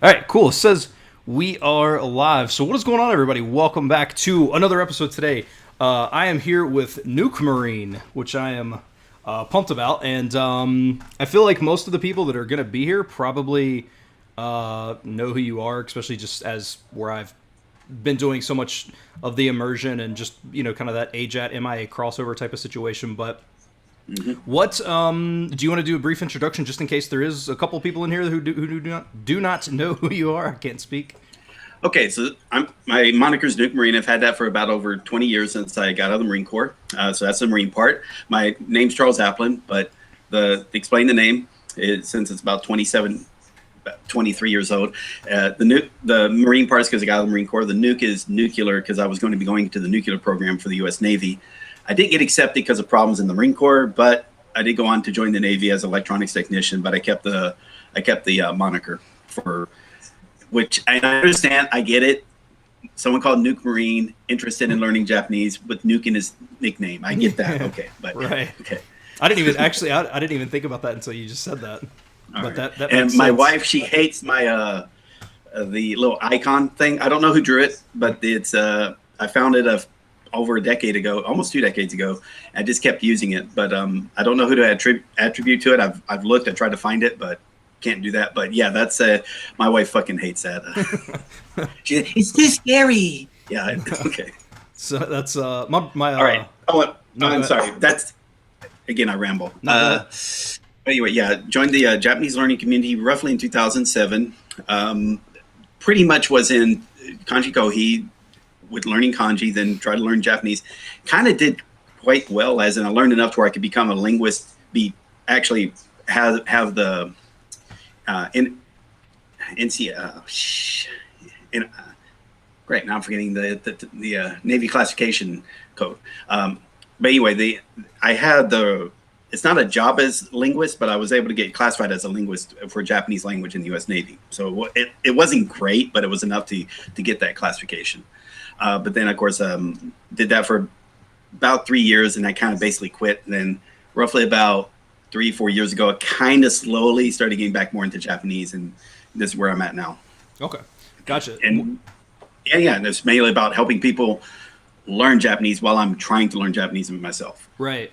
All right, cool. It says we are live. So what is going on, everybody? Welcome back to another episode today. I am here with Nukemarine, which I am pumped about, and I feel like most of the people that are going to be here probably know who you are, especially just as where I've been doing so much of the immersion and just kind of that AJATT MIA crossover type of situation. But what do you want to do a brief introduction, just in case there is a couple people in here who do not know who you are? I can't speak. Okay, so my moniker's Nukemarine. I've had that for about over 20 years since I got out of the Marine Corps. So that's the Marine part. My name's Charles Applin, but to explain the name, since it's about 23 years old. The Marine part is because I got out of the Marine Corps. The nuke is nuclear because I was going to be going to the nuclear program for the U.S. Navy. I didn't get accepted because of problems in the Marine Corps, but I did go on to join the Navy as an electronics technician. But I kept the moniker for which I understand. I get it. Someone called Nukemarine, interested in learning Japanese with Nuke in his nickname. I get that. Okay, but Right. Okay. I didn't even think about that until you just said that. All But right. that And makes my sense. wife, she hates my the little icon thing. I don't know who drew it, but it's I found it over a decade ago, almost 2 decades ago. I just kept using it, but I don't know who to attribute to it. I've looked, I tried to find it, but can't do that. But yeah, that's my wife fucking hates that. It's too scary. Yeah. Okay. So that's my All right. no, I'm go sorry. That's again, I ramble. No, go ahead. Anyway, yeah, joined the Japanese learning community roughly in 2007. Pretty much was in Kanji Kohi with learning Kanji, then tried to learn Japanese. Kind of did quite well, as in I learned enough to where I could become a linguist. Actually have the great. Now I'm forgetting the Navy classification code. But anyway, I had the. It's not a job as linguist, but I was able to get classified as a linguist for Japanese language in the U.S. Navy. So it wasn't great, but it was enough to get that classification. But then, of course, did that for about 3 years, and I kind of basically quit. And then roughly about 3-4 years ago, I kind of slowly started getting back more into Japanese, and this is where I'm at now. Okay, gotcha. And and it's mainly about helping people learn Japanese while I'm trying to learn Japanese myself. Right.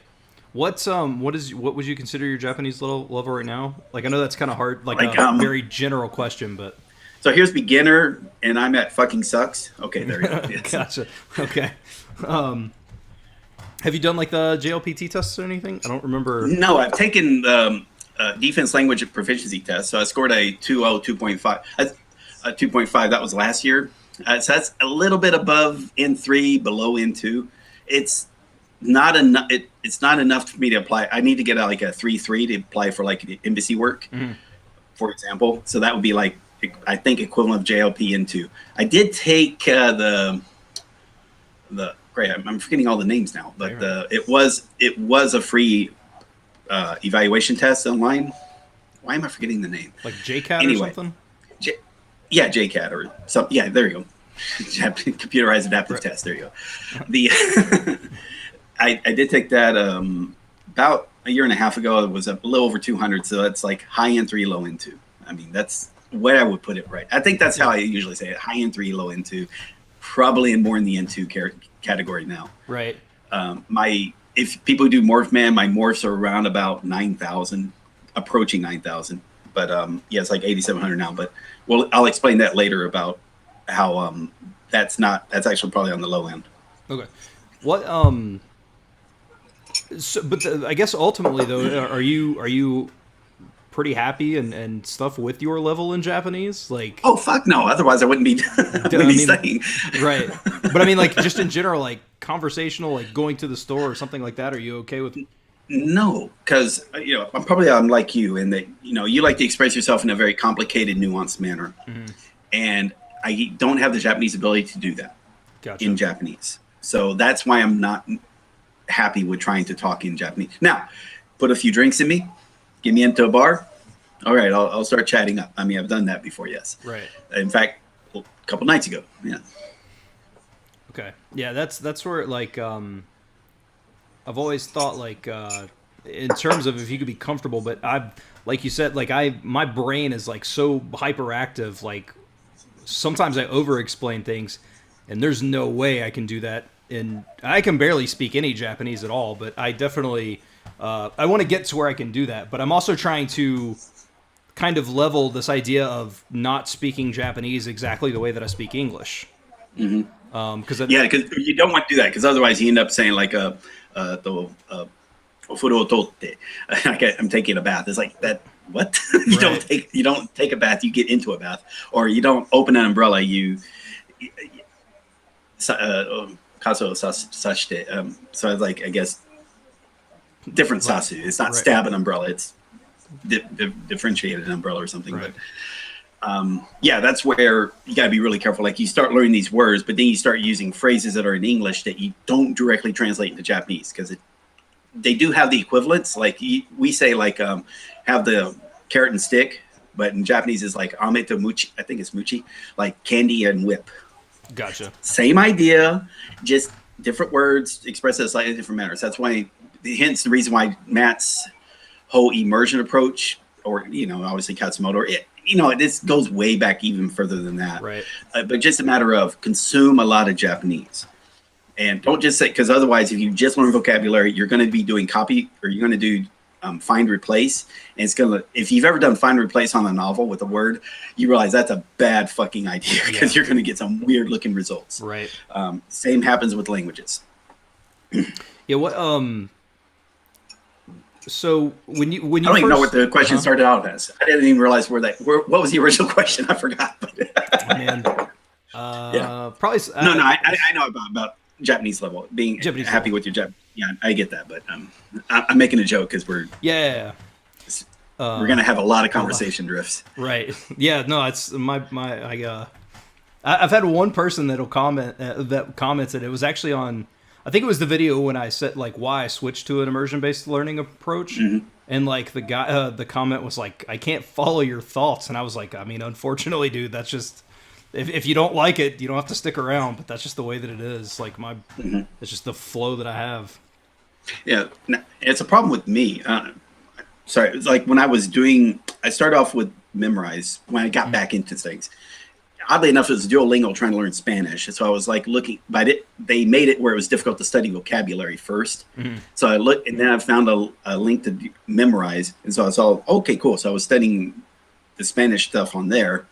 What would you consider your Japanese level right now? Like, I know that's kind of hard, like Like, a very general question, but So here's beginner, and I'm at fucking sucks. Okay, there you go. Yes. gotcha. Okay. Have you done like the JLPT tests or anything? I don't remember. No, I've taken defense language proficiency test. So I scored a 2.0, 2.5. A 2.5, that was last year. So that's a little bit above N3, below N2. It's not enough. It's not enough for me to apply. I need to get like a 3.3 to apply for like embassy work, for example. So that would be like, I think, equivalent of JLP N2. I did take the great. I'm forgetting all the names now, but it was a free evaluation test online. Why am I forgetting the name? Like JCAT Anyway. or something? Yeah, JCAT or something. Yeah, there you go. Computerized adaptive test. There you go. The I did take that about a year and a half ago. It was a little over 200, so that's like high N3, low N2. I mean, that's where I would put it, right? I think that's how I usually say it: high N3, low N2. Probably more in the N2 category now. Right. If people do morph man, my morphs are around about 9,000, approaching 9,000. But yeah, it's like 8,700 now. But I'll explain that later about how that's actually probably on the low end. Okay. What So, but I guess ultimately though, are you pretty happy and stuff with your level in Japanese? Like, Oh fuck no! Otherwise, I wouldn't be studying. right. But I mean, like, just in general, like conversational, like going to the store or something like that. Are you okay with? No, because I'm like you in that you like to express yourself in a very complicated, nuanced manner, and I don't have the Japanese ability to do that Gotcha. in Japanese. So that's why I'm not happy with trying to talk in Japanese. Now, put a few drinks in me, get me into a bar. All right, I'll start chatting up. I mean, I've done that before, yes. Right. In fact, a couple nights ago, yeah. Okay. Yeah, that's where like I've always thought like in terms of if you could be comfortable, but like you said, like my brain is like so hyperactive. Like sometimes I over explain things, and there's no way I can do that. And I can barely speak any Japanese at all, but I definitely I want to get to where I can do that. But I'm also trying to kind of level this idea of not speaking Japanese exactly the way that I speak English. Because you don't want to do that, because otherwise you end up saying like ofuro totte. I'm taking a bath. It's like that. What? You don't take a bath. You get into a bath, or you don't open an umbrella. You kaso sashite. So it's like, I guess, different sasu. It's not stab an umbrella. It's differentiated umbrella or something. But that's where you got to be really careful. Like, you start learning these words, but then you start using phrases that are in English that you don't directly translate into Japanese, because they do have the equivalents. Like we say, like, have the carrot and stick, but in Japanese is like ame to muchi. I think it's muchi, like candy and whip. Gotcha. Same idea, just different words expressed in a slightly different manner. So that's why, hence the reason why Matt's whole immersion approach, or obviously Katsumoto, this goes way back even further than that. Right. But just a matter of consume a lot of Japanese. And don't just say, because otherwise, if you just learn vocabulary, you're going to be doing copy, or you're going to do find replace. And it's going to, if you've ever done find replace on a novel with a word, you realize that's a bad fucking idea, because you're going to get some weird looking results. Right. Same happens with languages. Yeah. What? So when you I don't even know what the question started out as. I didn't even realize what was the original question. I forgot. Man. Probably. No. I know about Japanese level, being Japanese happy with your Japanese. Yeah, I get that, but I'm making a joke because we're gonna have a lot of conversation drifts. Right. Yeah. No. It's I've had one person that'll comment that commented. It was actually on. I think it was the video when I said like why I switched to an immersion-based learning approach, and like the guy, the comment was like, "I can't follow your thoughts," and I was like, I mean, unfortunately, dude, that's just if you don't like it, you don't have to stick around. But that's just the way that it is. Like it's just the flow that I have. Yeah, it's a problem with me. Sorry, it's like when I started off with Memrise when I got back into things. Oddly enough, it was Duolingo trying to learn Spanish. So I was like looking, but they made it where it was difficult to study vocabulary first. So I looked, and then I found a link to Memrise. And so I saw, okay, cool. So I was studying the Spanish stuff on there,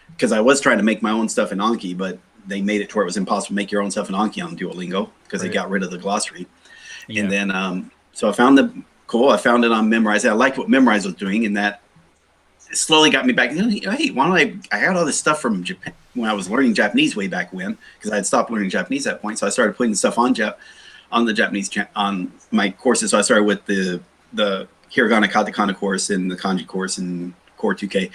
because I was trying to make my own stuff in Anki, but they made it to where it was impossible to make your own stuff in Anki on Duolingo, because they got rid of the glossary. Yeah. And then, so I found I found it on Memrise. I liked what Memrise was doing, and that slowly got me back. Hey, why don't I got all this stuff from Japan when I was learning Japanese way back when, because I had stopped learning Japanese at that point. So I started putting stuff on the Japanese on my courses. So I started with the hiragana katakana course and the kanji course and core 2K.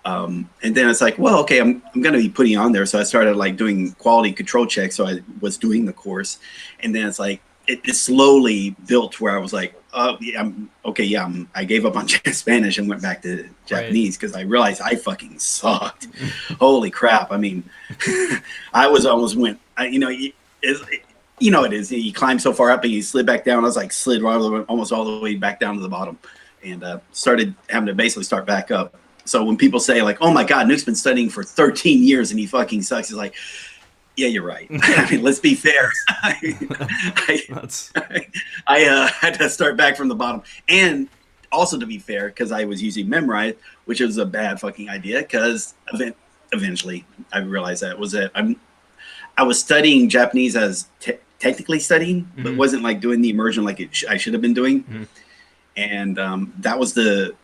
And then it's like, well, okay, I'm going to be putting it on there. So I started like doing quality control checks. So I was doing the course, and then it's like it slowly built to where I was like, oh yeah, I gave up on Spanish and went back to Japanese, because I realized I fucking sucked. Holy crap! I mean, I was almost went. It is. You climb so far up and you slid back down. I was like slid almost all the way back down to the bottom, and started having to basically start back up. So when people say like, "Oh my God, Nuke's been studying for 13 years and he fucking sucks," it's like, yeah, you're right. I mean, let's be fair. I had to start back from the bottom. And also, to be fair, because I was using Memrise, which was a bad fucking idea, because eventually I realized that I was studying Japanese as technically studying, but wasn't like doing the immersion like I should have been doing. And that was the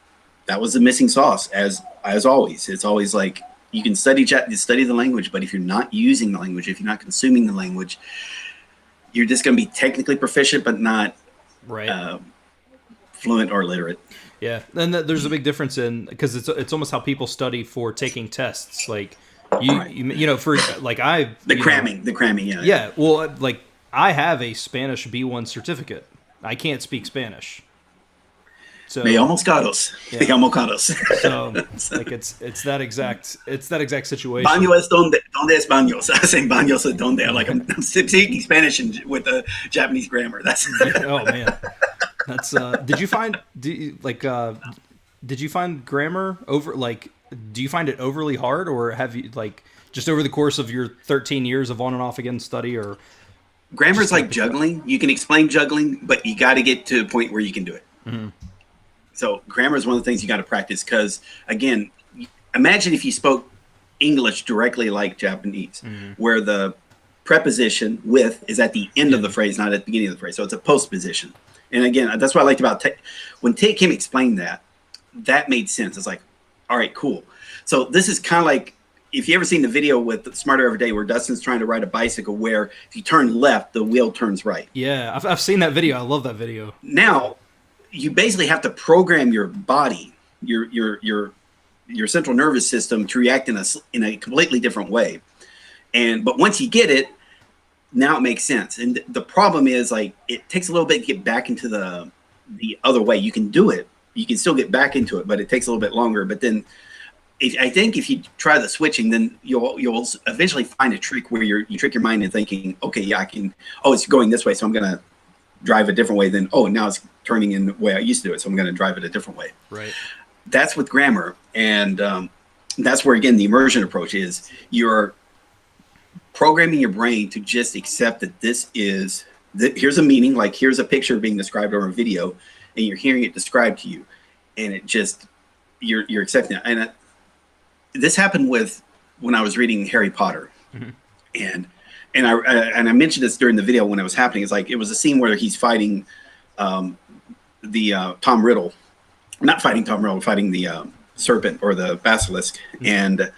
missing sauce, as always. It's always like, you can study the language, but if you're not using the language, if you're not consuming the language, you're just going to be technically proficient, but not fluent or literate. Yeah, and there's a big difference because it's almost how people study for taking tests. Like for like the cramming. Yeah. Yeah. Well, like I have a Spanish B1 certificate. I can't speak Spanish. So, me llamo Carlos. Yeah. Me llamo Carlos. So like it's that exact situation. Baño es donde es baños. I say baños es donde. I'm speaking Spanish with the Japanese grammar. That's oh man. That's did you find Did you find grammar do you find it overly hard, or have you just over the course of your 13 years of on and off again study, or Grammar just is like juggling. You can explain juggling, but you got to get to a point where you can do it. So grammar is one of the things you got to practice because, again, imagine if you spoke English directly like Japanese, where the preposition with is at the end of the phrase, not at the beginning of the phrase. So it's a postposition. And again, that's what I liked about when Tate Kim explained that, that made sense. It's like, all right, cool. So this is kind of like, if you ever seen the video with Smarter Every Day where Dustin's trying to ride a bicycle where if you turn left, the wheel turns right. Yeah, I've seen that video. I love that video. Now, you basically have to program your body, your central nervous system to react in a completely different way. But once you get it, now it makes sense. And the problem is, like, it takes a little bit to get back into the other way. You can do it. You can still get back into it, but it takes a little bit longer. But then I think if you try the switching, then you'll eventually find a trick where you trick your mind into thinking, okay, yeah, I can. Oh, it's going this way, so I'm going to drive a different way. Then, oh, now it's turning in the way I used to do it, so I'm going to drive it a different way. Right. That's with grammar, and that's where, again, the immersion approach is. You're programming your brain to just accept that here's a meaning, like here's a picture being described over a video, and you're hearing it described to you, and it just you're accepting it. And this happened when I was reading Harry Potter, and I mentioned this during the video when it was happening. It's like it was a scene where he's fighting Tom Riddle, not fighting Tom Riddle, fighting the serpent or the basilisk, and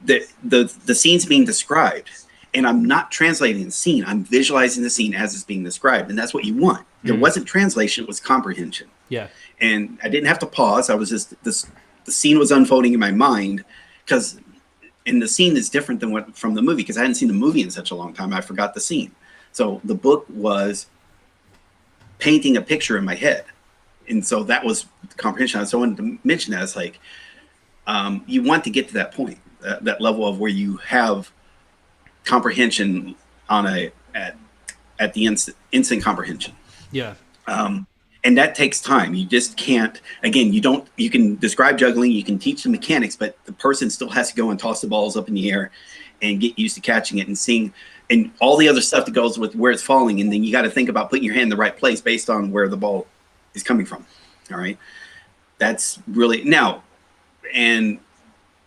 the scene's being described, and I'm not translating the scene. I'm visualizing the scene as it's being described, and that's what you want. There wasn't translation; it was comprehension. Yeah, and I didn't have to pause. I was just the scene was unfolding in my mind and the scene is different than what from the movie because I hadn't seen the movie in such a long time. I forgot the scene. So the book was painting a picture in my head. And so that was comprehension. So I wanted to mention that. It's like you want to get to that point, that level of where you have comprehension at the instant comprehension. Yeah. And that takes time. You just can't, again, you can describe juggling, you can teach the mechanics, but the person still has to go and toss the balls up in the air and get used to catching it and seeing, and all the other stuff that goes with where it's falling. And then you got to think about putting your hand in the right place based on where the ball is coming from. All right. That's really now, and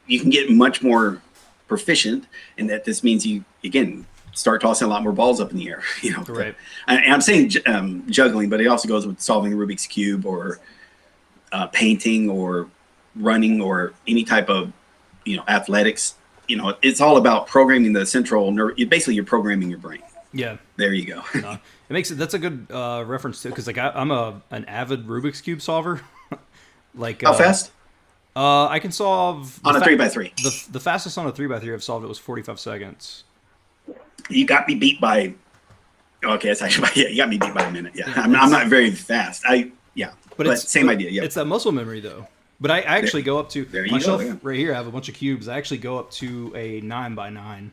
you can get much more proficient, and that this means you, again, start tossing a lot more balls up in the air, Right. And I'm saying juggling, but it also goes with solving a Rubik's Cube or painting or running or any type of, athletics. It's all about programming the central nerve. Basically, you're programming your brain. Yeah. There you go. It makes it. That's a good reference too, because I'm an avid Rubik's Cube solver. How fast? I can solve on a 3x3. The fastest on a 3x3 I've solved it was 45 seconds. You got me beat by. Okay, it's actually you got me beat by a minute. Yeah, I'm not very fast. But it's same idea. Yeah, it's that muscle memory though. But I actually go up to myself right here. I have a bunch of cubes. I actually go up to a 9x9,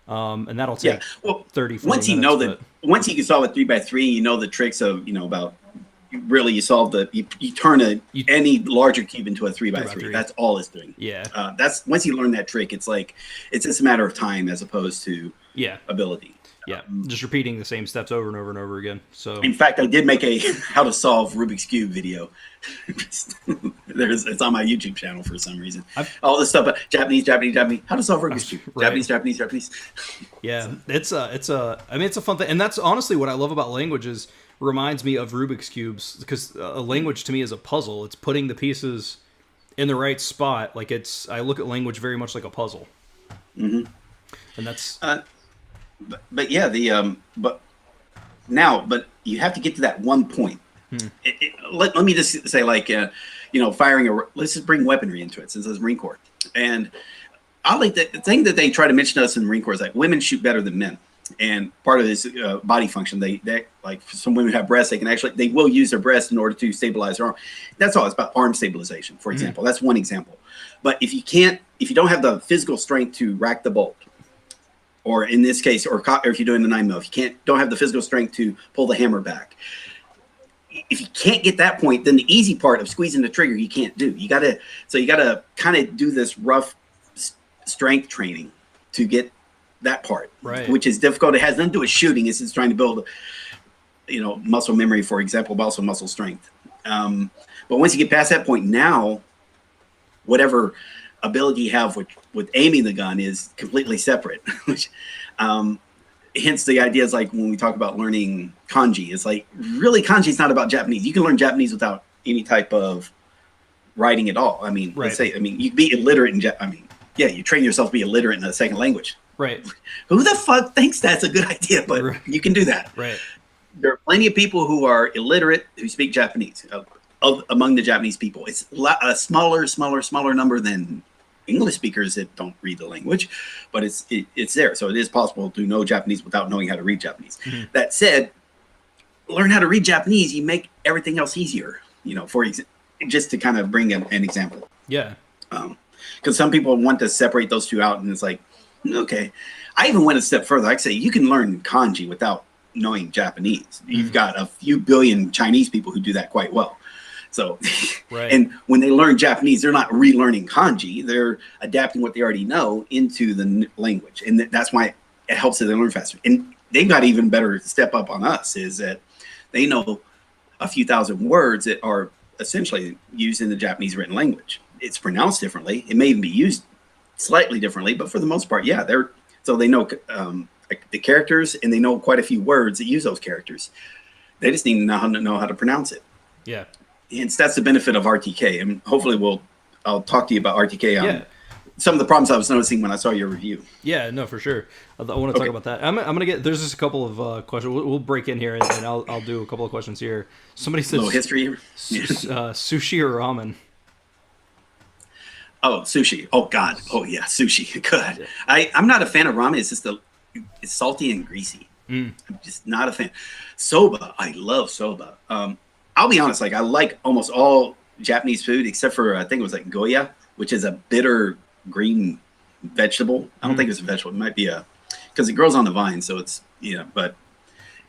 and that'll take 30. 40 once you minutes, know that, once you can solve a 3x3, you know the tricks of about. Really, you solve you turn any larger cube into a 3x3. That's all it's doing. Yeah. That's once you learn that trick, it's like it's just a matter of time as opposed to ability. Yeah. Just repeating the same steps over and over and over again. So in fact, I did make a how to solve Rubik's Cube video. It's on my YouTube channel for some reason. All this stuff, Japanese, how to solve Rubik's Cube. Right. Japanese. Yeah, it's a fun thing, and that's honestly what I love about languages. Reminds me of Rubik's Cubes, because a language to me is a puzzle. It's putting the pieces in the right spot. Like I look at language very much like a puzzle. And that's. But yeah, but you have to get to that one point. Let me just say, like, let's just bring weaponry into it since it's Marine Corps. And I like the thing that they try to mention to us in the Marine Corps is like women shoot better than men. And part of this body function, they like some women have breasts, they will use their breasts in order to stabilize their arm. That's all. It's about arm stabilization, for example. That's one example. But if you don't have the physical strength to rack the bolt, or in this case, or if you're doing the 9mm, if you don't have the physical strength to pull the hammer back, if you can't get that point, then the easy part of squeezing the trigger you can't do. You gotta kind of do this rough strength training to get that part, right, which is difficult. It has nothing to do with shooting. It's just trying to build, muscle memory, for example, but also muscle strength. But once you get past that point, now whatever ability you have with aiming the gun is completely separate. Which, hence the idea is like when we talk about learning kanji, it's like really kanji is not about Japanese. You can learn Japanese without any type of writing at all. I mean, right. You can be illiterate in you train yourself to be illiterate in a second language. Right. Who the fuck thinks that's a good idea? But right. You can do that. Right. There are plenty of people who are illiterate who speak Japanese. Among the Japanese people, it's a smaller number than English speakers that don't read the language, but it's there. So it is possible to know Japanese without knowing how to read Japanese. Mm-hmm. That said, learn how to read Japanese, you make everything else easier. Just to kind of bring an example. Yeah. Because some people want to separate those two out, and it's like, okay. I even went a step further. I say you can learn kanji without knowing Japanese. Mm-hmm. You've got a few billion Chinese people who do that quite well. So, right. And when they learn Japanese, they're not relearning kanji. They're adapting what they already know into the language. And that's why it helps that they learn faster. And they've got even better step up on us is that they know a few thousand words that are essentially used in the Japanese written language. It's pronounced differently. It may even be used slightly differently, but for the most part, yeah, they know the characters, and they know quite a few words that use those characters. They just need to know how to pronounce it. Yeah. And that's the benefit of RTK, and hopefully I'll talk to you about RTK. Some of the problems I was noticing when I saw your review. Yeah, no, for sure. I want to talk about that. I'm gonna get. There's just a couple of questions. We'll break in here, and I'll do a couple of questions here. Somebody said, "A little history here." Sushi or ramen? Oh, sushi. Oh God. Oh yeah, sushi. Good. I'm not a fan of ramen. It's just it's salty and greasy. I'm just not a fan. Soba. I love soba. I'll be honest, I like almost all Japanese food except for I think it was like Goya, which is a bitter green vegetable. I don't think it's a vegetable. It might be because it grows on the vine, so it's but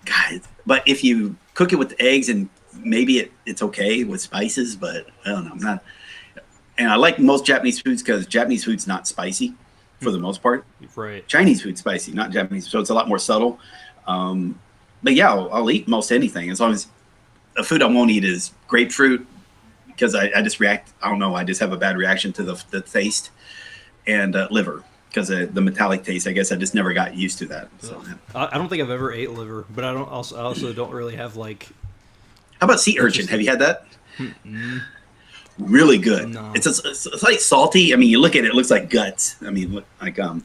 God, but if you cook it with eggs and maybe it's okay with spices, but I don't know. I'm not, and I like most Japanese foods because Japanese food's not spicy for the most part. Right. Chinese food's spicy, not Japanese, so it's a lot more subtle. But yeah, I'll eat most anything as long as. A food I won't eat is grapefruit because I just react. I don't know. I just have a bad reaction to the taste, and liver because the metallic taste. I guess I just never got used to that. So I don't think I've ever ate liver, but I also don't really have like. How about sea urchin? Have you had that? Really good. No. It's like salty. I mean, you look at it, it looks like guts. I mean, looked like a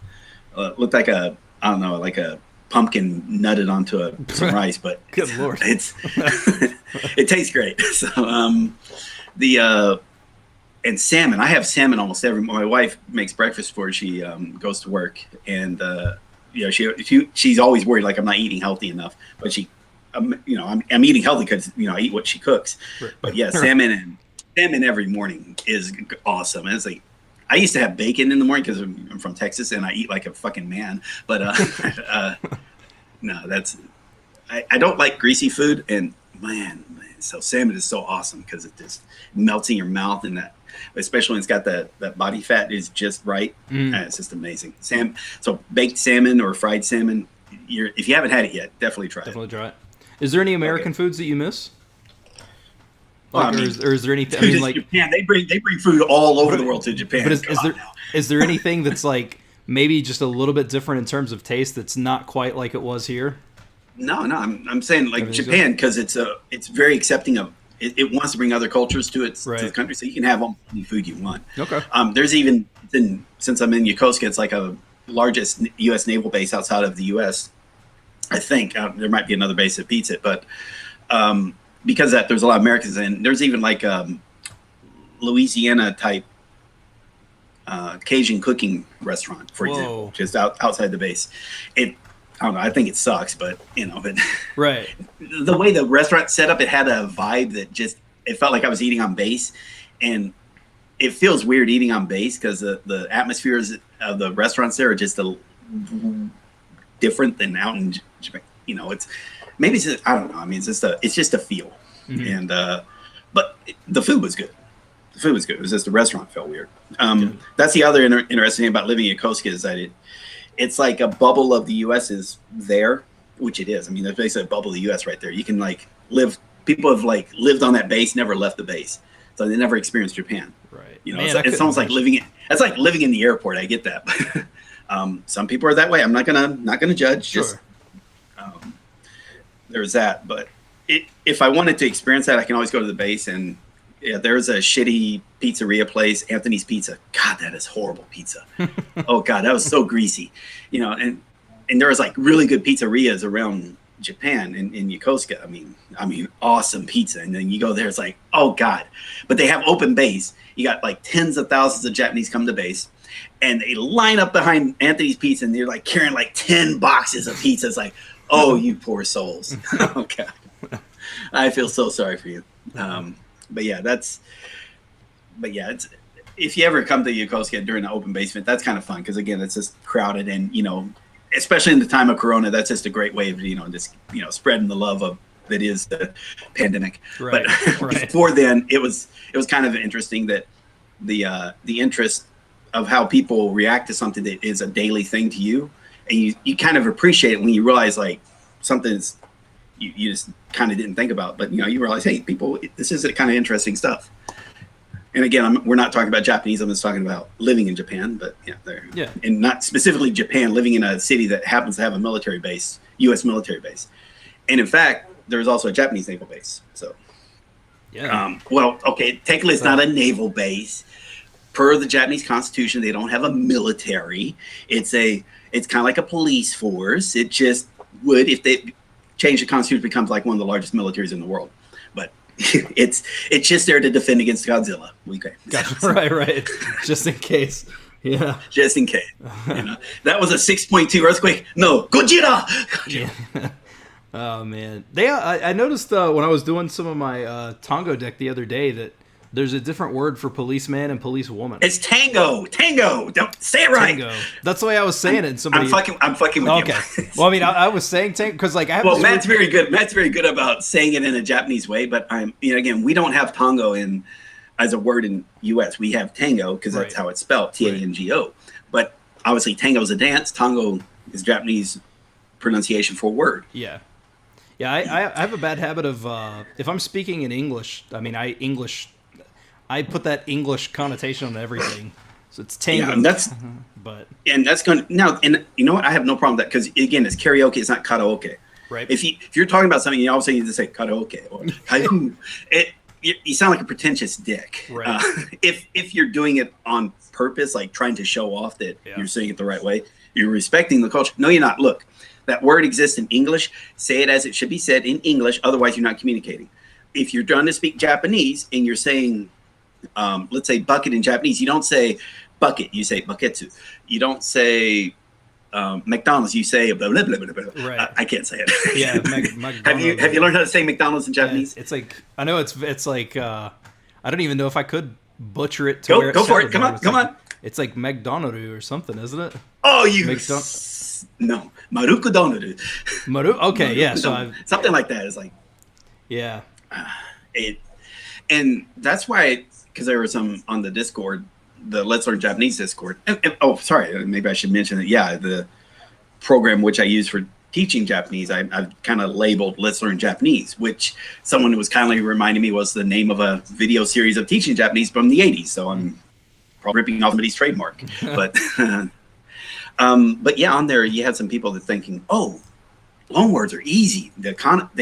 I don't know, like a pumpkin nutted onto some rice, but good Lord, it tastes great. So and salmon. I have salmon almost every morning. My wife makes breakfast before she goes to work, and she's always worried like I'm not eating healthy enough, but I'm eating healthy because I eat what she cooks. Right. But yeah, salmon every morning is awesome. And it's like I used to have bacon in the morning because I'm from Texas and I eat like a fucking man. But no, I don't like greasy food. And man, so salmon is so awesome because it just melts in your mouth, and that, especially when it's got that body fat is just right. It's just amazing. So baked salmon or fried salmon. If you haven't had it yet, definitely try it. Is there any American foods that you miss? Like, or is there anything? I mean, like Japan, they bring food all over the world to Japan. But is there anything that's like maybe just a little bit different in terms of taste that's not quite like it was here? No, I'm saying like Japan because it's very accepting of it wants to bring other cultures to to the country, so you can have any food you want. Okay. There's even since I'm in Yokosuka, it's like a largest U.S. naval base outside of the U.S. I think there might be another base that beats it, but. Because there's a lot of Americans, and there's even like Louisiana type Cajun cooking restaurant, for example, just outside the base. I don't know. I think it sucks, but but right. The way the restaurant set up, it had a vibe that it felt like I was eating on base, and it feels weird eating on base because the atmospheres of the restaurants there are just different than out in Japan. It's maybe I don't know. I mean, it's just a feel. and but the food was good. The food was good. It was just the restaurant felt weird. That's the other interesting thing about living in Yokosuka is that it's like a bubble of the U.S. is there, which it is. I mean, there's basically a bubble of the U.S. right there. You can like live. People have like lived on that base, never left the base, so they never experienced Japan. Right. You know, it's almost like living in. That's like living in the airport. I get that. Some people are that way. I'm not gonna judge. Sure. Just there's that. But if I wanted to experience that, I can always go to the base. And yeah, there's a shitty pizzeria place, Anthony's Pizza. God, that is horrible pizza. Oh God, that was so greasy. You know, and there was like really good pizzerias around Japan in Yokosuka. I mean, awesome pizza. And then you go there, it's like, oh God. But they have open base. You got like tens of thousands of Japanese come to base, and they line up behind Anthony's Pizza, and they're like carrying like 10 boxes of pizza. It's like, oh, you poor souls. Oh God, I feel so sorry for you. But yeah, it's if you ever come to Yokosuka during the open basement, that's kind of fun because again, it's just crowded, and you know, especially in the time of Corona, that's just a great way of just spreading the love of that is the pandemic. Right. But before then, it was kind of interesting that the interest of how people react to something that is a daily thing to you, and you kind of appreciate it when you realize like something's you just kind of didn't think about, but you realize, hey, people, this is kind of interesting stuff. And again, we're not talking about Japanese. I'm just talking about living in Japan, but and not specifically Japan, living in a city that happens to have a military base, U.S. military base, and in fact, there's also a Japanese naval base. So, technically, it's not a naval base. Per the Japanese Constitution, they don't have a military. It's kind of like a police force. It just would, if they change the Constitution, it becomes like one of the largest militaries in the world. But it's just there to defend against Godzilla. Okay. Gotcha. Right. Just in case. Yeah. Just in case. That was a 6.2 earthquake. No, Gojira. Yeah. Oh man, I noticed when I was doing some of my tango deck the other day that there's a different word for policeman and policewoman. It's tango. Don't say it right. Tango. That's the way I was saying it. And somebody, I'm fucking with you. Okay. Well, I mean, I was saying tango because like I have. Well, Matt's very good. Matt's very good about saying it in a Japanese way, but again, we don't have tango as a word in U.S. We have tango because that's how it's spelled, Tango. But obviously, tango is a dance. Tango is Japanese pronunciation for a word. Yeah. Yeah, I have a bad habit of if I'm speaking in English, I mean I put that English connotation on everything. So it's tango. Yeah, and that's going to now, and you know what? I have no problem with that because again, it's karaoke. It's not karaoke. Right. If you're talking about something, you all of a sudden you just say karaoke or you sound like a pretentious dick. Right. If you're doing it on purpose, like trying to show off that you're saying it the right way, you're respecting the culture. No, you're not. Look. That word exists in English. Say it as it should be said in English. Otherwise, you're not communicating. If you're trying to speak Japanese and you're saying, let's say bucket in Japanese, you don't say bucket. You say baketsu. You don't say McDonald's. You say blah, blah, blah, blah, blah. Right. I can't say it. Yeah. Have you learned how to say McDonald's in Japanese? It's like I know it's like I don't even know if I could butcher it to go for it. Come on. It's like McDonald's or something, isn't it? Oh, no, Maruku Donaru. Okay, yeah. So something like that is like, yeah. And that's why, because there were some on the Discord, the Let's Learn Japanese Discord. Sorry, maybe I should mention that. Yeah, the program which I use for teaching Japanese, I've kind of labeled Let's Learn Japanese, which someone was kindly reminding me was the name of a video series of teaching Japanese from the 80s. So I'm probably ripping off somebody's trademark, but. But yeah, on there you had some people that thinking, oh, loan words are easy. They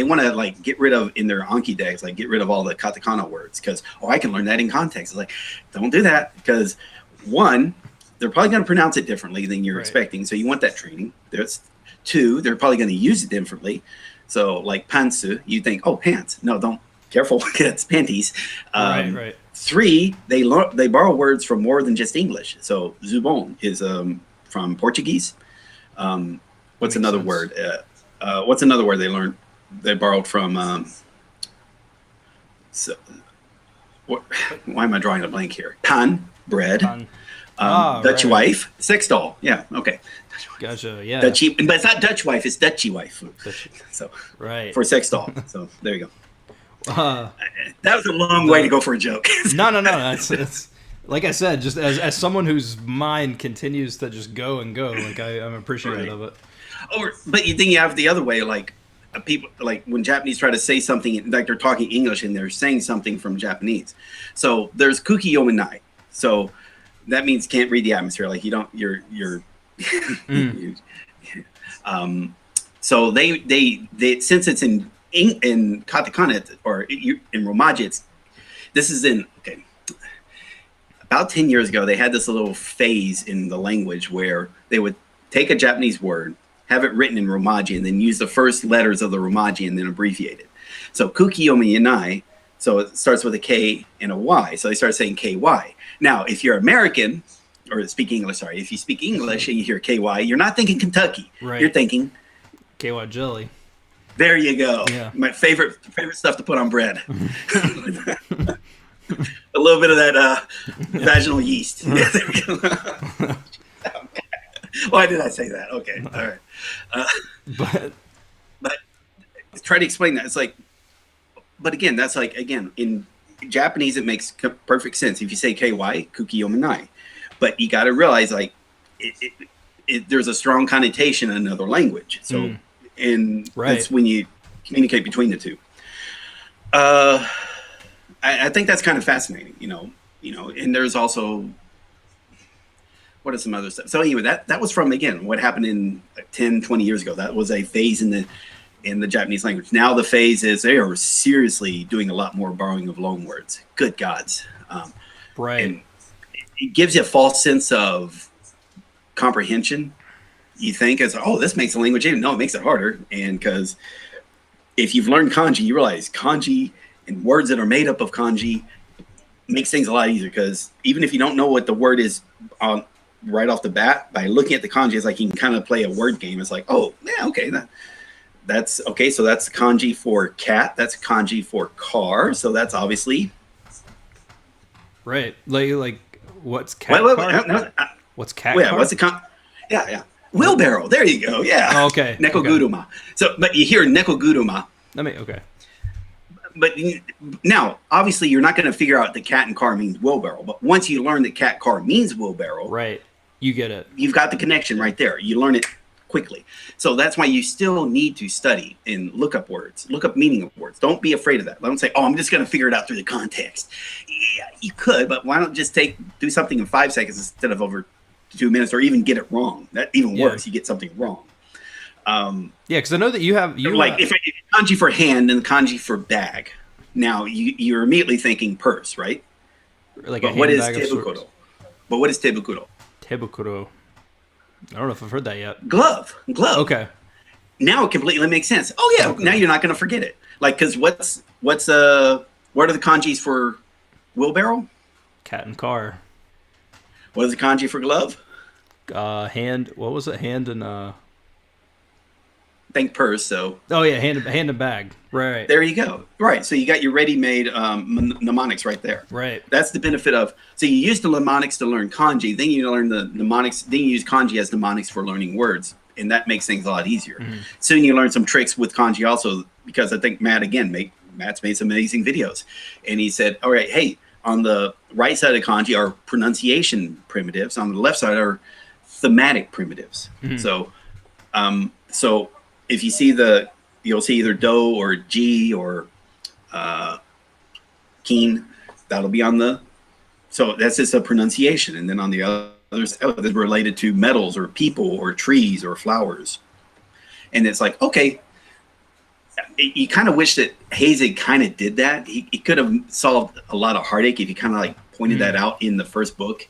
want to like get rid of in their Anki decks, like get rid of all the katakana words because I can learn that in context. It's like, don't do that because one, they're probably going to pronounce it differently than you're expecting. So you want that training. There's two, they're probably going to use it differently. So like pantsu, you think, oh, pants. No, don't. Careful, it's panties. Right. Three, they borrow words from more than just English. So zubon is from Portuguese. What's another word? What's another word they learned? They borrowed from. Why am I drawing a blank here? Pan, bread. Dutch wife, sex doll. Yeah, okay. Gotcha. Yeah. Dutchy, but it's not Dutch wife. It's Dutchy wife. So right for sex doll. So there you go. Uh, That was a long way to go for a joke. no. It's like I said, just as someone whose mind continues to just go and go, like I'm appreciative of it. But you think you have the other way, like people, like when Japanese try to say something, like they're talking English and they're saying something from Japanese. So there's kuki yomenai. So that means can't read the atmosphere. Like you're so they since it's in katakana or in romaji, this is in okay. About 10 years ago, they had this little phase in the language where they would take a Japanese word, have it written in romaji, and then use the first letters of the romaji and then abbreviate it. So kuki yomi yanai, so it starts with a K and a Y. So they started saying KY. Now, if you're American, or speak English, sorry, if you speak English and you hear KY, you're not thinking Kentucky. Right. You're thinking KY jelly. There you go. Yeah. My favorite stuff to put on bread. A little bit of that vaginal yeast. Yeah, there we go. Why did I say that? Okay, all right. But try to explain that. It's like, but again, that's like, again, in Japanese, it makes perfect sense. If you say KY, kuki yomenai. But you got to realize, like, there's a strong connotation in another language. So, and that's when you communicate between the two. I think that's kind of fascinating, you know, and there's also, what are some other stuff? So anyway, that was from, again, what happened in 10, 20 years ago. That was a phase in the Japanese language. Now the phase is they are seriously doing a lot more borrowing of loan words. Good gods. Right. And it gives you a false sense of comprehension. You think it's, oh, this makes the language easier. No, it makes it harder. And because if you've learned kanji, you realize kanji and words that are made up of kanji makes things a lot easier, because even if you don't know what the word is right off the bat, by looking at the kanji, it's like you can kind of play a word game. It's like, oh, yeah, okay, that's okay. So that's kanji for cat. That's kanji for car. So that's obviously right. Like what's cat? What's cat? Yeah, what's the Yeah. Wheelbarrow. There you go. Yeah. Oh, okay. Nekoguruma. Okay. So, but you hear nekoguruma. Okay. But now, obviously, you're not going to figure out that cat and car means wheelbarrow. But once you learn that cat car means wheelbarrow, right, you get it. You've got the connection right there. You learn it quickly. So that's why you still need to study and look up words, look up meaning of words. Don't be afraid of that. Don't say, "Oh, I'm just going to figure it out through the context." Yeah, you could, but why don't just do something in 5 seconds instead of over 2 minutes, or even get it wrong? That even worse. You get something wrong. Yeah, because I know that you like if kanji for hand and kanji for bag. Now you're immediately thinking purse, right? Like but what is tebukuro? But what is tebukuro? Tebukuro. I don't know if I've heard that yet. Glove. Okay. Now it completely makes sense. Oh yeah. Okay. Now you're not going to forget it. Like, because what are the kanjis for wheelbarrow? Cat and car. What is the kanji for glove? Hand. What was it? Hand and think purse. So hand and bag. Right. There you go. Right. So you got your ready-made mnemonics right there. Right. That's the benefit of. So you use the mnemonics to learn kanji. Then you learn the mnemonics. Then you use kanji as mnemonics for learning words, and that makes things a lot easier. Mm-hmm. Soon you learn some tricks with kanji also, because I think Matt's made some amazing videos, and he said, all right, hey, on the right side of kanji are pronunciation primitives. On the left side are thematic primitives. Mm-hmm. So if you see you'll see either do or ji or keen. That'll be on the. So that's just a pronunciation, and then on the others, that's related to metals or people or trees or flowers, and it's like, okay. You kind of wish that Hazig kind of did that. He could have solved a lot of heartache if he kind of like pointed that out in the first book,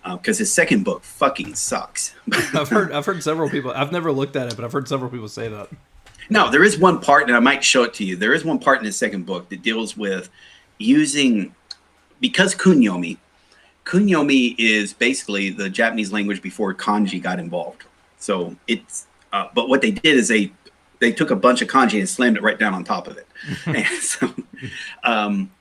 because his second book fucking sucks. I've heard several people. I've never looked at it, but I've heard several people say that. No, there is one part, and I might show it to you. There is one part in his second book that deals with using, because kunyomi is basically the Japanese language before kanji got involved. So it's, but what they did is they took a bunch of kanji and slammed it right down on top of it. And so,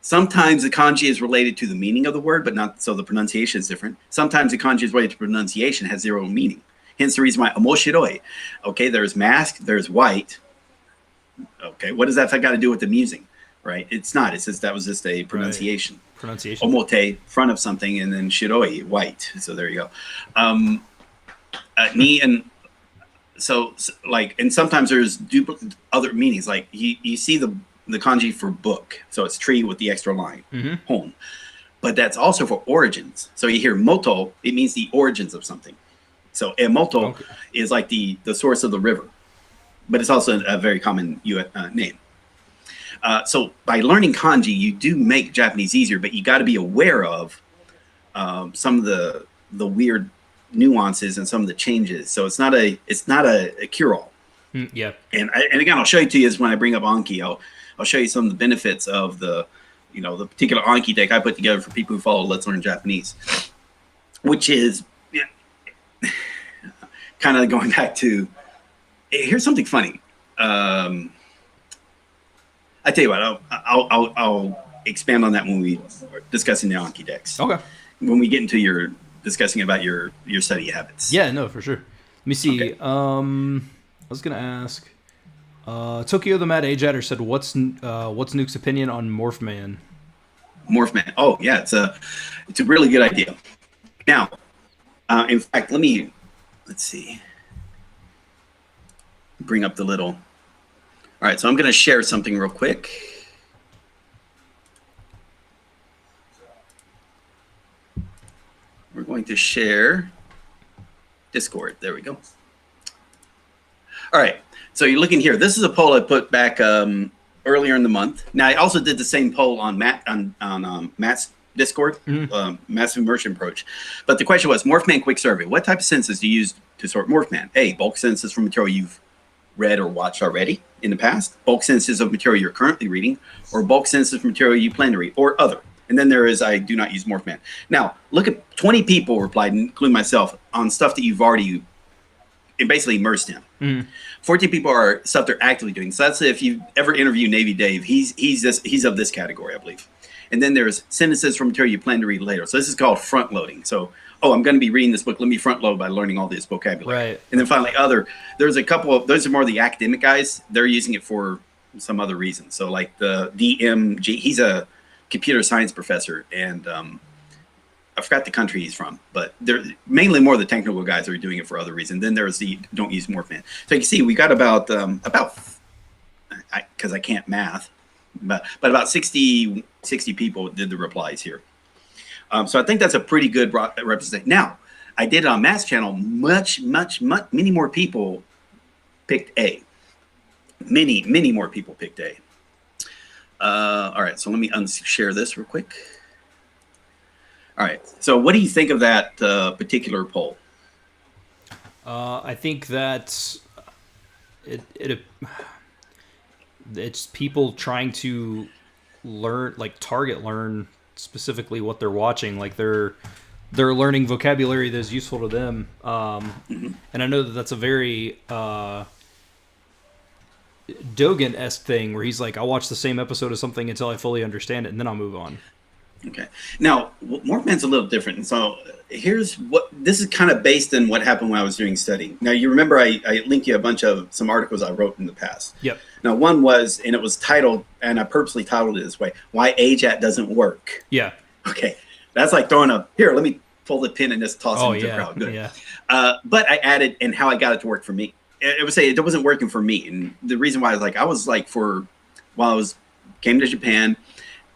sometimes the kanji is related to the meaning of the word, but not so the pronunciation is different. Sometimes the kanji is related to pronunciation, has zero meaning. Hence the reason why omoshiroi. Okay, there's mask, there's white. Okay, what does that got to do with the musing, right? It's not. It says that was just a pronunciation. Right. Pronunciation. Omote, front of something, and then shiroi, white. So there you go. Ni and so like, and sometimes there's other meanings. Like you see the kanji for book, so it's tree with the extra line, home. But that's also for origins. So you hear moto, it means the origins of something. So emoto is like the source of the river, but it's also a very common name. So by learning kanji, you do make Japanese easier, but you got to be aware of some of the weird nuances and some of the changes. So it's not a cure-all. Yeah. And again, I'll show you to you is when I bring up Anki, I'll show you some of the benefits of the particular Anki deck I put together for people who follow Let's Learn Japanese, which is kind of going back to, here's something funny. I tell you what, I'll expand on that when we are discussing the Anki decks. Okay. When we get into discussing about your study habits. Yeah, no, for sure. Let me see. Okay. I was gonna ask. Tokyo the Mad AJATT said, "What's Nuke's opinion on Morph Man?" Morph Man. Oh yeah, it's a really good idea. Now, in fact, let's see. Bring up the little. All right, so I'm gonna share something real quick. We're going to share Discord. There we go. All right. So you're looking here. This is a poll I put back earlier in the month. Now I also did the same poll on Matt's Discord, Massive Immersion Approach. But the question was, Morphman Quick Survey. What type of census do you use to sort Morphman? A, bulk census from material you've read or watched already in the past, bulk census of material you're currently reading, or bulk census of material you plan to read, or other. And then there is, I do not use Morphman. Now, look at 20 people replied, including myself, on stuff that you've already basically immersed in. 14 people are stuff they're actively doing. So that's if you ever interview Navy Dave, he's of this category, I believe. And then there's sentences from material you plan to read later. So this is called front loading. So, I'm going to be reading this book. Let me front load by learning all this vocabulary. Right. And then finally, there's a couple of, those are more the academic guys. They're using it for some other reason. So like the DMG, he's a computer science professor, and I forgot the country he's from, but they're mainly more the technical guys that are doing it for other reasons. Then there's the don't use Morphman. So you can see we got about because I can't math, but about 60 people did the replies here. So I think that's a pretty good representation. Now, I did it on Matt's channel. Many more people picked A. Many more people picked A. All right, so let me unshare this real quick. All right, so what do you think of that particular poll? I think that it's people trying to target learn specifically what they're watching. Like they're learning vocabulary that's useful to them. And I know that that's a very Dogen-esque thing where he's like, I'll watch the same episode of something until I fully understand it, and then I'll move on. Okay. Now, Morphman's a little different. And so this is kind of based on what happened when I was doing studying. Now, you remember I linked you a bunch of some articles I wrote in the past. Yep. Now, one was, and it was titled, and I purposely titled it this way, Why AJATT Doesn't Work. Yeah. Okay. That's like throwing here, let me pull the pin and just toss it into the crowd. Good. Yeah. But I added, and how I got it to work for me. It would say it wasn't working for me. And the reason why I was like, while I came to Japan,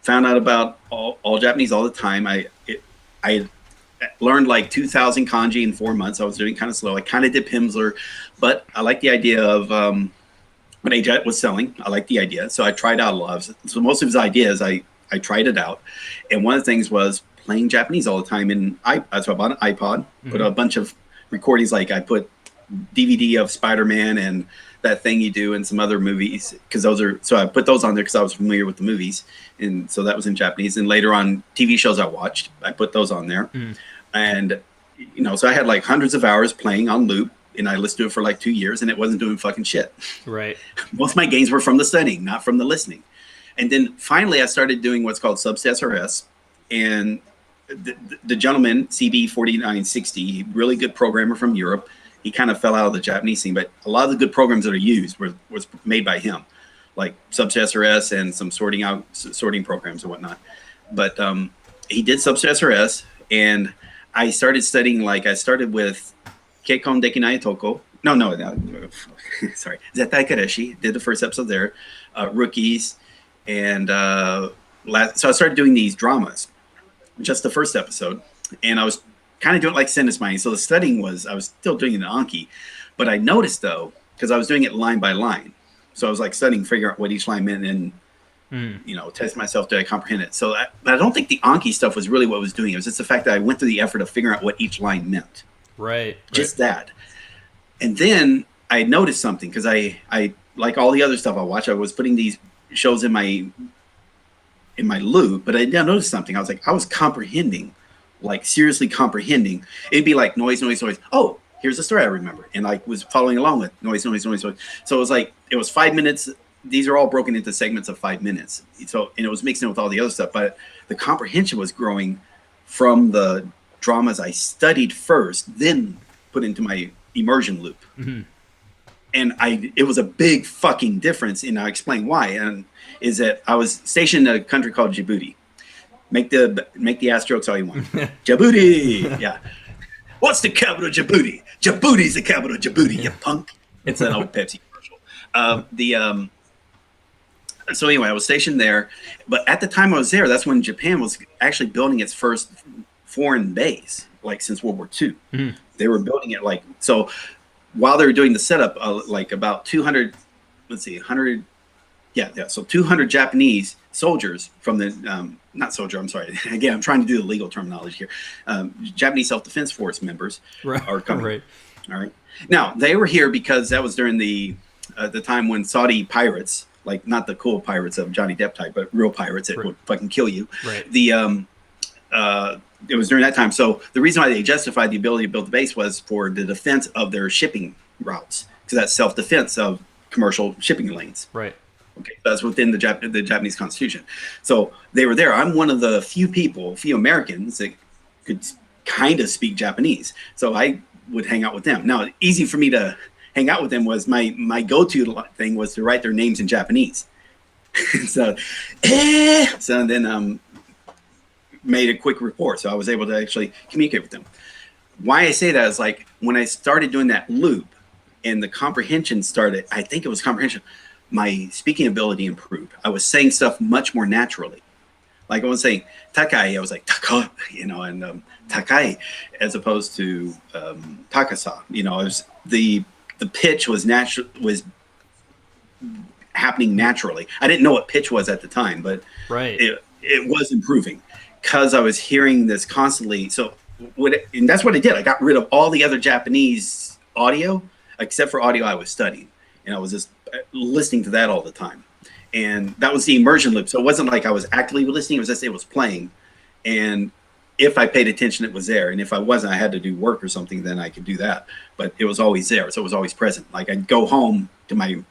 found out about all Japanese all the time. I learned like 2,000 kanji in 4 months. I was doing kind of slow. I kind of did Pimsleur, but I like the idea of what AJATT was selling. I like the idea. So I tried out a lot. So most of his ideas, I tried it out. And one of the things was playing Japanese all the time. And so I bought an iPod, put a bunch of recordings. Like I put DVD of Spider-Man and that thing you do in some other movies, because so I put those on there because I was familiar with the movies, and so that was in Japanese. And later on, TV shows I watched, I put those on there, and so I had like hundreds of hours playing on loop, and I listened to it for like 2 years, and it wasn't doing fucking shit. Right. Most of my gains were from the studying, not from the listening. And then finally, I started doing what's called SubSRS, and the gentleman CB4960, really good programmer from Europe. He kind of fell out of the Japanese scene, but a lot of the good programs that are used was made by him. like SubSRS and some sorting programs and whatnot. But he did SubSRS, and I started studying. Like I started with Keikon Deki Nayatoko. No, sorry. Zettai Kareshi did the first episode there, Rookies, and so I started doing these dramas, just the first episode, and I was kind of doing it like sentence mining. So the studying I was still doing it in Anki, but I noticed though, because I was doing it line by line, so I was like studying, figuring out what each line meant, and test myself, did I comprehend it? So, but I don't think the Anki stuff was really what was doing it. It was just the fact that I went through the effort of figuring out what each line meant. Right. Just that. And then I noticed something, because I like all the other stuff I watch, I was putting these shows in my loop, but I noticed something. I was like, I was comprehending, like seriously comprehending. It'd be like noise. Oh, here's the story I remember, and I was following along with noise. So it was like, it was 5 minutes. These are all broken into segments of 5 minutes. So, and it was mixing with all the other stuff, but the comprehension was growing from the dramas I studied first, then put into my immersion loop. Mm-hmm. And it was a big fucking difference, and I'll explain why. And is that I was stationed in a country called Djibouti. Make the ass jokes all you want. Djibouti, yeah. What's the capital of Djibouti? Djibouti's the capital of Djibouti, you punk. It's an old Pepsi commercial. So anyway, I was stationed there, but at the time I was there, that's when Japan was actually building its first foreign base, like since World War II. Mm-hmm. They were building it like so. While they were doing the setup, like about 200, so 200 Japanese soldiers from the, not soldier, I'm sorry. Again, I'm trying to do the legal terminology here. Japanese Self-Defense Force members are coming. Right. All right. Now, they were here because that was during the time when Saudi pirates, like not the cool pirates of Johnny Depp type, but real pirates that would fucking kill you. Right. It was during that time. So the reason why they justified the ability to build the base was for the defense of their shipping routes, because that's self-defense of commercial shipping lanes. Right. Okay, that's within the Japanese Constitution. So they were there. I'm one of the few Americans that could kind of speak Japanese. So I would hang out with them. Now, easy for me to hang out with them was my go-to thing was to write their names in Japanese. So then made a quick report, so I was able to actually communicate with them. Why I say that is like when I started doing that loop and the comprehension started, I think it was comprehension, my speaking ability improved. I was saying stuff much more naturally. Like I was saying Takai, I was like Taka, and Takai as opposed to Takasa. It was the pitch was happening naturally. I didn't know what pitch was at the time, but it was improving. Because I was hearing this constantly. So and that's what I did. I got rid of all the other Japanese audio, except for audio I was studying. And I was just listening to that all the time. And that was the immersion loop. So it wasn't like I was actively listening. It was just, it was playing. And if I paid attention, it was there. And if I wasn't, I had to do work or something, then I could do that. But it was always there. So it was always present. Like I'd go home to my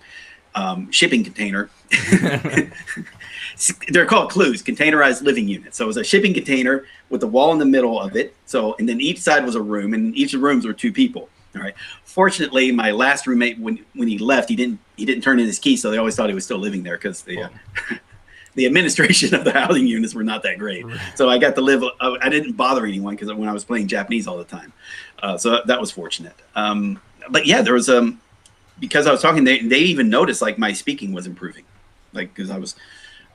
shipping container. They're called clues, containerized living units. So it was a shipping container with a wall in the middle of it. So, and then each side was a room, and each of the rooms were two people. All right. Fortunately, my last roommate, when he left, he didn't turn in his key, so they always thought he was still living there because the administration of the housing units were not that great. So I got to live. I didn't bother anyone because when I was playing Japanese all the time, so that was fortunate. But yeah, there was because I was talking, they even noticed like my speaking was improving, like because I was.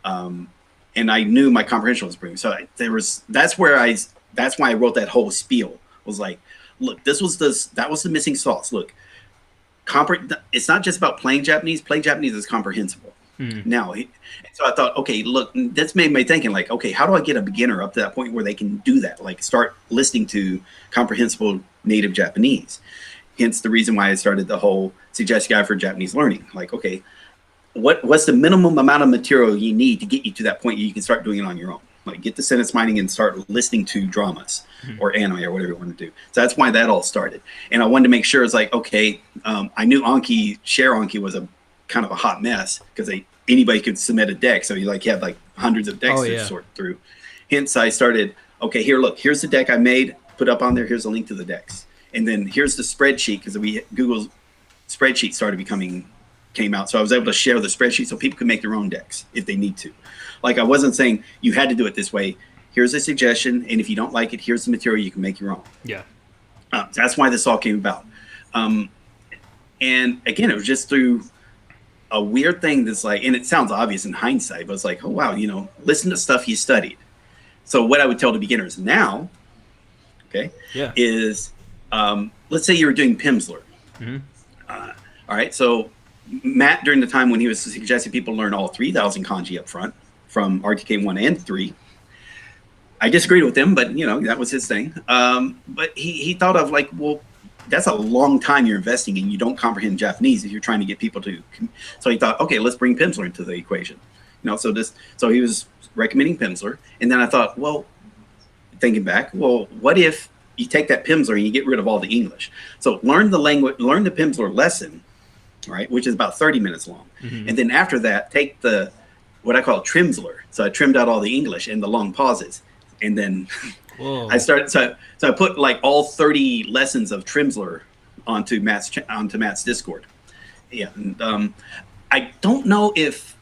And I knew my comprehension was improving. So that's why I wrote that whole spiel. Was like, look, that was the missing sauce. Look, it's not just about playing Japanese. Playing Japanese is comprehensible. Mm-hmm. Now, so I thought, okay, look, that's made me thinking like, okay, how do I get a beginner up to that point where they can do that? Like start listening to comprehensible native Japanese. Hence the reason why I started the whole suggested guide for Japanese learning. Like, okay, what's the minimum amount of material you need to get you to that point you can start doing it on your own? Like get the sentence mining and start listening to dramas or anime or whatever you want to do. So that's why that all started. And I wanted to make sure it's like, okay, I knew share Anki was a kind of a hot mess because anybody could submit a deck. So you had like hundreds of decks to sort through. Hence I started, okay, here's the deck I made, put up on there. Here's a link to the decks. And then here's the spreadsheet because Google's spreadsheet started becoming came out. So I was able to share the spreadsheet so people could make their own decks if they need to. Like I wasn't saying you had to do it this way. Here's a suggestion, and if you don't like it, here's the material you can make your own. Yeah. That's why this all came about. And again, it was just through a weird thing that's like, and it sounds obvious in hindsight, but it's like, oh wow, you know, listen to stuff you studied. So what I would tell the beginners now, okay, is let's say you were doing Pimsleur. Mm-hmm. All right, so Matt, during the time when he was suggesting people learn all 3,000 kanji up front from RTK 1 and 3, I disagreed with him, but you know, that was his thing. But he thought of like, well, that's a long time you're investing in. You don't comprehend Japanese if you're trying to get people to. So he thought, okay, let's bring Pimsleur into the equation. You know, so he was recommending Pimsleur, and then I thought, well, thinking back, well, what if you take that Pimsleur and you get rid of all the English? So learn the language, learn the Pimsleur lesson, right, which is about 30 minutes long, and then after that, take the what I call Trimsleur. So I trimmed out all the English and the long pauses, and then. Whoa. I started so I put like all 30 lessons of Trimsleur onto Matt's Discord. Yeah, and I don't know if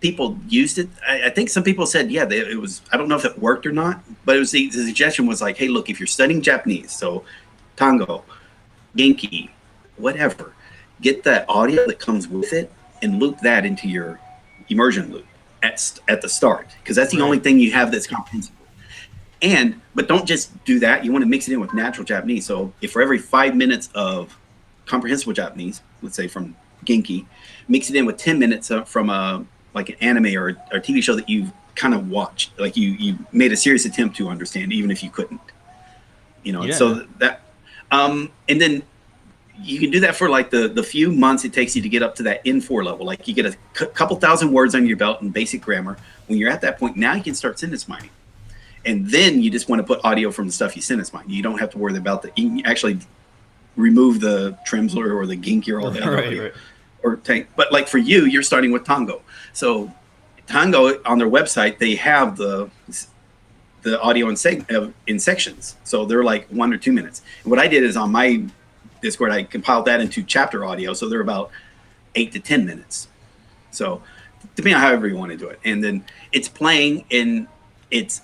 people used it. I think some people said it was. I don't know if it worked or not, but it was the suggestion was like, hey, look, if you're studying Japanese, so Tango, Genki, whatever, get that audio that comes with it and loop that into your immersion loop at the start, because that's the only thing you have that's comprehensible. But don't just do that. You want to mix it in with natural Japanese. So if for every 5 minutes of comprehensible Japanese, let's say from Genki, mix it in with 10 minutes from like an anime or a TV show that you've kind of watched, like you made a serious attempt to understand, even if you couldn't. You know, so that, and then you can do that for like the few months it takes you to get up to that N4 level. Like you get a couple thousand words under your belt in basic grammar. When you're at that point, now you can start sentence mining. And then you just want to put audio from the stuff you sentence mine. You don't have to worry about you can actually remove the Trimsleur or the Genki or all the other audio. Right. Or take, but like for you, you're starting with Tango. So Tango on their website, they have the audio in sections. So they're like 1 or 2 minutes. And what I did is on my Discord, I compiled that into chapter audio. So they're about 8 to 10 minutes. So depending on however you want to do it. And then it's playing it's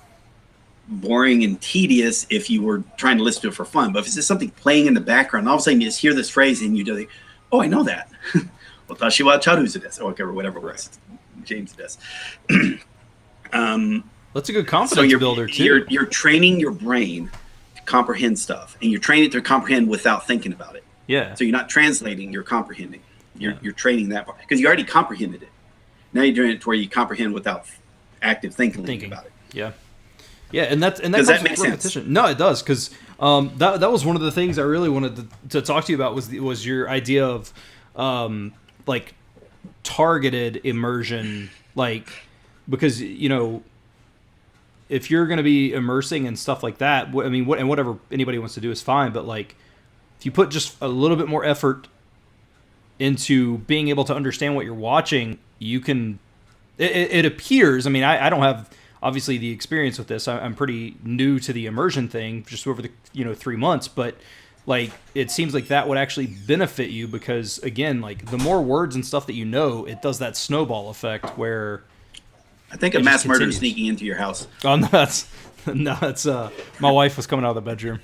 boring and tedious if you were trying to listen to it for fun. But if it's just something playing in the background, all of a sudden you just hear this phrase and you do like, oh, I know that. Watashi wa charuzu desu, or whatever it was. James desu. That's a good confidence builder too. You're training your brain to comprehend stuff, and you're training it to comprehend without thinking about it. Yeah. So you're not translating, you're comprehending. You're training that part because you already comprehended it. Now you're doing it to where you comprehend without active thinking about it. Yeah. Yeah, and that does that make repetition. Sense? No, it does, because that was one of the things I really wanted to talk to you about was your idea of like targeted immersion, like because you know if you're going to be immersing and stuff like that, I mean, and whatever anybody wants to do is fine, but like if you put just a little bit more effort into being able to understand what you're watching, you can. It appears. I mean, I don't have. Obviously, the experience with this, I'm pretty new to the immersion thing, just over the 3 months. But like, it seems like that would actually benefit you because, again, like the more words and stuff that you know, it does that snowball effect where. I think a mass murder is sneaking into your house. Oh no, that's my wife was coming out of the bedroom.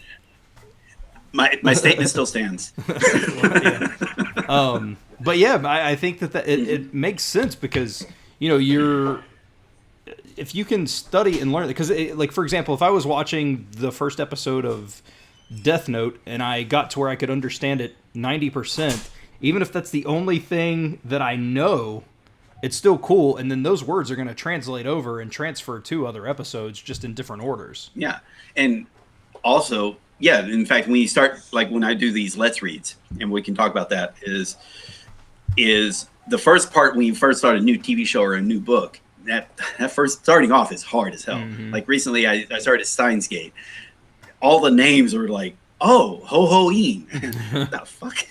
My statement still stands. But yeah, I think that it makes sense because if you can study and learn, because like for example, if I was watching the first episode of Death Note and I got to where I could understand it 90%, even if that's the only thing that I know, it's still cool. And then those words are going to translate over and transfer to other episodes just in different orders. Yeah, and also. Yeah, in fact, when you start, like when I do these Let's Reads, and we can talk about that, is the first part when you first start a new TV show or a new book, that first starting off is hard as hell. Mm-hmm. Like recently I started Steins Gate. All the names were like, oh, Ho-Ho-Een. The fuck?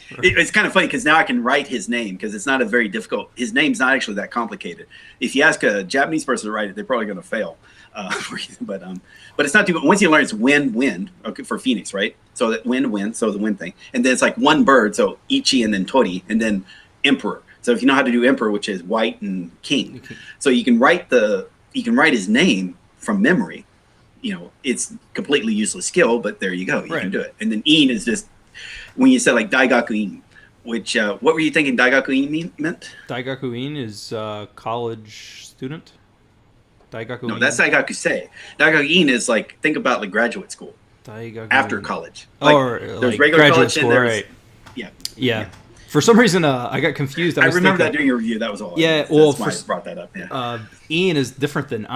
It's kind of funny because now I can write his name because it's not a very difficult, his name's not actually that complicated. If you ask a Japanese person to write it, they're probably going to fail. But it's not too. Once you learn, it's wind. Okay, for Phoenix, right? So that wind. So the wind thing, and then it's like one bird. So Ichi and then Tori, and then Emperor. So if you know how to do Emperor, which is white and king, so you can write his name from memory. It's completely useless skill, but there you go. You can do it. And then In is just when you said like Daigaku In, which what were you thinking Daigaku In meant? Daigaku In is college student. Daigaku No, In. that's Daigaku Sei. Daigaku In is like, think about like graduate school. Daigaku After In. college. Like, or there's like regular graduate college school, and there's, right? Yeah. For some reason, I got confused. I was remember thinking, that during your review. That was all. Yeah, That's well, why I brought that up. Yeah. Ian is different than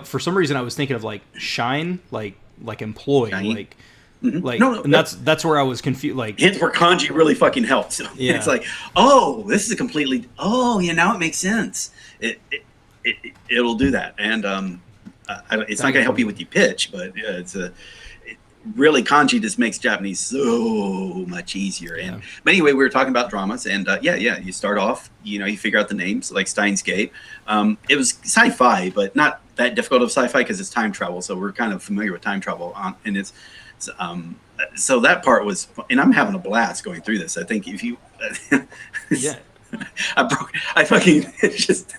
for some reason, I was thinking of like shine, like employee, Shine. like Mhm. like, No, and that's where I was confused. Like, Hence where kanji really fucking helps. Yeah. It's like, oh, this is a completely. Oh, yeah, now it makes sense. It'll do that, and it's not going to help you with your pitch, but really kanji just makes Japanese so much easier. And but anyway, we were talking about dramas, and you start off, you figure out the names like Steins Gate. It was sci-fi, but not that difficult of sci-fi because it's time travel, so we're kind of familiar with time travel and it's so that part was, and I'm having a blast going through this. I think if you I fucking it's just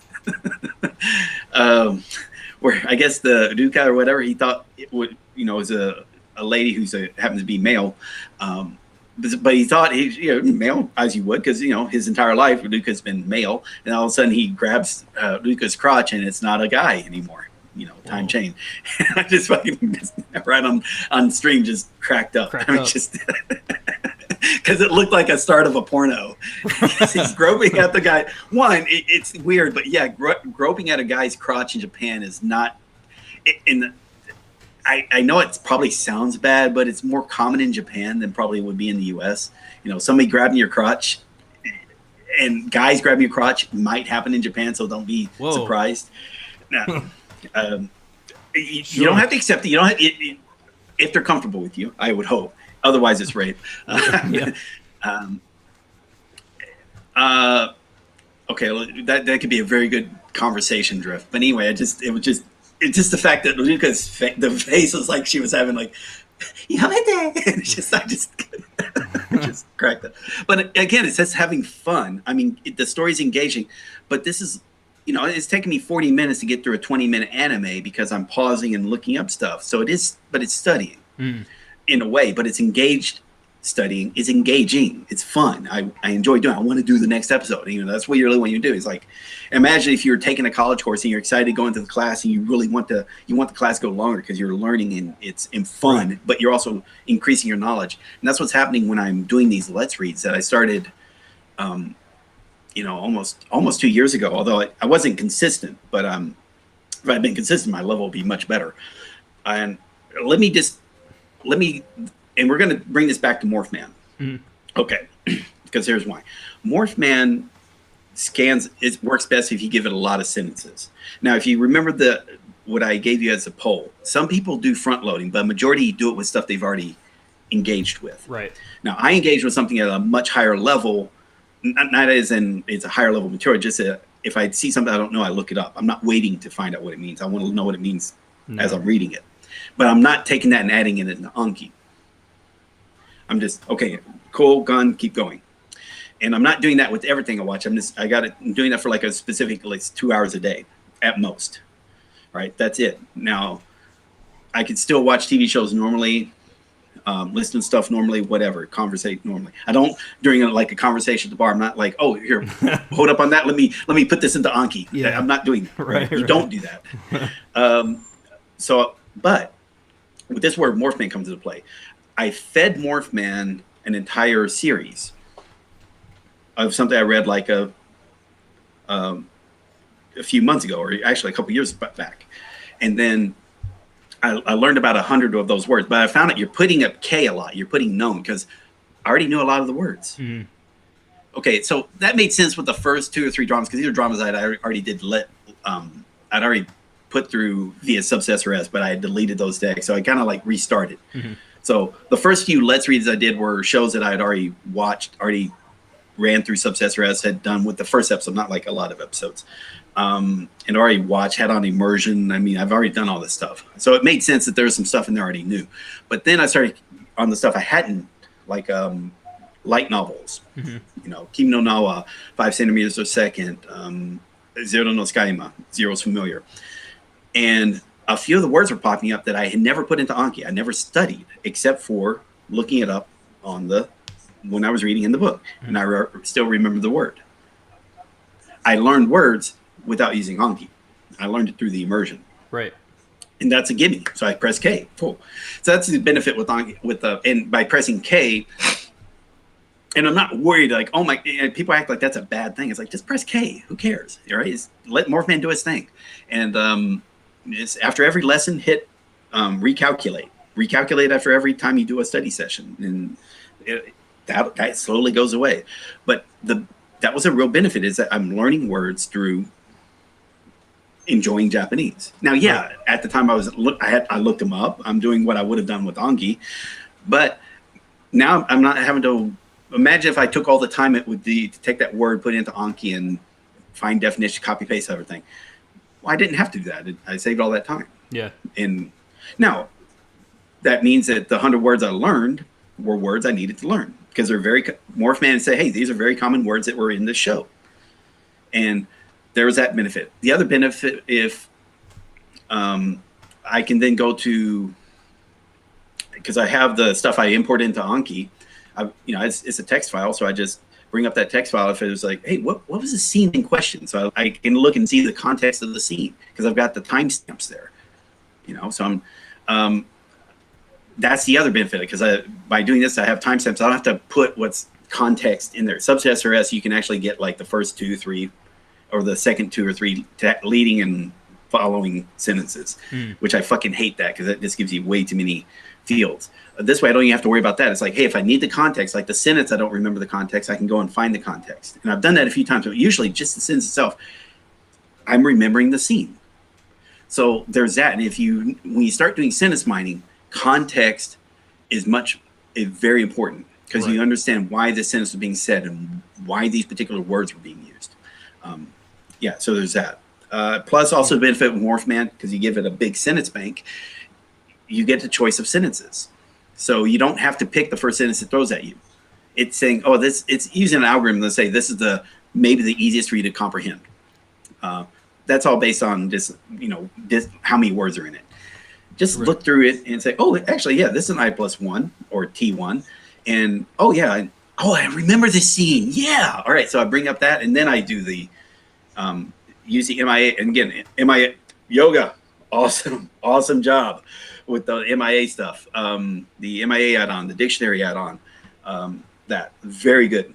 where I guess the Duca or whatever, he thought it would, was a lady who's happens to be male, but he thought male as you would, because his entire life Duca's been male, and all of a sudden he grabs Duca's crotch and it's not a guy anymore. Time chain. I just fucking right on stream just cracked up. Just because it looked like a start of a porno. He's groping at the guy. One, it's weird, but yeah, groping at a guy's crotch in Japan is not. I know it probably sounds bad, but it's more common in Japan than probably would be in the U.S. Somebody grabbing your crotch, and guys grabbing your crotch might happen in Japan, so don't be surprised. Now, you don't have to accept it. You don't if they're comfortable with you. I would hope. Otherwise, it's rape. Okay, that could be a very good conversation drift. But anyway, it's just the fact that Luca's the face was like she was having like, Yamete! And I just cracked it. But again, it says having fun. I mean, the story's engaging, but this is. It's taking me 40 minutes to get through a 20-minute anime because I'm pausing and looking up stuff. So it is, but it's studying in a way, but it's engaged studying. It's engaging. It's fun. I enjoy doing it. I want to do the next episode. That's what you really want to do. It's like, imagine if you're taking a college course and you're excited to go into the class and you really want the class to go longer because you're learning and it's fun, but you're also increasing your knowledge. And that's what's happening when I'm doing these Let's Reads that I started, almost 2 years ago, although I wasn't consistent, but if I'd been consistent, my level would be much better. And let me, and we're going to bring this back to Morph Man. Okay. Because here's why. Morph Man it works best if you give it a lot of sentences. Now, if you remember what I gave you as a poll, some people do front loading, but majority do it with stuff they've already engaged with. Right. Now, I engage with something at a much higher level. Not as in it's a higher level material, just if I see something I don't know, I look it up. I'm not waiting to find out what it means. I want to know what it means as I'm reading it. But I'm not taking that and adding it into Anki. I'm just, okay, cool, gun, keep going. And I'm not doing that with everything I watch. I'm doing that for like a specific, like 2 hours a day at most. Right? That's it. Now, I could still watch TV shows normally. Listen to stuff normally, whatever, conversate normally. I don't during a conversation at the bar. I'm not like, oh, here, hold up on that. Let me put this into Anki. Yeah. I'm not doing that. Right? You don't do that. But with this word Morph Man comes into play. I fed Morph Man an entire series of something I read like a few months ago, or actually a couple years back, and then. I learned about 100 of those words, but I found that you're putting up K a lot. You're putting known because I already knew a lot of the words. Mm-hmm. Okay, so that made sense with the first 2 or 3 dramas because these are dramas I already did I'd already put through via Subsessor S, but I had deleted those decks, so I kind of like restarted. Mm-hmm. So the first few Let's Reads I did were shows that I had already watched, already ran through Subsessor S, had done with the first episode, not like a lot of episodes. and already had on immersion. I mean, I've already done all this stuff. So it made sense that there was some stuff in there I already knew. But then I started on the stuff I hadn't, like light novels. You know, Kimi no Nawa, 5 centimeters a second, Zero no Tsukaima, Zero's Familiar. And a few of the words were popping up that I had never put into Anki. I never studied except for looking it up when I was reading in the book. And I still remember the word. I learned words without using Anki. I learned it through the immersion. Right. And that's a gimme. So I press K. Cool. So that's the benefit with Anki, and by pressing K, and I'm not worried like, oh my, people act like that's a bad thing. It's like, just press K. Who cares? All right. Let Morphman do his thing. And it's after every lesson, hit recalculate. Recalculate after every time you do a study session. And that slowly goes away. But that was a real benefit, is that I'm learning words through enjoying Japanese. Now, yeah, at the time I looked them up. I'm doing what I would have done with Anki, but now I'm not having to imagine if I took all the time it would be to take that word, put it into Anki, and find definition, copy paste everything. Well, I didn't have to do that. I saved all that time. Yeah. And now that means that the 100 words I learned were words I needed to learn, because they're Morphman say, hey, these are very common words that were in this show. And there was that benefit. The other benefit, if I can then go to, because I have the stuff I import into Anki, it's a text file, so I just bring up that text file if it was like, hey, what was the scene in question? So I can look and see the context of the scene because I've got the timestamps there. So I'm that's the other benefit, because by doing this I have timestamps. I don't have to put what's context in there. Subset SRS, you can actually get like the first 2, 3, or the second 2 or 3 leading and following sentences, which I fucking hate that, because that just gives you way too many fields. This way I don't even have to worry about that. It's like, hey, if I need the context, like the sentence, I don't remember the context, I can go and find the context. And I've done that a few times, but usually just the sentence itself, I'm remembering the scene. So there's that. And when you start doing sentence mining, context is very important, because you understand why this sentence was being said and why these particular words were being used. So there's that. Plus also the benefit with Morphman, because you give it a big sentence bank, you get the choice of sentences. So you don't have to pick the first sentence it throws at you. It's saying, it's using an algorithm to say, this is maybe the easiest for you to comprehend. That's all based on just, how many words are in it. Just look through it and say, oh, actually, yeah, this is an I+1 or T1. And, I remember this scene. Yeah. All right. So I bring up that, and then I do the, use the MIA. And again, MIA yoga. Awesome job with the MIA stuff. The MIA add-on, the dictionary add-on, that very good.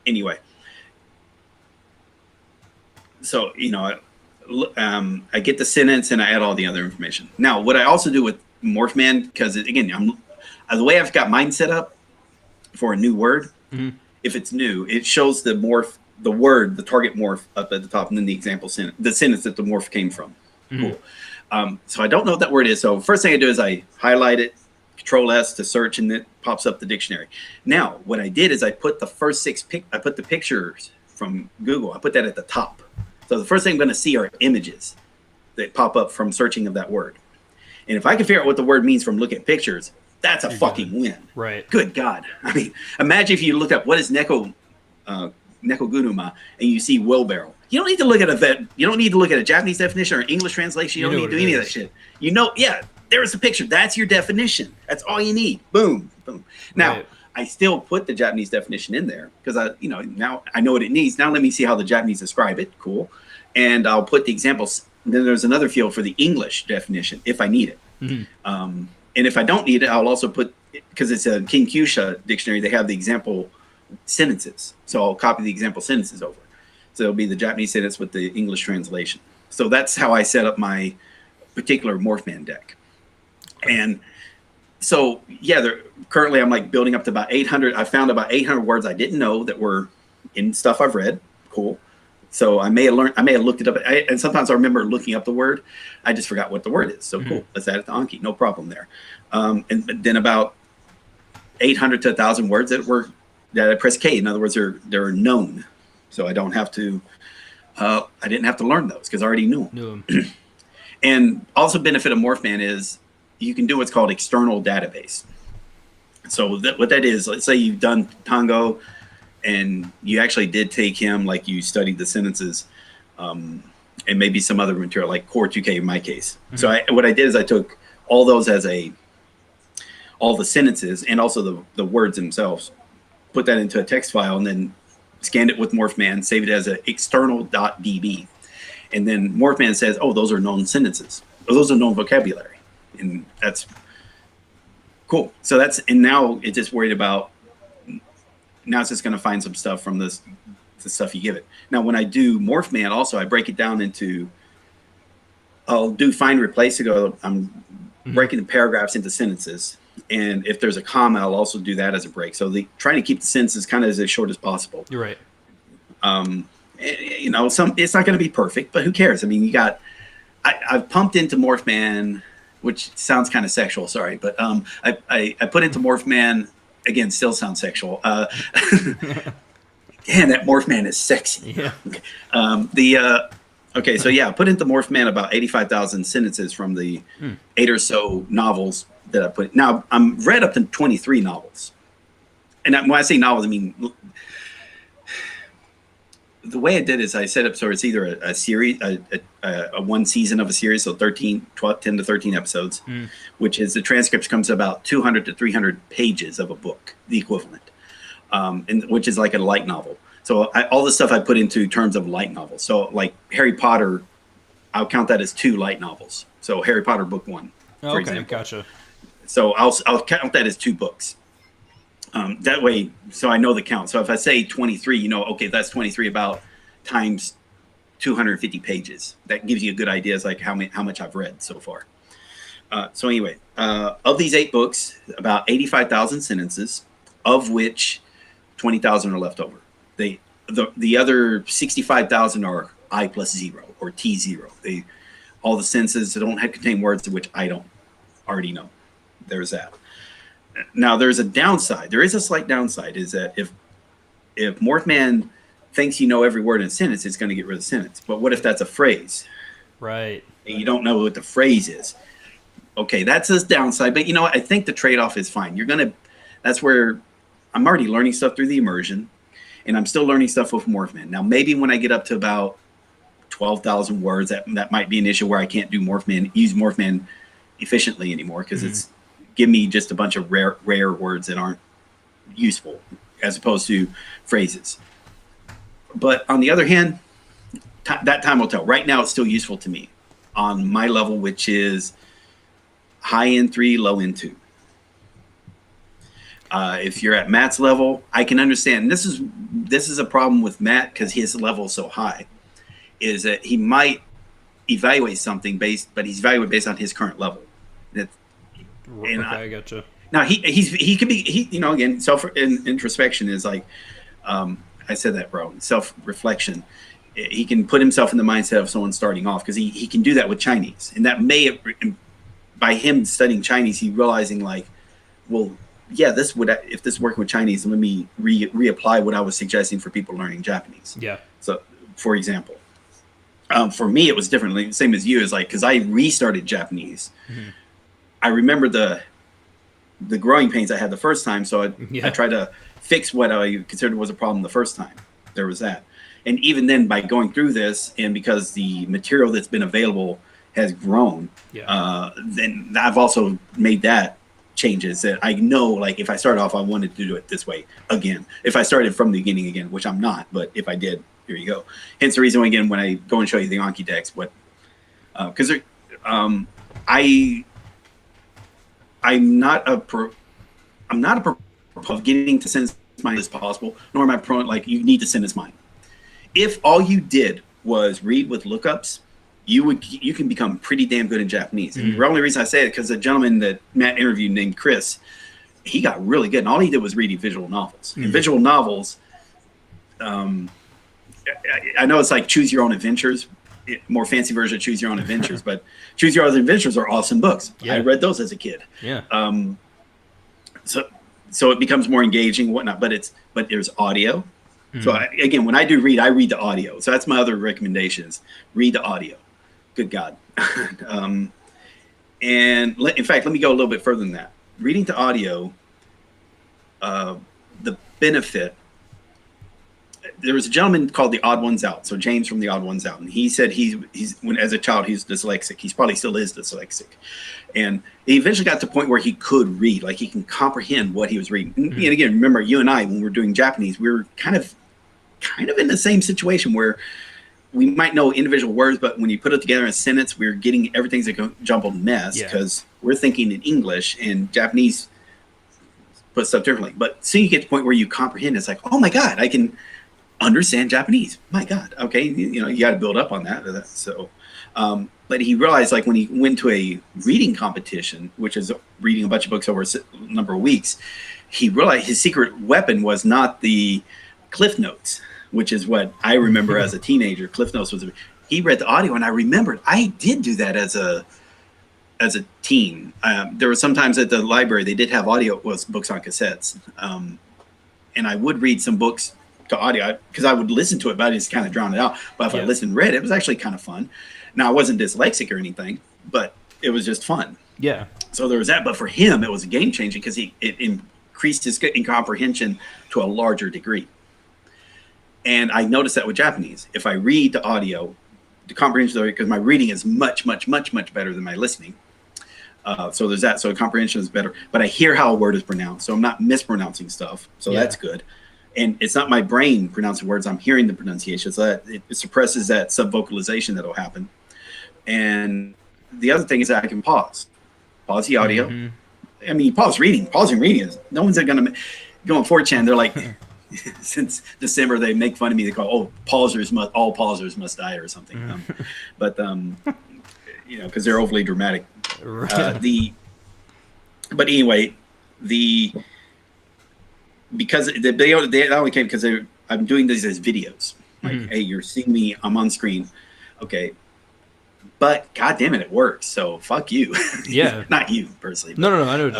Anyway, so I get the sentence and I add all the other information. Now, what I also do with Morphman, because again, the way I've got mine set up for a new word, if it's new, it shows the word, the target morph up at the top, and then the example sentence, the sentence that the morph came from. Cool. So I don't know what that word is. So first thing I do is I highlight it, Control S to search, and it pops up the dictionary. Now, what I did is I put the first 6 I put the pictures from Google. I put that at the top. So the first thing I'm going to see are images that pop up from searching of that word. And if I can figure out what the word means from looking at pictures, that's a fucking win. Right. Good God. I mean, imagine if you looked up what is Neko Gunuma and you see wheelbarrow. You don't need to look at you don't need to look at a Japanese definition or English translation. You don't need to do any of that shit. There's a picture. That's your definition. That's all you need. Boom, boom. Now, I still put the Japanese definition in there because now I know what it needs. Now let me see how the Japanese describe it. Cool. And I'll put the examples. Then there's another field for the English definition if I need it. And if I don't need it, I'll also put, because it's a Kinkyusha dictionary, they have the example sentences. So I'll copy the example sentences over. So it'll be the Japanese sentence with the English translation. So that's how I set up my particular Morphman deck. And so, currently I'm like building up to about 800. I found about 800 words I didn't know that were in stuff I've read. Cool. So I may have looked it up. And sometimes I remember looking up the word. I just forgot what the word is. So cool. Let's add it to Anki. No problem there. And then about 800 to 1,000 words that I press K. In other words, they're known. So I don't have to I didn't have to learn those because I already knew them. Knew him. And also benefit of Morphman is you can do what's called external database. So what that is, let's say you've done Tango and you actually did take him, like you studied the sentences, and maybe some other material like Core 2K in my case. Mm-hmm. So what I did is I took all those as all the sentences and also the words themselves, put that into a text file, and then scanned it with Morphman, saved it as an external.db. And then Morphman says, oh, those are known sentences. Or those are known vocabulary. And that's cool. So and now it's just worried about, now it's just going to find some stuff from the stuff you give it. Now, when I do Morphman also, I break it down into, I'll do find replace to go, I'm breaking the paragraphs into sentences. And if there's a comma, I'll also do that as a break. So trying to keep the sentences kind of as short as possible. You're right. You know, it's not going to be perfect, but who cares? I mean, I've pumped into Morphman, which sounds kind of sexual. Sorry, but I put into Morphman again. Still sounds sexual. Man, that Morphman is sexy. Yeah. Okay, so yeah, I put into Morphman about 85,000 sentences from the 8 or so novels that I put. Now I'm read up to 23 novels, and when I say novels, I mean. The way I did is I set up so it's either a series, a one season of a series, so 10 to 13 episodes, which is the transcripts comes to about 200 to 300 pages of a book, the equivalent, and which is like a light novel. So all the stuff I put into terms of light novels. So like Harry Potter, I'll count that as 2 light novels. So Harry Potter book 1, for example. Gotcha. So I'll count that as 2 books. That way, so I know the count. So if I say 23, you know, okay, that's 23 about times 250 pages. That gives you a good idea. It's like how much I've read so far. So anyway, of these 8 books, about 85,000 sentences, of which 20,000 are left over. The other 65,000 are I plus 0 or T0. All the sentences don't contain words which I don't already know. There's that. Now, there's a downside. There is a slight downside, is that if Morphman thinks you know every word in a sentence, it's going to get rid of the sentence. But what if that's a phrase? Right. And you don't know what the phrase is. Okay, that's a downside. But you know what? I think the trade-off is fine. That's where I'm already learning stuff through the immersion, and I'm still learning stuff with Morphman. Now, maybe when I get up to about 12,000 words, that might be an issue where I can't use Morphman efficiently anymore because it's give me just a bunch of rare words that aren't useful as opposed to phrases. But on the other hand, that time will tell. Right now, it's still useful to me on my level, which is high end 3, low end 2. If you're at Matt's level, I can understand. This is a problem with Matt because his level is so high, is that he might evaluate something but he's evaluated based on his current level. Okay, I gotcha. Now he could be you know, again, introspection is like I said that wrong. Self-reflection. He can put himself in the mindset of someone starting off because he can do that with Chinese, and that may by him studying Chinese, he realizing like, well, yeah, if this working with Chinese, let me reapply what I was suggesting for people learning Japanese. Yeah. So, for example, for me it was different. Like, same as you, is like because I restarted Japanese. Mm-hmm. I remember the growing pains I had the first time, so I tried to fix what I considered was a problem the first time. There was that. And even then, by going through this, and because the material that's been available has grown, then I've also made that changes that I know, like if I start off, I wanted to do it this way again. If I started from the beginning again, which I'm not, but if I did, here you go. Hence the reason, again, when I go and show you the Anki decks, because I'm not a pro of getting to sentence mine as possible, nor am I pro like you need to sentence mine. If all you did was read with lookups, you can become pretty damn good in Japanese. And the only reason I say it because the gentleman that Matt interviewed named Chris, he got really good, and all he did was reading visual novels. And visual novels, I know it's like Choose Your Own Adventures, more fancy version of Choose Your Own Adventures, but Choose Your Own Adventures are awesome books. I read those as a kid. So it becomes more engaging and whatnot, but there's audio, So again, when I do read, I read the audio. So that's my other recommendations. Read the audio. Good God. And in fact, let me go a little bit further than that. Reading the audio, the benefit. There was a gentleman called the Odd Ones Out. So James from the Odd Ones Out, and he said when as a child he's dyslexic. He probably still is dyslexic, and he eventually got to the point where he could read, like he can comprehend what he was reading. And again, remember, you and I, when we're doing Japanese, we were kind of in the same situation where we might know individual words, but when you put it together in a sentence, we're getting everything's a jumbled mess because we're thinking in English, and Japanese put stuff differently. But soon you get to the point where you comprehend. It's like, oh my God, I can understand Japanese. My God. Okay. You got to build up on that. So, but he realized, like, when he went to a reading competition, which is reading a bunch of books over a number of weeks, he realized his secret weapon was not the Cliff Notes, which is what I remember as a teenager. Cliff Notes he read the audio, and I remembered I did do that as a teen. There were sometimes at the library, they did have books on cassettes. And I would read some books to audio because I would listen to it, but I just kind of drown it out. But if I listened and read it, it was actually kind of fun. Now, I wasn't dyslexic or anything, but it was just fun. Yeah. So there was that. But for him, it was a game changing because it increased his comprehension to a larger degree. And I noticed that with Japanese. If I read the audio, the comprehension, because my reading is much, much, much, much better than my listening. So there's that. So comprehension is better. But I hear how a word is pronounced, so I'm not mispronouncing stuff. So that's good. And it's not my brain pronouncing words. I'm hearing the pronunciation. So that it suppresses that subvocalization that'll happen. And the other thing is that I can pause the audio. I mean, pausing reading is, no one's going to go on 4chan. They're like, since December, they make fun of me. They call, all pausers must die or something. But because they're overly dramatic. But anyway, because they only came because I'm doing these as videos. Like, hey, you're seeing me, I'm on screen. Okay. But God damn it works. So fuck you. Yeah. Not you personally. No, I know.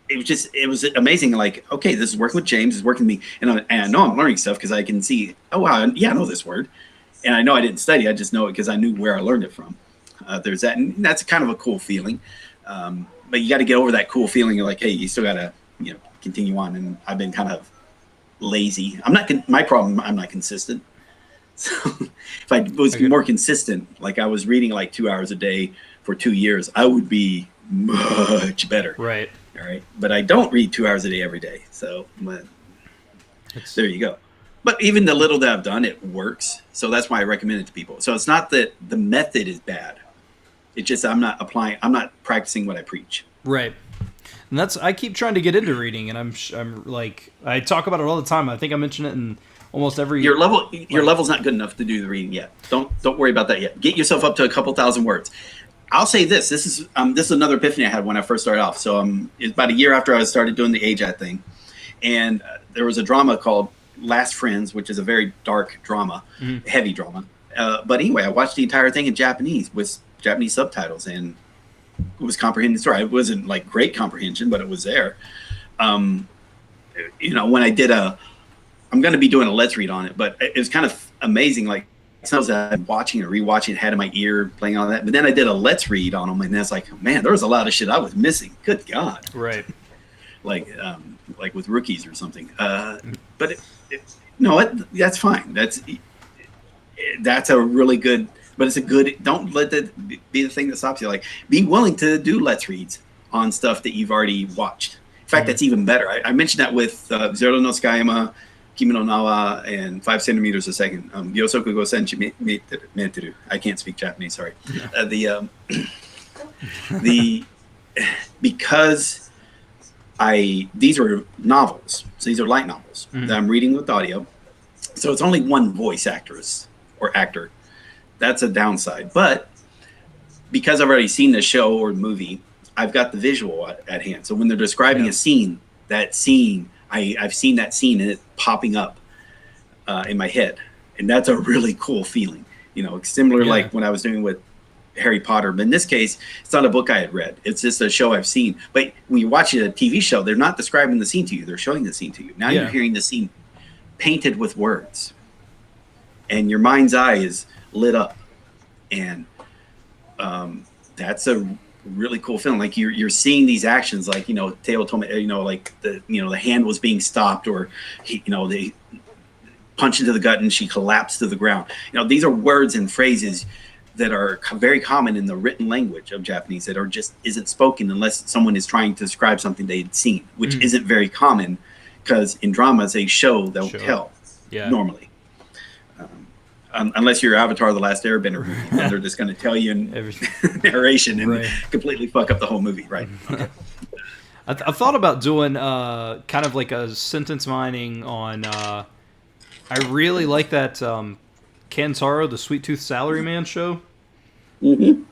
It was amazing. Like, okay, this is working with James, it's working with me. And I know I'm learning stuff because I can see, oh wow, yeah, I know this word. And I know I didn't study, I just know it because I knew where I learned it from. There's that, and that's kind of a cool feeling. But you got to get over that cool feeling of like, hey, you still got to, continue on. And I've been kind of lazy. My problem, I'm not consistent. So if I was more consistent, like I was reading like 2 hours a day for 2 years, I would be much better. Right. All right. But I don't read 2 hours a day every day. So there you go. But even the little that I've done, it works. So that's why I recommend it to people. So it's not that the method is bad. It's just I'm not practicing what I preach. Right. And I keep trying to get into reading, and I'm like, I talk about it all the time. I think I mention it in almost every. Your level's not good enough to do the reading yet. Don't worry about that yet. Get yourself up to a couple thousand words. I'll say this. This is another epiphany I had when I first started off. So it's about a year after I started doing the AJATT thing, and there was a drama called Last Friends, which is a very dark drama, heavy drama. But anyway, I watched the entire thing in Japanese with Japanese subtitles, and it was comprehending the story. It wasn't like great comprehension, but it was there. When I did I'm going to be doing a Let's Read on it, but it was kind of amazing. Like, sounds that I'm watching and rewatching, had in my ear, playing all that. But then I did a Let's Read on them, and that's like, man, there was a lot of shit I was missing. Good God. Right. Like with rookies or something. But that's fine. That's a really good. But it's a good. Don't let that be the thing that stops you. Like, be willing to do Let's Reads on stuff that you've already watched. In fact, that's even better. I mentioned that with Zero no Tsukayama, Kimi no Nawa, and 5 centimeters a second. Gyosoku go senshi meteru. I can't speak Japanese. Sorry. Because these are novels. So these are light novels that I'm reading with audio. So it's only one voice actress or actor. That's a downside. But because I've already seen the show or movie, I've got the visual at hand. So when they're describing a scene, I've seen that scene and it popping up in my head. And that's a really cool feeling. Similar like when I was doing with Harry Potter. But in this case, it's not a book I had read. It's just a show I've seen. But when you watch a TV show, they're not describing the scene to you. They're showing the scene to you. Now you're hearing the scene painted with words. And your mind's eye is lit up. And that's a really cool film. Like you're seeing these actions, like, Teo told me, like the hand was being stopped, or they punch into the gut and she collapsed to the ground. These are words and phrases that are very common in the written language of Japanese that are just isn't spoken unless someone is trying to describe something they'd seen, which isn't very common, because in dramas they'll tell normally. Unless you're Avatar: The Last Airbender movie, then they're just going to tell you in narration and completely fuck up the whole movie, right? Okay. I've thought about doing kind of like a sentence mining on. I really like that Kantaro, the Sweet Tooth Salaryman show. Mm-hmm.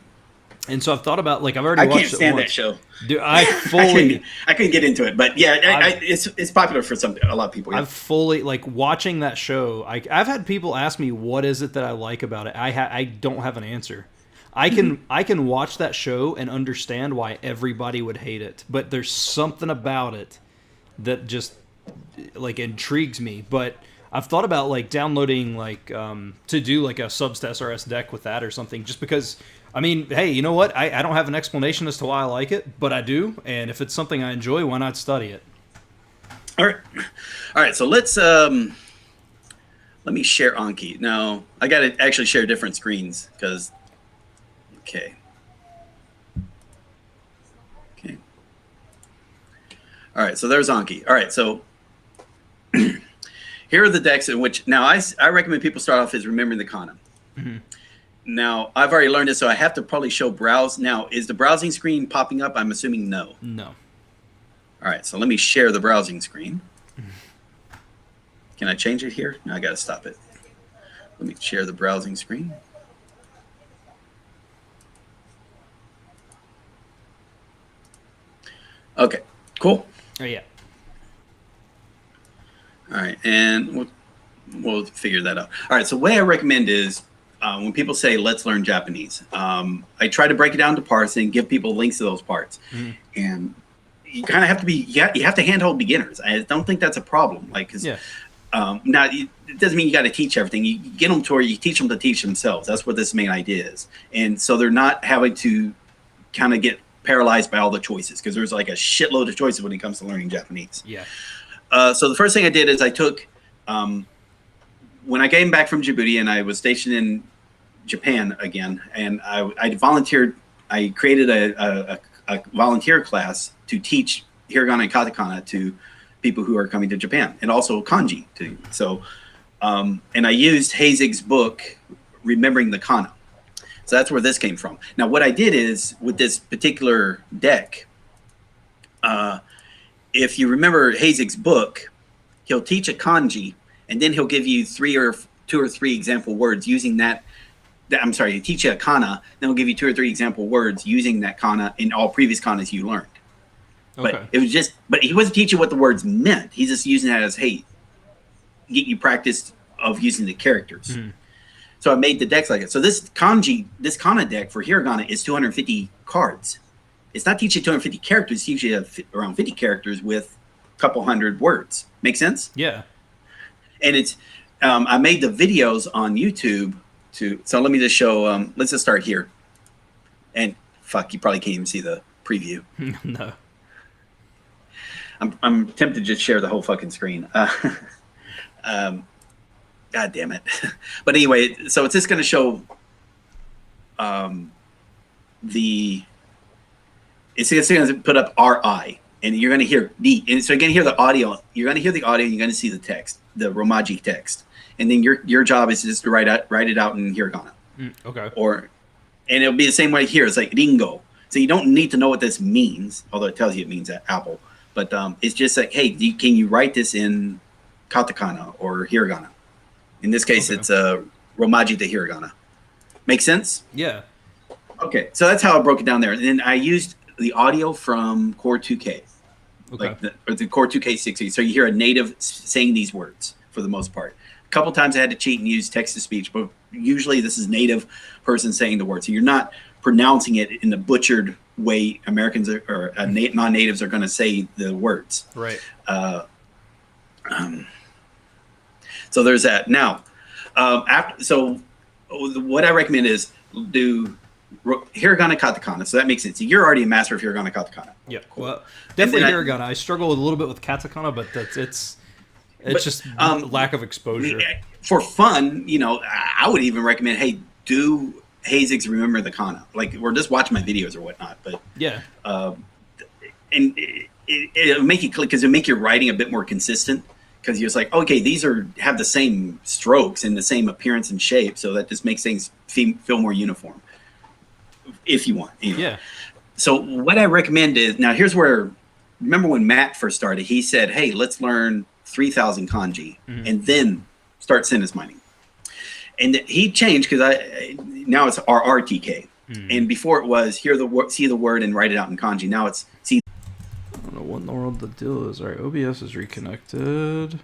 And so I've thought about, like, I've already watched it. I can't stand that show. Dude, I couldn't get into it, but yeah, it's popular for a lot of people. Yeah. I've fully, like, watching that show. I've had people ask me, what is it that I like about it? I don't have an answer. I can watch that show and understand why everybody would hate it, but there's something about it that just, like, intrigues me. But I've thought about, like, downloading, like, to do, like, a Subst SRS deck with that or something, just because, I mean, hey, you know what? I don't have an explanation as to why I like it, but I do, and if it's something I enjoy, why not study it? All right, so let me share Anki. Now, I got to actually share different screens, because, okay. All right, so there's Anki. All right, so here are the decks in which, now I recommend people start off as remembering the kana. Mm-hmm. Now, I've already learned this, so I have to probably show browse. Now, is the browsing screen popping up? I'm assuming no. No. All right, so let me share the browsing screen. Can I change it here? No, I got to stop it. Let me share the browsing screen. Okay, cool. Oh, yeah. All right, and we'll figure that out. All right, so the way I recommend is when people say, let's learn Japanese, I try to break it down to parts and give people links to those parts. Mm-hmm. And you kind of have to you have to handhold beginners. I don't think that's a problem. Like, because now it doesn't mean you got to teach everything. You get them to where you teach them to teach themselves. That's what this main idea is. And so they're not having to kind of get paralyzed by all the choices, because there's like a shitload of choices when it comes to learning Japanese. Yeah. So the first thing I did is I took, when I came back from Djibouti and I was stationed in Japan again, and I volunteered, I created a volunteer class to teach hiragana and katakana to people who are coming to Japan, and also kanji too. So, and I used Hazig's book, Remembering the Kana. So that's where this came from. Now, what I did is, with this particular deck, if you remember Hazig's book, he'll teach a kanji, and then he'll give you two or three example words using that. I'm sorry, he'll teach you a kana, then he'll give you 2 or 3 example words using that kana in all previous kanas you learned. Okay. But it was but he wasn't teaching what the words meant. He's just using that as, hey, get you practice of using the characters. Mm-hmm. So I made the decks like it. So this kana deck for hiragana is 250 cards. It's not teaching 250 characters. It's usually around 50 characters with a couple hundred words. Make sense? Yeah. And it's, I made the videos on YouTube so let me just show, let's just start here. And fuck, you probably can't even see the preview. No. I'm tempted to just share the whole fucking screen. God damn it. But anyway, so it's just going to show it's going to put up RI, and you're going to hear and so you're going to hear the audio. You're going to hear the audio, and you're going to see the text, the Romaji text. And then your job is just to write it out in hiragana. Okay. And it'll be the same way here. It's like ringo. So you don't need to know what this means, although it tells you it means apple. But it's just like, hey, can you write this in katakana or hiragana? In this case, it's Romaji to hiragana. Make sense? Yeah. Okay, so that's how I broke it down there. And then I used the audio from Core 2K, like the Core 2K 60. So you hear a native saying these words for the most part. A couple times I had to cheat and use text to speech, but usually this is native person saying the words. So you're not pronouncing it in the butchered way Americans or non-natives are going to say the words. Right. So there's that. Now, so what I recommend is do hiragana, katakana. So that makes sense. You're already a master of hiragana, katakana. Yeah. Cool. Well, definitely hiragana. I struggle with a little bit with katakana, but it's just lack of exposure. For fun, I would even recommend, hey, do Hazig's Remember the Kana, or just watch my videos or whatnot. But yeah, and it'll make it click because it'll make your writing a bit more consistent. Because you're just like, okay, these have the same strokes and the same appearance and shape, so that just makes things feel more uniform. If you want, yeah. So what I recommend is, now here's where, remember when Matt first started, he said, hey, let's learn 3,000 kanji and then start sentence mining. And he changed because now it's RRTK, and before it was see the word and write it out in kanji. Now it's see. I don't know what in the world the deal is. All right, OBS is reconnected.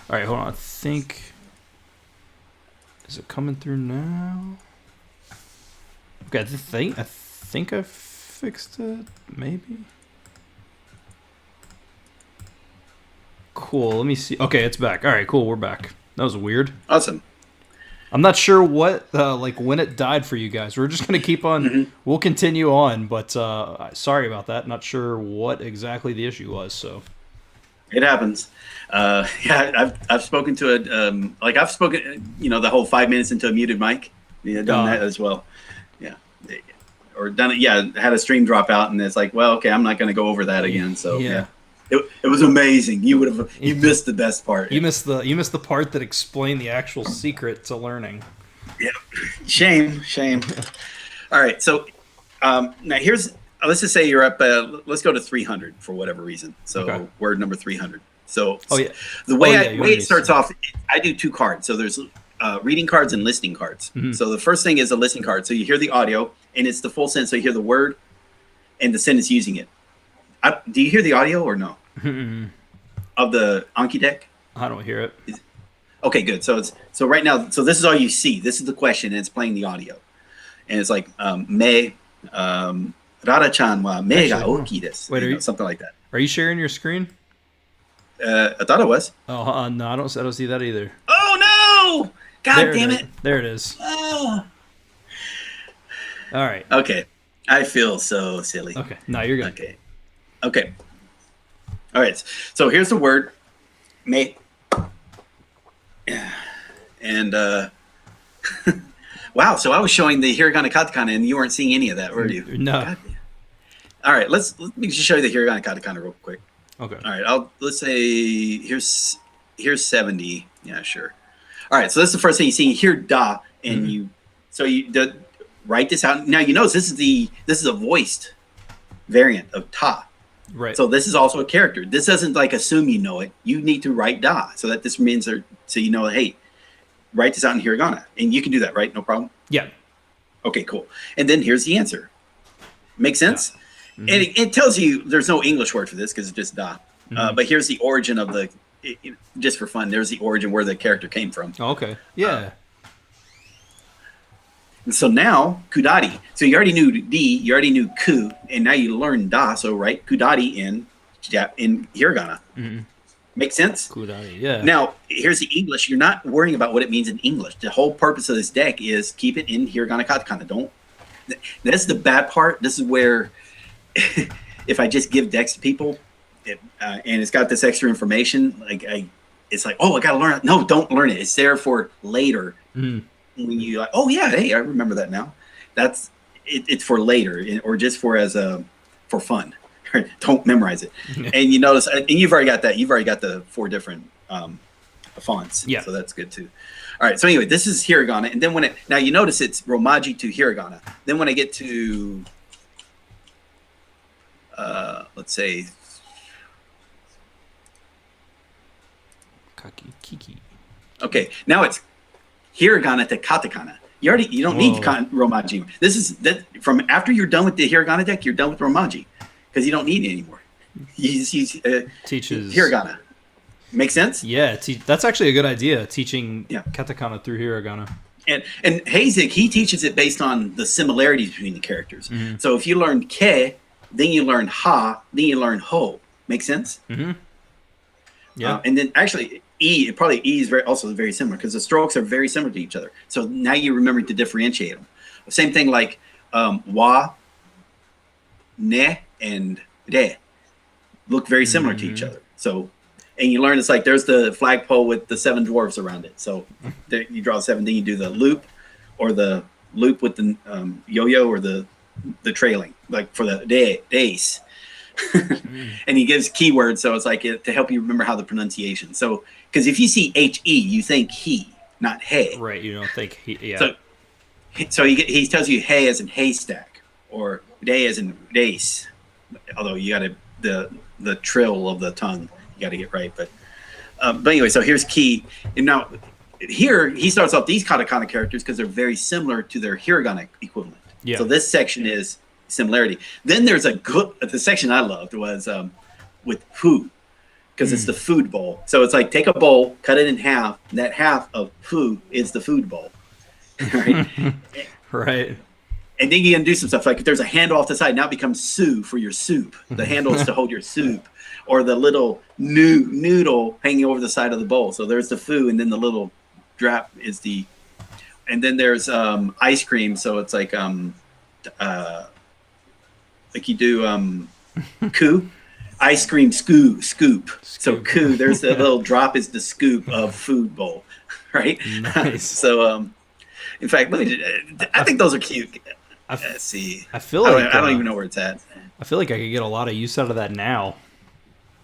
All right, hold on. I think, is it coming through now? Okay, I think I fixed it. Maybe. Cool. Let me see. Okay, it's back. All right, cool. We're back. That was weird. Awesome. I'm not sure what, when it died for you guys. We're just going to keep on, we'll continue on, but sorry about that. Not sure what exactly the issue was, so. It happens. Yeah, I've spoken to it, I've spoken, the whole 5 minutes into a muted mic. Yeah, done that as well. Yeah. Or done it, had a stream drop out, and it's like, well, okay, I'm not going to go over that again, so yeah. It was amazing. You missed the best part. You missed the part that explained the actual secret to learning. Yeah, shame. All right, so now let's just say you're up. Let's go to 300 for whatever reason. So word number 300. So the way it starts off, I do 2 cards. So there's reading cards and listening cards. So the first thing is a listening card. So you hear the audio, and it's the full sentence. So you hear the word and the sentence using it. Do you hear the audio or no? Of the Anki deck? I don't hear it. Okay, good. So right now, so this is all you see. This is the question, and it's playing the audio. And it's like, Rara-chan wa me ga oki desu. Wait, something like that. Are you sharing your screen? I thought it was. Oh, no, I don't see that either. Oh, no! God damn it. There it is. Oh. All right. Okay. I feel so silly. Okay. No, you're good. Okay. All right. So here's the word, me. And wow. So I was showing the hiragana katakana, and you weren't seeing any of that, were you? No. All right. Let me just show you the hiragana katakana real quick. Okay. All right. Let's say here's 70. Yeah, sure. All right. So that's the first thing you see. You hear da, and you write this out. Now you notice this is a voiced variant of ta. Right. So this is also a character. This doesn't assume you know it. You need to write da, so that this means so you know, hey, write this out in hiragana, and you can do that, right? No problem. Yeah. Okay, cool. And then here's the answer. Make sense? Yeah. And it tells you there's no English word for this because it's just da. But here's the origin of just for fun. There's the origin where the character came from. Okay. Yeah. And so now, kudari. So you already knew di, you already knew ku, and now you learn da. So right, kudari in hiragana. Make sense? Kudari, yeah. Now, here's the English. You're not worrying about what it means in English. The whole purpose of this deck is keep it in hiragana katakana. That's the bad part. This is where, if I just give decks to people, and it's got this extra information, it's like, oh, I got to learn it. No, don't learn it. It's there for later. When you oh yeah, hey, I remember that now. That's it's for later, or just for fun. Don't memorize it. And you notice, and you've already got that. You've already got the 4 different fonts. Yeah. So that's good too. All right. So anyway, this is hiragana, and then now you notice it's romaji to hiragana. Then when I get to let's say Kiki. Okay, now it's hiragana to katakana. You don't need romaji. This is from after you're done with the hiragana deck, you're done with romaji because you don't need it anymore. You just use teaches hiragana. Make sense? Yeah, that's actually a good idea. Teaching katakana through hiragana. And Hazek, he teaches it based on the similarities between the characters. So if you learn ke, then you learn ha, then you learn ho. Make sense? Yeah. And then actually E is also very similar because the strokes are very similar to each other. So now you're remembering to differentiate them. Same thing like wa, ne, and re look very similar to each other. So, and you learn it's like there's the flagpole with the 7 dwarves around it. So there, you draw 7, then you do the loop, or the loop with the yo-yo, or the trailing, like for the days. And he gives keywords, so it's like to help you remember how the pronunciation. So, because if you see he, you think he, not hey. Right, you don't think he. Yeah. So he tells you hey as in haystack, or day as in dace. Although you got to the trill of the tongue, you got to get right. But anyway, so here's key. And now here he starts off these katakana characters because they're very similar to their hiragana equivalent. Yeah. So this section is similarity. Then there's the section I loved was with fu, because it's the food bowl. So it's like take a bowl, cut it in half, and that half of fu is the food bowl. Right? Right. And then you can do some stuff like if there's a handle off the side, now it becomes su for your soup. The handle is to hold your soup, or the little noodle hanging over the side of the bowl. So there's the fu, and then the little drop is the, and then there's ice cream. So it's like you do ku, ice cream scoop. So ku, there's the little drop is the scoop of food bowl, right? Nice. So in fact, I think those are cute. Let's see. I feel like I don't even know where it's at. I feel like I could get a lot of use out of that now.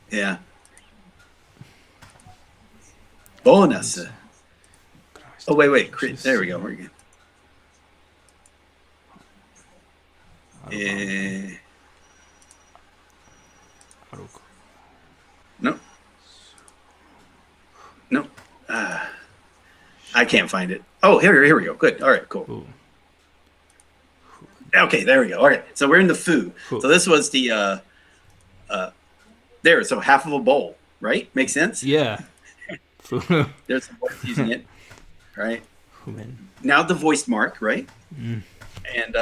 Yeah. Bonus. Oh wait. There we go. We're good. No. I can't find it. Oh, here we go. Good. All right, cool. Ooh. Okay, there we go. All right, so we're in the fu. Cool. So this was the so half of a bowl, right? Makes sense? Yeah. There's some voice using it, right? Man. Now the voiced mark, right? And and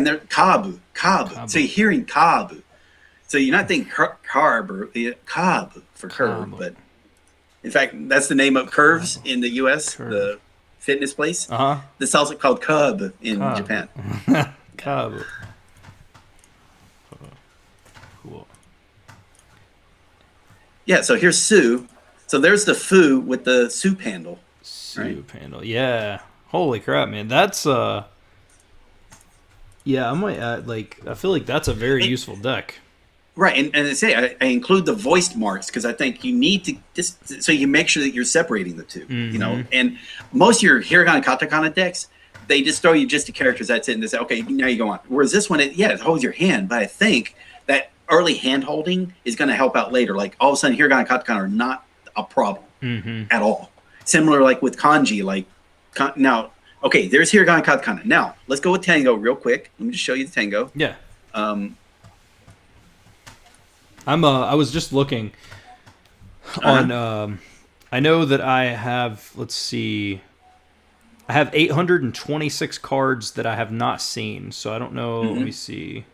there kabu. So you're hearing kabu. So you're not thinking carb, kabu for curve, but in fact, that's the name of Curves in the U.S., the fitness place. This is also called Cub in Japan. Cub. Cool. Yeah, so here's Su. So there's the fu with the soup handle. Soup handle. Yeah. Holy crap, man. That's yeah, I might I feel like that's a very useful deck. Right, and I say I include the voiced marks because I think you need to just so you make sure that you're separating the two. You know, and most of your hiragana katakana decks, they just throw you just the characters. That's it, and they say, okay, now you go on. Whereas this one, it holds your hand, but I think that early hand holding is going to help out later. Like all of a sudden, hiragana katakana are not a problem at all. Similar like with kanji, like now. Okay, there's hiragana katakana. Now let's go with tango real quick. Let me just show you the tango. Yeah. I was just looking on I know that I have, let's see, I have 826 cards that I have not seen, so I don't know. Let me see.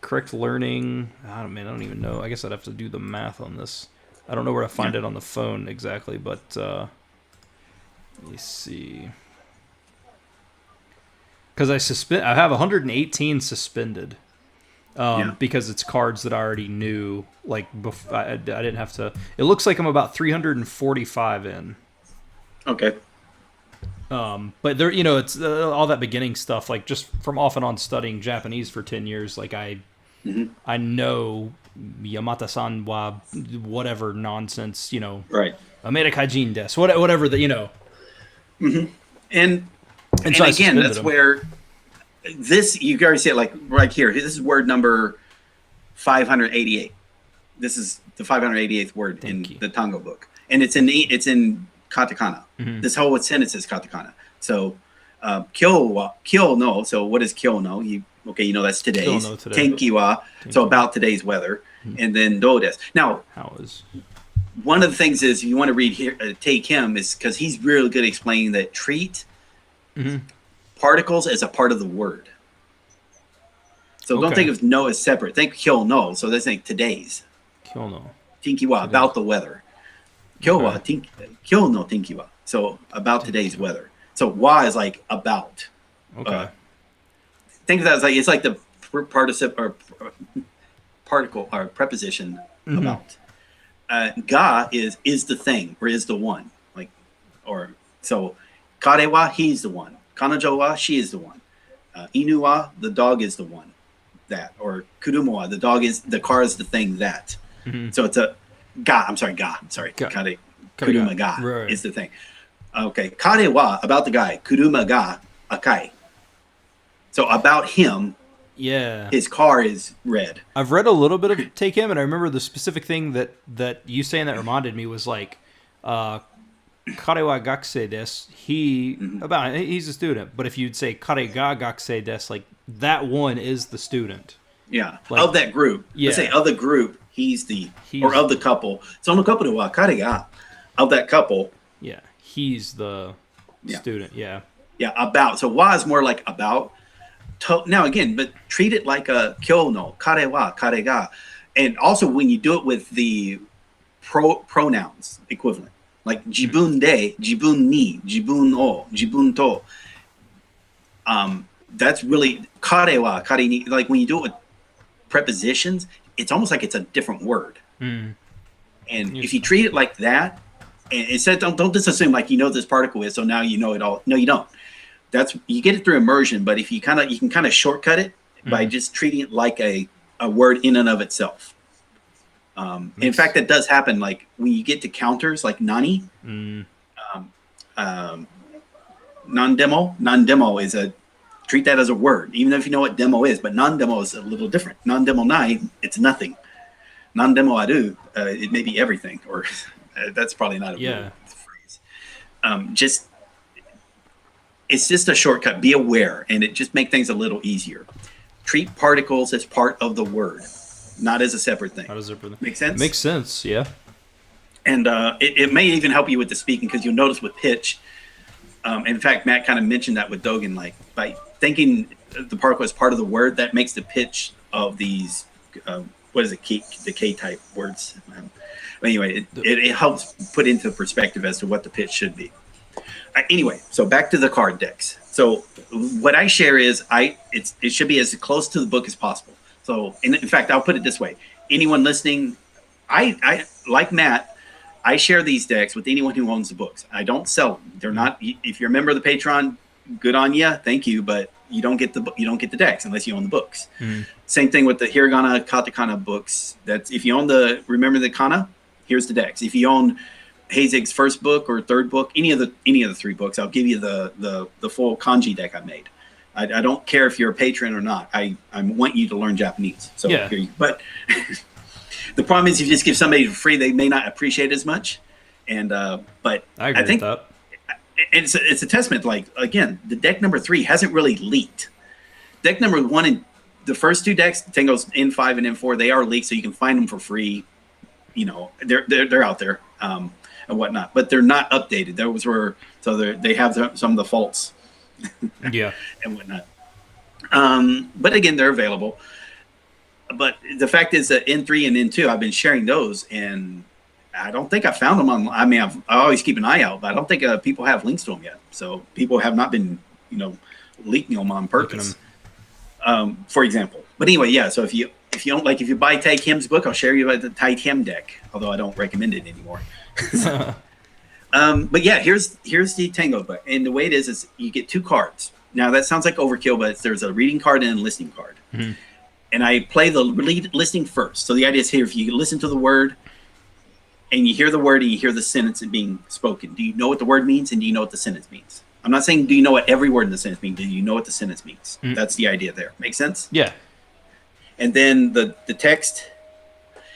Correct learning. I don't even know. I guess I'd have to do the math on this. I don't know where to find it on the phone exactly, but let me see. Because I have 118 suspended. Because it's cards that I already knew. Like before, I didn't have to. It looks like I'm about 345 in. Okay. But there, it's all that beginning stuff. Like just from off and on studying Japanese for 10 years. Like I know Yamata-san wa whatever nonsense. Right. America Jin des. Whatever that And so again, that's where. This, you can already see it like right here. This is word number 588. This is the 588th word in the Tango book. And it's in katakana. This whole sentence is katakana. So, kyo no. So what is kyo no? That's today's. Tenki wa. So about today's weather. And then do des. Now, how is one of the things is, if you want to read here, take him, is because he's really good at explaining that treat particles as a part of the word. So don't think of no as separate. Think kyo no. So let's think today's. Kyo no. Tinki wa, about the weather. Kyo wa, kyo no tinki wa. So about today's weather. So wa is like about. Okay. Think of that as like, it's like the participle or particle or preposition about. Ga is the thing or is the one. Like, or so kare wa, he's the one. Kanajo wa, she is the one. Inu wa, the dog is the one. That, or kurumo wa, the car is the thing that. So it's a ga. I'm sorry. Kare kuruma ga is the thing. Okay, kare wa, about the guy. Kuruma ga akai. So about him. Yeah. His car is red. I've read a little bit of Take Him, and I remember the specific thing that you saying that reminded me was like, kare wa gakusei desu. He's a student, but if you'd say kare ga gakusei desu, like that one is the student. Yeah, like, of that group. Yeah. Let's say of the group, or of the couple. So no couple wa kare ga, of that couple. Yeah, he's the student. Yeah. Yeah, about. So wa is more like about. Now again, but treat it like a kyo no, kare wa, kare ga. And also when you do it with the pronouns equivalent, like jibun de, jibun ni, jibun o, jibun to. That's really kare wa, kare ni. Like when you do it with prepositions, it's almost like it's a different word. And if you treat it like that, and instead don't just assume like you know what this particle is, so now you know it all. No, you don't. You get it through immersion, but if you can kind of shortcut it by just treating it like a word in and of itself. In fact, that does happen. Like when you get to counters, like nani, non-demo is treat that as a word, even if you know what demo is. But non-demo is a little different. Non-demo nai, it's nothing. Non-demo aru, it may be everything, or that's probably not a real phrase. It's just a shortcut. Be aware, and it just makes things a little easier. Treat particles as part of the word, not as a separate thing. Make sense? Makes sense, yeah. And it may even help you with the speaking, because you'll notice with pitch. In fact, Matt kind of mentioned that with Dogen, like by thinking the particle as part of the word, that makes the pitch of these, what is it, the K-type words. Anyway, it helps put into perspective as to what the pitch should be. Anyway, so back to the card decks. So what I share is it should be as close to the book as possible. So in fact, I'll put it this way: anyone listening, I like Matt, I share these decks with anyone who owns the books. I don't sell them. They're not. If you're a member of the Patreon, good on you, thank you, but you don't get the decks unless you own the books. Same thing with the hiragana, katakana books. That's if you own remember the kana, here's the decks. If you own Hazig's first book or third book, any of the three books, I'll give you the full kanji deck I made. I don't care if you're a patron or not. I want you to learn Japanese. So yeah. But the problem is, if you just give somebody for free, they may not appreciate it as much. And but I think with that. It's a testament. Like again, the deck number 3 hasn't really leaked. Deck number 1 and the first 2 decks, Tengo's N5 and N4, they are leaked, so you can find them for free. You know, they're out there. And whatnot, but they're not updated. Those were they have some of the faults, yeah, and whatnot. But again, they're available. But the fact is that N3 and N2, I've been sharing those, and I don't think I found them on. I mean, I always keep an eye out, but I don't think people have links to them yet. So people have not been, leaking them on purpose. For example. But anyway, yeah. So if you don't if you buy Tai Kim's book, I'll share you about the Tai Kim deck. Although I don't recommend it anymore. But yeah, here's the Tango book, and the way it is you get 2 cards. Now that sounds like overkill, but there's a reading card and a listening card. And I play the listening first. So the idea is here: if you listen to the word, and you hear the word, and you hear the sentence being spoken, do you know what the word means, and do you know what the sentence means? I'm not saying do you know what every word in the sentence means. Do you know what the sentence means? That's the idea there. Make sense? Yeah. And then the text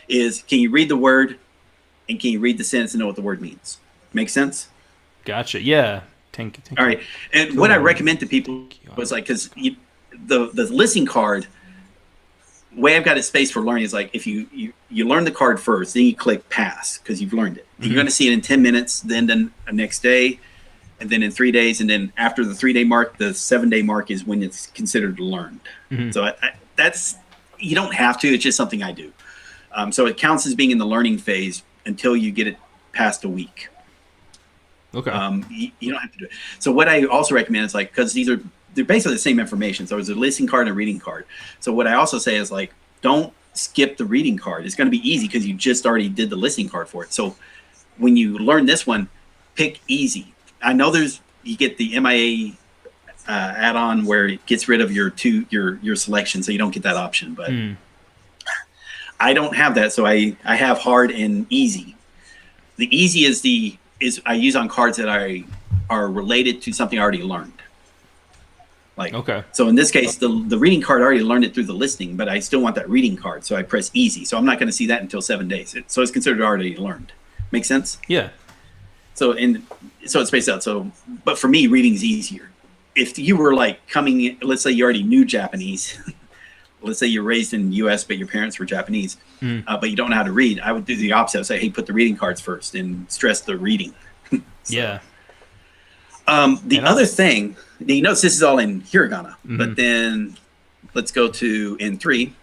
is: can you read the word? And can you read the sentence and know what the word means? Make sense? Gotcha. Yeah. All right. And what I recommend to people was because the listening card, way I've got it spaced for learning is like if you learn the card first, then you click pass because you've learned it. Mm-hmm. You're going to see it in 10 minutes, then the next day, and then in 3 days, and then after the 3 day mark, the 7 day mark is when it's considered learned. Mm-hmm. So that's, you don't have to. It's just something I do. So it counts as being in the learning phase until you get it past a week. Okay. You don't have to do it. So what I also recommend is like, because they're basically the same information. So it's a listening card and a reading card. So what I also say is like, don't skip the reading card. It's going to be easy because you just already did the listening card for it. So when you learn this one, pick easy. I know you get the MIA add-on where it gets rid of your selection, so you don't get that option. But I don't have that, so I have hard and easy. The easy is I use on cards that are related to something I already learned. Like, okay. So in this case, the reading card, I already learned it through the listening, but I still want that reading card, so I press easy. So I'm not going to see that until 7 days. So it's considered already learned. Make sense? Yeah. So it's spaced out. So, but for me, reading's easier. If you were like let's say you already knew Japanese. Let's say you're raised in the U.S., but your parents were Japanese, but you don't know how to read. I would do the opposite. I would say, hey, put the reading cards first and stress the reading. Yeah. The other thing, you notice this is all in hiragana, but then let's go to in 3.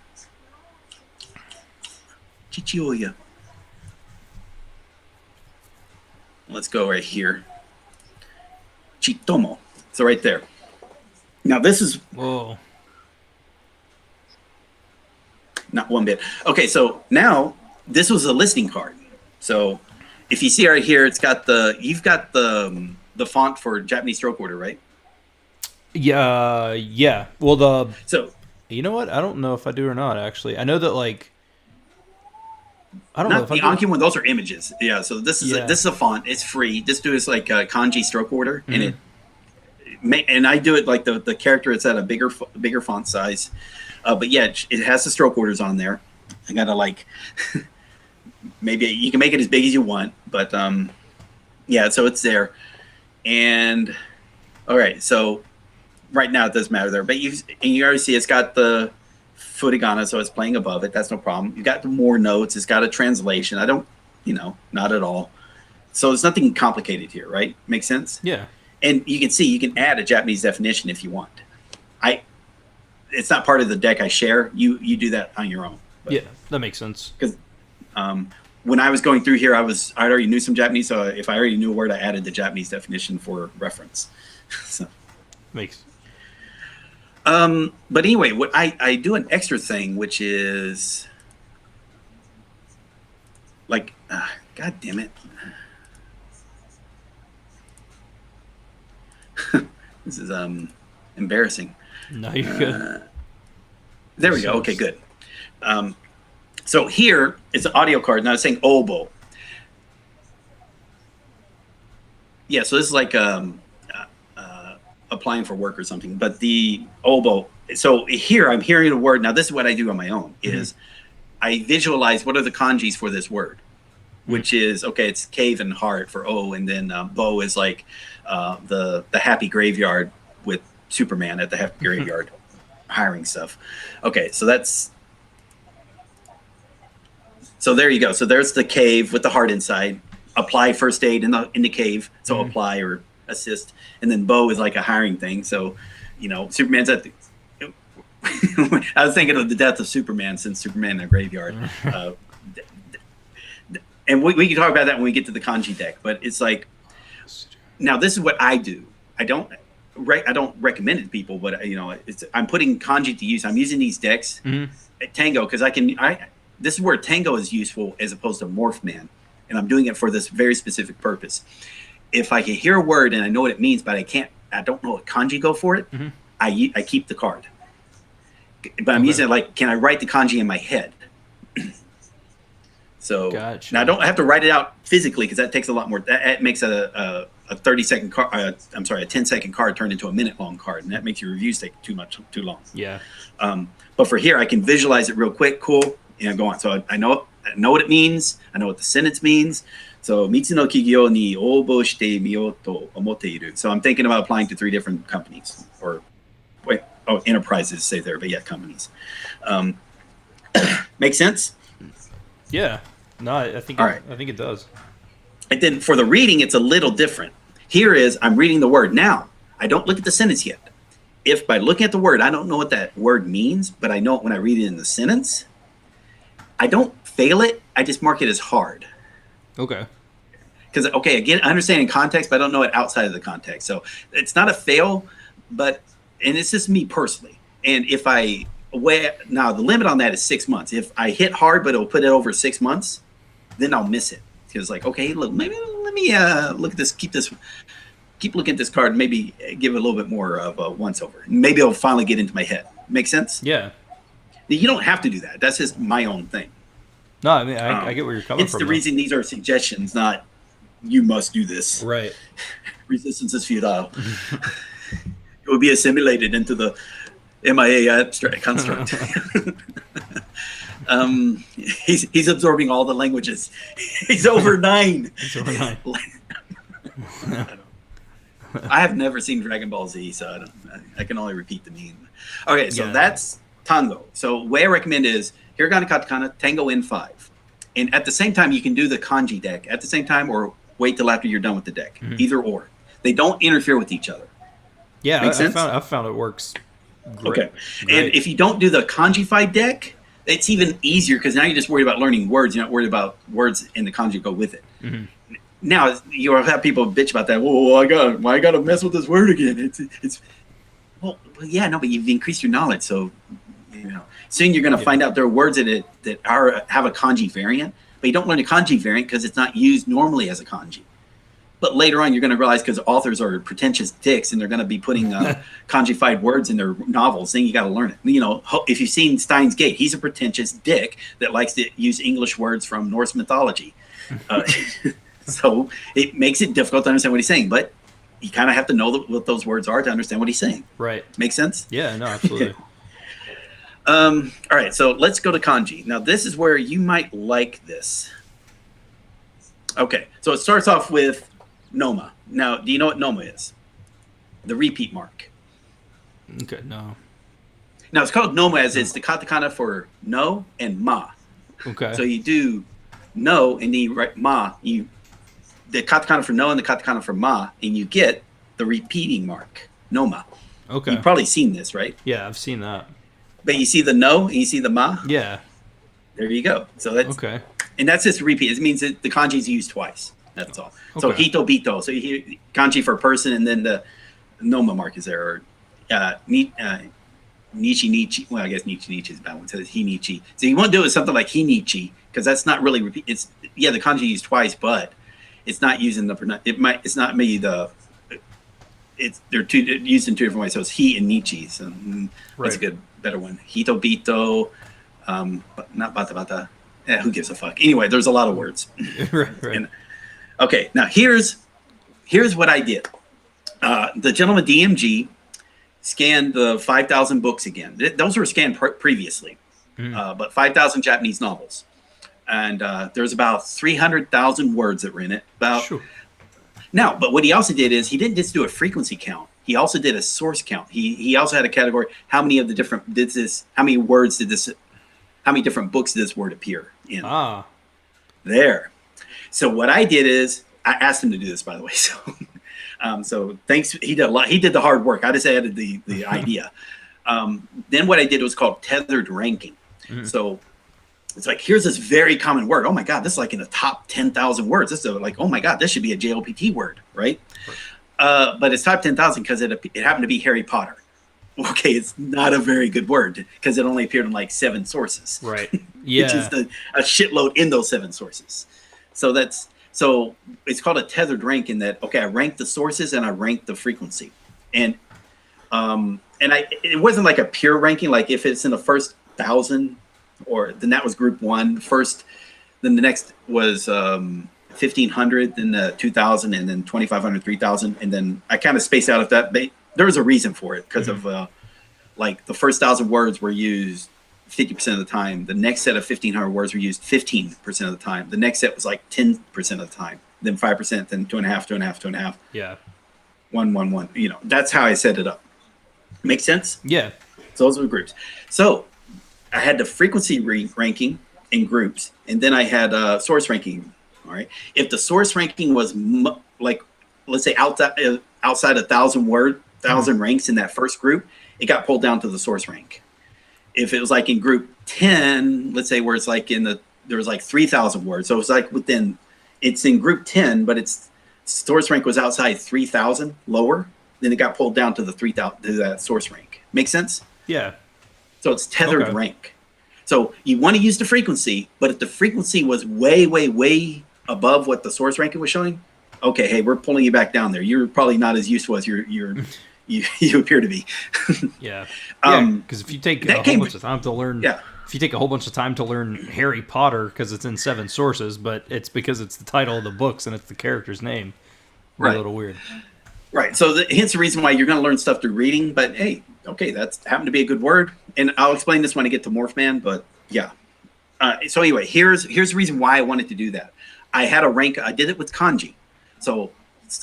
Chichioya. Let's go right here. Chitomo. So right there. Now this is... Whoa. Not one bit. Okay, so now this was a listening card. So if you see right here, you've got the font for Japanese stroke order, right? Yeah. Well, so you know what? I don't know if I do or not. Actually, I know that like I don't not know if the Anki one. Those are images. Yeah. So this is a font. It's free. Just do this like kanji stroke order, and and I do it like the character. It's at a bigger font size. But yeah, it has the stroke orders on there. I gotta like, maybe you can make it as big as you want, but yeah, so it's there. And all right, so right now it doesn't matter there, but you already see it's got the furigana, so it's playing above it. That's no problem. You got more notes. It's got a translation. I don't, not at all. So there's nothing complicated here, right? Makes sense? Yeah. And you can see you can add a Japanese definition if you want. It's not part of the deck I share. You do that on your own. Yeah, that makes sense. Because when I was going through here, I already knew some Japanese, so if I already knew a word, I added the Japanese definition for reference. So makes. But anyway, what I do an extra thing, which is like, God damn it. This is embarrassing. No, you're good. There we go. Okay, good. So here it's an audio card. Now it's saying oboe. Yeah, so this is like applying for work or something. But the oboe. So here I'm hearing a word. Now this is what I do on my own. Is I visualize what are the kanjis for this word, which is it's cave and heart for O, and then bo is like the happy graveyard with Superman at the happy graveyard hiring stuff. Okay, so there you go. So there's the cave with the heart inside. Apply first aid in the cave. So apply or assist. And then Bo is like a hiring thing. So, Superman's at the I was thinking of the death of Superman since Superman in a graveyard. And we can talk about that when we get to the kanji deck, but it's like, now this is what I do. I don't recommend it to people, but I'm putting kanji to use. I'm using these decks at Tango because this is where Tango is useful as opposed to Morph Man, and I'm doing it for this very specific purpose. If I can hear a word and I know what it means, but I don't know what kanji go for it, I keep the card. But I'm using it like, can I write the kanji in my head? So gotcha. Now I don't have to write it out physically because that takes a lot more. That makes a 30-second card. A 10-second card turned into a minute-long card, and that makes your reviews take too long. Yeah. But for here, I can visualize it real quick. Cool. Go on. So I know what it means. I know what the sentence means. So mitsu no kigyo ni obo shite miyo to omoteiru. So I'm thinking about applying to 3 different companies, or enterprises say there, but yeah, companies. Make sense? Yeah. No, I think All right. I think it does. And then for the reading, it's a little different. Here is, I'm reading the word. Now, I don't look at the sentence yet. If by looking at the word, I don't know what that word means, but I know it when I read it in the sentence, I don't fail it. I just mark it as hard. Okay. Because, okay, again, I understand in context, but I don't know it outside of the context. So it's not a fail, but, and it's just me personally. And if now the limit on that is 6 months. If I hit hard, but it'll put it over 6 months, then I'll miss it. Because like, okay, look, maybe let me look at this, keep looking at this card, and maybe give it a little bit more of a once over. Maybe it'll finally get into my head. Make sense? Yeah. You don't have to do that. That's just my own thing. No, I mean I get where you're coming from. It's the reason these are suggestions, not you must do this. Right. Resistance is futile. It will be assimilated into the MIA abstract construct. He's absorbing all the languages. He's over 9. He's over 9. I have never seen Dragon Ball Z, so I can only repeat the meme. Okay, so Yeah. that's Tango. So way I recommend is Hiragana, Katakana, Tango in 5. And at the same time, you can do the kanji deck at the same time or wait till after you're done with the deck. Mm-hmm. Either or. They don't interfere with each other. Yeah, Make sense? I found it works great. Okay. Great. And if you don't do the kanji-fied deck, it's even easier because now you're just worried about learning words. You're not worried about words in the kanji go with it. Mm-hmm. Now you'll have people bitch about that. Whoa, why I gotta mess with this word again? It's well, yeah, no, but you've increased your knowledge, so soon you're gonna find out there are words that have a kanji variant, but you don't learn a kanji variant because it's not used normally as a kanji. But later on, you're going to realize because authors are pretentious dicks and they're going to be putting kanjified words in their novels, then you got to learn it. If you've seen Steins Gate, he's a pretentious dick that likes to use English words from Norse mythology. So it makes it difficult to understand what he's saying, but you kind of have to know what those words are to understand what he's saying. Right. Make sense? Yeah, no, absolutely. All right, so let's go to kanji. Now, this is where you might like this. Okay, so it starts off with Noma. Now, do you know what Noma is? The repeat mark. Okay, no. Now, it's called Noma as it's the katakana for no and ma. Okay. So you do no and then you write ma. The katakana for no and the katakana for ma, and you get the repeating mark, Noma. Okay. You've probably seen this, right? Yeah, I've seen that. But you see the no and you see the ma? Yeah. There you go. So that's Okay. And that's just repeat. It means that the kanji is used twice. That's all. So Okay. hito bito. So you hear kanji for person, and then the noma mark is there. Or nichi nichi. Well, I guess nichi is a bad one. So it's hinichi. So you want to do it with something like hinichi because that's not really repeat. It's the kanji used twice, but it's not using the. It's not maybe the. They're used in two different ways. So it's he and nichi. So that's a good better one. Hito bito. But not bata bata. Who gives a fuck? Anyway, there's a lot of words. Right. And, okay, now here's what I did. The gentleman DMG scanned the 5,000 books again. Those were scanned previously, but 5,000 Japanese novels. And there's about 300,000 words that were in it. Sure. Now, but what he also did is he didn't just do a frequency count. He also did a source count. He also had a category. How many words did this? How many different books did this word appear in? There. So what I did is I asked him to do this, by the way. So, so thanks. He did a lot. He did the hard work. I just added the idea. Then what I did was called tethered ranking. So it's like, here's this very common word. Oh my God, this is like in the top 10,000 words. This is like, oh my God, this should be a JLPT word, right? But it's top 10,000 because it happened to be Harry Potter. Okay, it's not a very good word because it only appeared in like 7 sources. Right. Yeah. Which is a shitload in those 7 sources. So it's called a tethered rank in that, okay, I ranked the sources and I ranked the frequency. And it wasn't like a pure ranking, like if it's in the first 1,000 then that was group 1 first, then the next was 1,500, then the 2,000, and then 2,500, 3,000. And then I kind of spaced out of that. There was a reason for it because of like the first 1,000 words were used 50% of the time. The next set of 1,500 words were used 15% of the time. The next set was like 10% of the time. Then 5%, then 2.5, 2.5, 2.5. Yeah. 1, 1, 1. That's how I set it up. Make sense? Yeah. So those are the groups. So I had the frequency ranking in groups, and then I had source ranking. All right. If the source ranking was like, let's say outside 1,000 ranks in that first group, it got pulled down to the source rank. If it was like in group 10, let's say where it's like there was like 3,000 words. So it's like it's in group 10, but its source rank was outside 3,000 lower. Then it got pulled down to the 3,000 to that source rank. Make sense? Yeah. So it's tethered rank. So you want to use the frequency, but if the frequency was way, way, way above what the source ranking was showing, okay, hey, we're pulling you back down there. You're probably not as useful as you appear to be. Yeah. Because if you take a whole bunch of time to learn, if you take a whole bunch of time to learn Harry Potter because it's in 7 sources, but it's because it's the title of the books and it's the character's name, a little weird. Right. So hence the reason why you're going to learn stuff through reading. But hey, okay, that's happened to be a good word, and I'll explain this when I get to Morphman. But yeah. So anyway, here's the reason why I wanted to do that. I had a rank. I did it with Kanji. So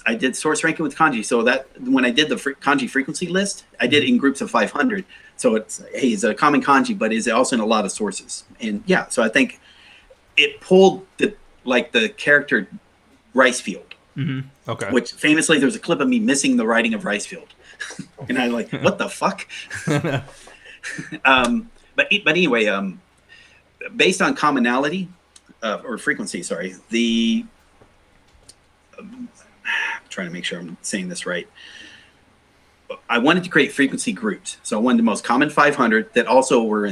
I did source ranking with Kanji. So that when I did the Kanji frequency list, I did it in groups of 500. So it's a common Kanji, but is also in a lot of sources. And yeah, so I think it pulled the character Ricefield. Mm-hmm. Okay. Which famously, there's a clip of me missing the writing of Ricefield, and I'm like, what the fuck? But anyway, based on commonality or frequency, sorry, I'm trying to make sure I'm saying this right. I wanted to create frequency groups. So I wanted the most common 500 that also were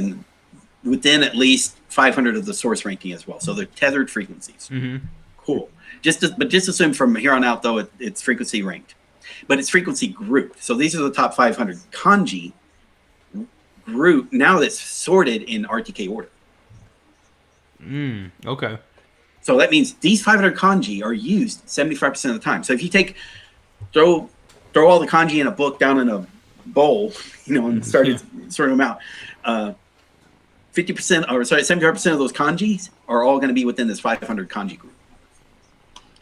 within at least 500 of the source ranking as well. So they're tethered frequencies. Mm-hmm. Cool. Just assume from here on out, though, it's frequency ranked. But it's frequency grouped. So these are the top 500. Kanji group, now that's sorted in RTK order. Okay. So that means these 500 kanji are used 75% of the time. So if you throw all the kanji in a book down in a bowl, and started sorting them out, 75% of those kanjis are all going to be within this 500 kanji group.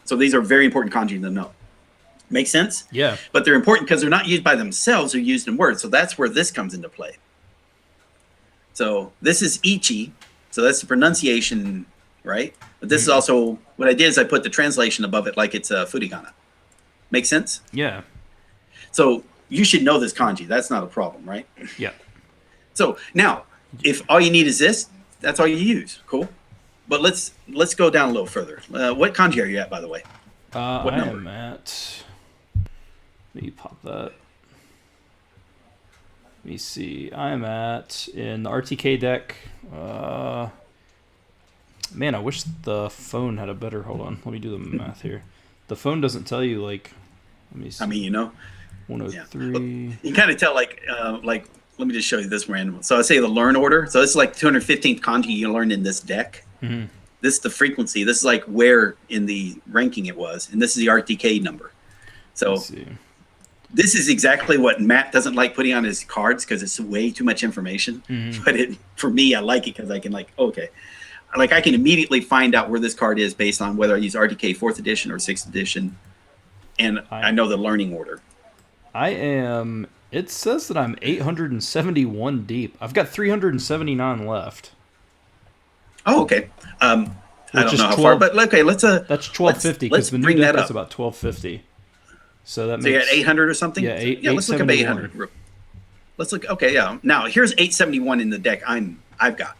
So these are very important kanji to know. Make sense? Yeah. But they're important because they're not used by themselves; they're used in words. So that's where this comes into play. So this is ichi. So that's the pronunciation, right? But this is also what I did is I put the translation above it like it's a furigana. Make sense? Yeah. So you should know this kanji. That's not a problem, right? Yeah. So now, if all you need is this, that's all you use. Cool. But let's go down a little further. What kanji are you at, by the way? What number? I am at. Let me pop that. Let me see. I'm at in the RTK deck. Man, I wish the phone had a better. Hold on. Let me do the math here. The phone doesn't tell you Let me see. I mean, 103. Yeah. You kind of tell let me just show you this random. So I say the learn order. So it's like 215th kanji you learned in this deck. Mm-hmm. This is the frequency. This is like where in the ranking it was, and this is the RTK number. So this is exactly what Matt doesn't like putting on his cards because it's way too much information. Mm-hmm. But for me, I like it because I can I can immediately find out where this card is based on whether I use RTK 4th edition or 6th edition, and I know the learning order. It says that I'm 871 deep. I've got 379 left. Oh, okay. I don't know how far, but okay, let's that's 1250 because the new deck is about 1250. So that makes you got 800 or something. Yeah, let's look at 800. Let's look. Okay, yeah. Now here's 871 in the deck I've got.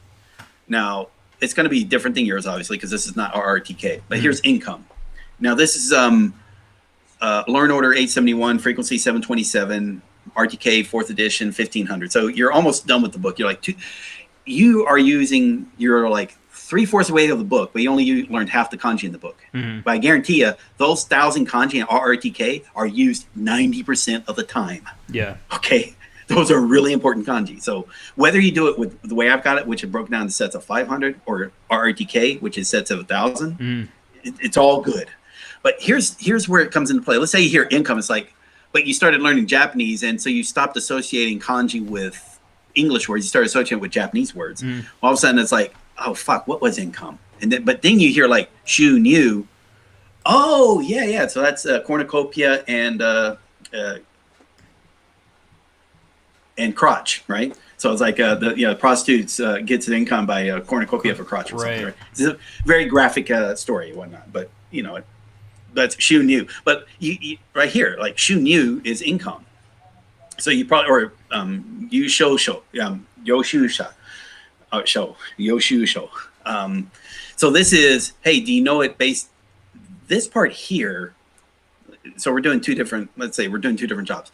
Now it's going to be different than yours, obviously, because this is not our RTK. But here's income. Now this is learn order 871, frequency 727, RTK 4th edition 1500. So you're almost done with the book. You're you are using your 3/4 way of the book, but you only learned half the kanji in the book. Mm-hmm. But I guarantee you, those 1,000 kanji in RTK are used 90% of the time. Yeah. Okay. Those are really important kanji. So whether you do it with the way I've got it, which is broken down into sets of 500, or RTK, which is sets of 1,000, it's all good. But here's where it comes into play. Let's say you hear income. It's but you started learning Japanese, and so you stopped associating kanji with English words. You started associating with Japanese words. All of a sudden, it's oh fuck, what was income? But then you hear shu new. Oh yeah. So that's cornucopia and and crotch, right? So it's like the prostitutes gets an income by a cornucopia for crotch or something. Right? It's a very graphic story and whatnot, but that's Shu New. But you right here, like Shu New is income. So you probably or Yu Shou Shou Yoshu Sha Shou Yoshu Shou. So this is, hey, do you know it based this part here? So we're doing two different. Let's say we're doing two different jobs.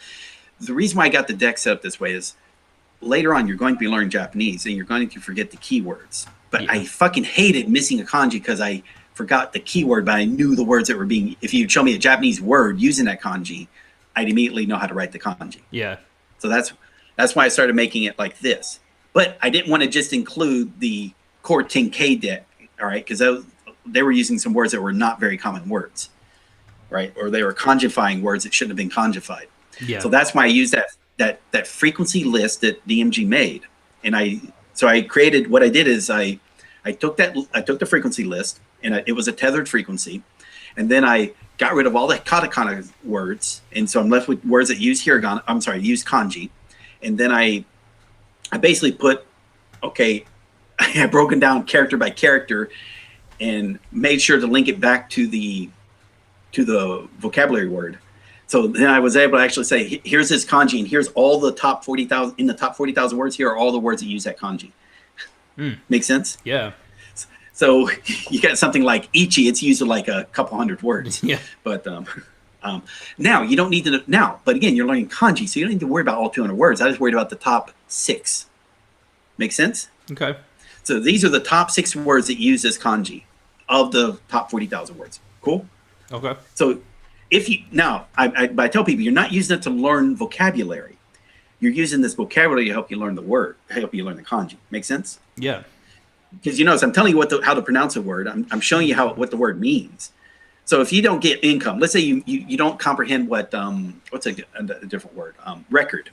The reason why I got the deck set up this way is later on you're going to be learning Japanese and you're going to forget the keywords. But I fucking hated missing a kanji because I forgot the keyword, but I knew the words that were being. If you show me a Japanese word using that kanji, I'd immediately know how to write the kanji. Yeah. So that's why I started making it like this. But I didn't want to just include the core 10K deck, all right? Because they were using some words that were not very common words, right? Or they were conjifying words that shouldn't have been conjified. Yeah. So that's why I used that frequency list that DMG made, and I created. What I did is I took the frequency list, and it was a tethered frequency, and then I got rid of all the katakana words, and so I'm left with words that use hiragana. I'm sorry, use kanji, and then I basically put, okay, I had broken down character by character, and made sure to link it back to the vocabulary word. So then I was able to actually say, here's this kanji, and here's all the top 40,000 in the top 40,000 words. Here are all the words that use that kanji. Make sense? Yeah. So you got something like ichi. It's used in like a couple hundred words. Yeah. But now you don't need to now. But again, you're learning kanji, so you don't need to worry about all 200 words. I just worried about the top 6. Make sense? Okay. So these are the top 6 words that use this kanji of the top 40,000 words. Cool. Okay. So if you now, I tell people you're not using it to learn vocabulary. You're using this vocabulary to help you learn the word, help you learn the kanji. Make sense? Yeah. Because you notice I'm telling you how to pronounce a word. I'm showing you what the word means. So if you don't get income, let's say you don't comprehend what's a different word, record.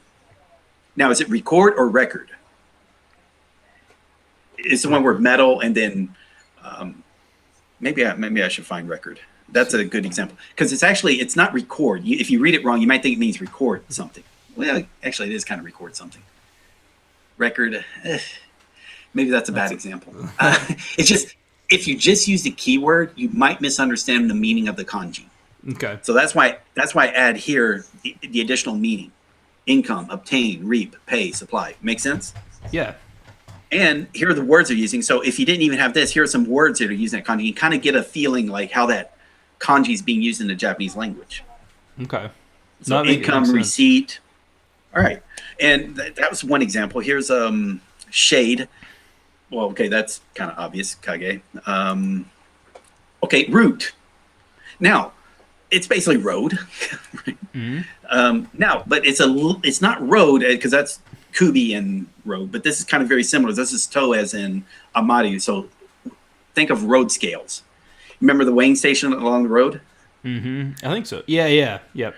Now, is it record or record? It's the one word metal, and then maybe I should find record. That's a good example because it's not record. If you read it wrong, you might think it means record something. Well, actually, it is kind of record something. Record. Maybe that's a bad example. It's just if you just use the keyword, you might misunderstand the meaning of the kanji. Okay. So that's why I add here the additional meaning: income, obtain, reap, pay, supply. Make sense? Yeah. And here are the words they're using. So if you didn't even have this, here are some words that are using that kanji. You kind of get a feeling like how that kanji is being used in the Japanese language. Okay. So income, receipt. All right. And that was one example. Here's shade. Well, okay, that's kind of obvious. Kage. Okay, route. Now, it's basically road. Right? Mm-hmm. Now, but it's not road because that's kubi and road, but this is kind of very similar. This is to as in amaru. So think of road scales. Remember the weighing station along the road? Mm-hmm. I think so. Yeah. Yep.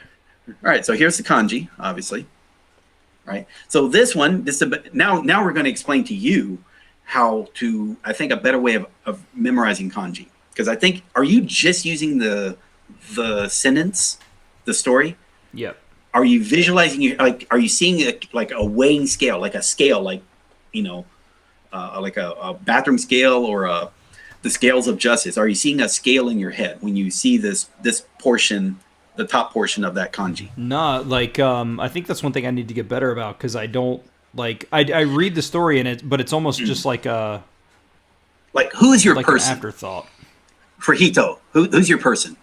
All right. So here's the kanji, obviously. Right. So this one, now we're going to explain to you how to, I think, a better way of memorizing kanji. Because I think, are you just using the sentence, the story? Yep. Are you visualizing, are you seeing like a weighing scale, like a scale, like, like a bathroom scale or the scales of justice? Are you seeing a scale in your head when you see this portion, the top portion of that kanji? Nah, I think that's one thing I need to get better about because I don't, I read the story in it, but it's almost just like a... Like, who is your person? An afterthought. For Hito, who's your person?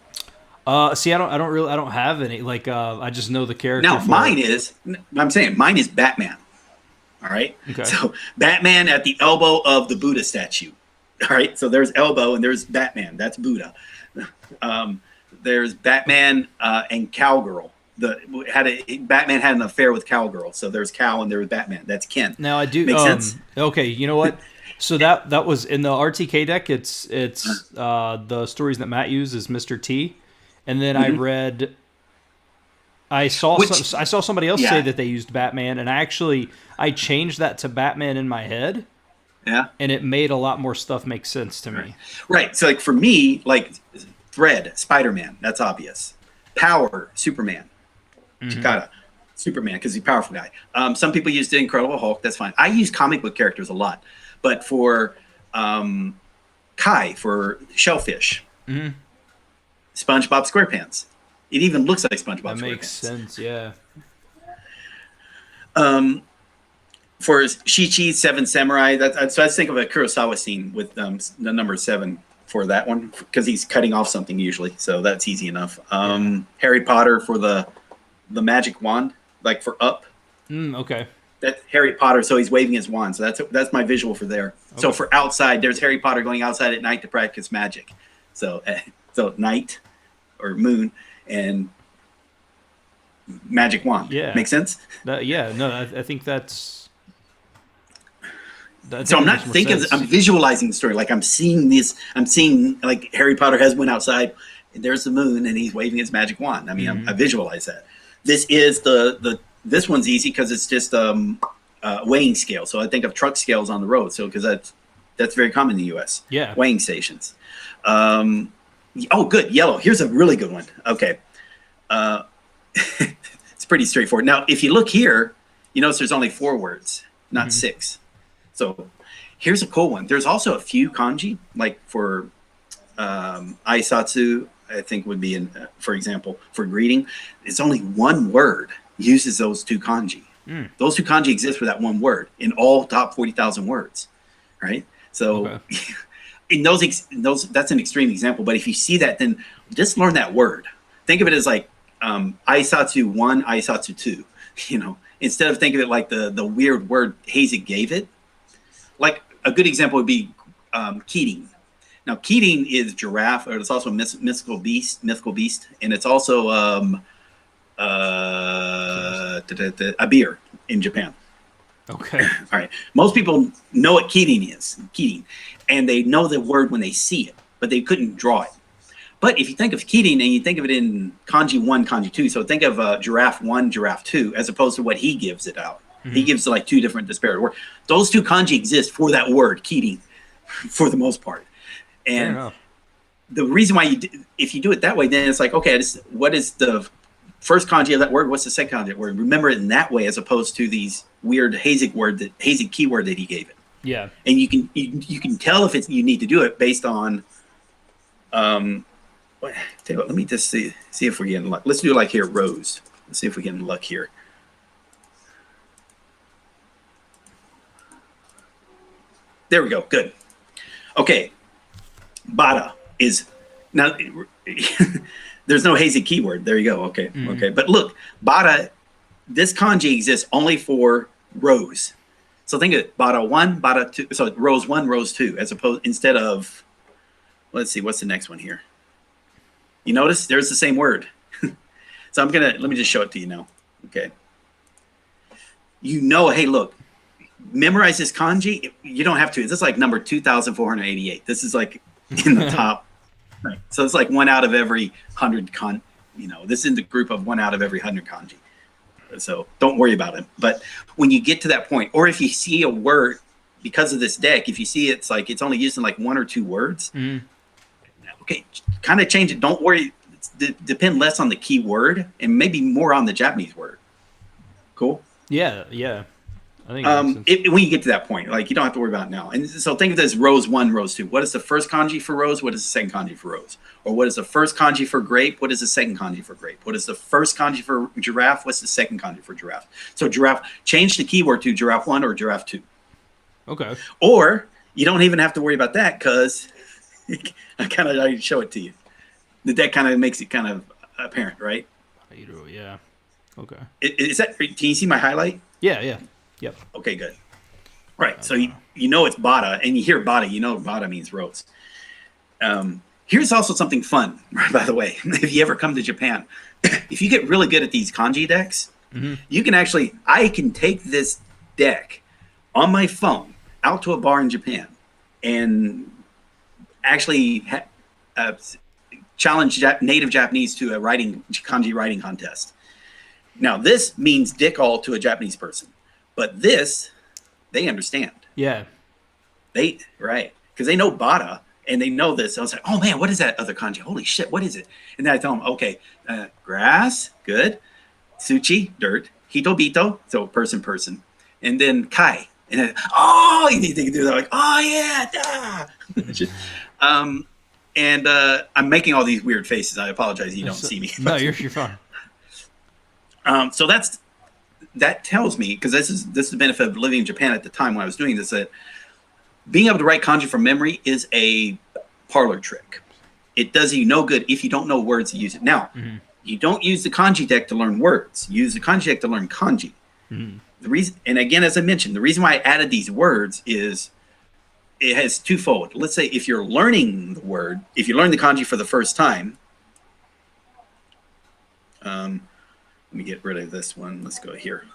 See, I don't have any. I just know the character. Now, mine is Batman. All right. Okay. So Batman at the elbow of the Buddha statue. All right. So there's elbow and there's Batman. That's Buddha. There's Batman and Cowgirl. Batman had an affair with Cowgirl. So there's Cow and there's Batman. That's Ken. Now I do. Make sense? Okay. You know what? So that was in the RTK deck. It's the stories that Matt used is Mr. T. And then mm-hmm. I saw somebody else say that they used Batman, and I changed that to Batman in my head. Yeah. And it made a lot more stuff make sense to me. Right. So for me, Thread, Spider-Man, that's obvious. Power, Superman. Mm-hmm. Chikara. Superman, because he's a powerful guy. Some people use the Incredible Hulk. That's fine. I use comic book characters a lot, but for Kai, for Shellfish, SpongeBob SquarePants. It even looks like SpongeBob SquarePants. That makes sense. Yeah. For Shi-Chi, Seven Samurai, so I just think of a Kurosawa scene with the number 7 for that one, because he's cutting off something usually, so that's easy enough. Harry Potter for the magic wand, like for Up. Okay. That's Harry Potter, so he's waving his wand. So that's my visual for there. Okay. So for outside, there's Harry Potter going outside at night to practice magic. So night or moon and magic wand. Yeah. Make sense? I think that's. So I'm not thinking. I'm visualizing the story. Like I'm seeing this. I'm seeing like Harry Potter went outside. And there's the moon, and he's waving his magic wand. I mean, I visualize that. This is this one's easy because it's just weighing scale. So I think of truck scales on the road. So because that's very common in the U.S. Yeah. Weighing stations. Oh, good. Yellow. Here's a really good one. Okay. It's pretty straightforward. Now, if you look here, you notice there's only 4 words, not 6. So here's a cool one. There's also a few kanji, like for aisatsu, I think would be, for example, for greeting. It's only 1 word uses those 2 kanji. Those 2 kanji exist for that 1 word in all top 40,000 words, right? So in those, that's an extreme example. But if you see that, then just learn that word. Think of it as like aisatsu 1, aisatsu 2. You know, instead of thinking of it like the weird word Hazek gave it. Like a good example would be Keating. Now, Keating is giraffe, or it's also mythical beast, and it's also a beer in Japan. Okay. All right. Most people know what Keating is, and they know the word when they see it, but they couldn't draw it. But if you think of Keating and you think of it in kanji 1, kanji 2, so think of giraffe 1, giraffe 2, as opposed to what he gives it out. He gives like 2 different disparate words. Those 2 kanji exist for that word, Keating, for the most part. And the reason why if you do it that way, then it's like, okay, what is the first kanji of that word? What's the second kanji of that word? Remember it in that way, as opposed to these weird Hazek keyword that he gave it. Yeah. And you can tell if you need to do it based on. Let me just see if we're getting luck. Let's do it like here, rose. Let's see if we're getting luck here. There we go. Good. Okay. Bada is now. There's no Hazek keyword. There you go. Okay. Okay. But look, Bada. This kanji exists only for rows. So think of it, Bada 1, Bada 2. So rows 1, rows 2, instead of. Let's see. What's the next one here? You notice there's the same word. So let me just show it to you now. Okay. Hey, look. Memorize this kanji. You don't have to. This is like number 2,488. This is like in the top. Right. So it's like 1 out of every 100 this is in the group of 1 out of every 100 kanji. So don't worry about it. But when you get to that point, or if you see a word because of this deck, if you see it's like it's only used in like 1 or 2 words, okay, kind of change it. Don't worry. Depend less on the key word and maybe more on the Japanese word. Cool. Yeah. I think when you get to that point, like you don't have to worry about it now. And so think of this: rows 1, rows 2. What is the first kanji for rose? What is the second kanji for rose? Or what is the first kanji for grape? What is the second kanji for grape? What is the first kanji for giraffe? What's the second kanji for giraffe? So giraffe, change the keyword to giraffe 1 or giraffe 2. Okay. Or you don't even have to worry about that because I show it to you. The deck kind of makes it kind of apparent, right? Yeah. Okay. Is that? Can you see my highlight? Yeah. Yep. Okay, good. Right. So you know it's Bada, and you hear Bada, you know Bada means rose. Here's also something fun, by the way. If you ever come to Japan, if you get really good at these kanji decks, you can I can take this deck on my phone out to a bar in Japan and actually challenge native Japanese to a kanji writing contest. Now, this means dick all to a Japanese person. But this, they understand. Yeah. Right. Because they know Bada and they know this. So I was like, oh man, what is that other kanji? Holy shit, what is it? And then I tell them, okay, grass, good. Tsuchi, dirt. Hitobito, so person, and then kai. And then, oh, you need to do that, like, oh yeah, and I'm making all these weird faces. I apologize, you don't see me. No, you're fine. So that tells me, because this is the benefit of living in Japan at the time when I was doing this, that being able to write kanji from memory is a parlor trick. It does you no good if you don't know words to use it. Now, you don't use the kanji deck to learn words. You use the kanji deck to learn kanji. The reason, and again, as I mentioned, the reason why I added these words is it has twofold. Let's say if you're learning the word, if you learn the kanji for the first time, let me get rid of this one. Let's go here.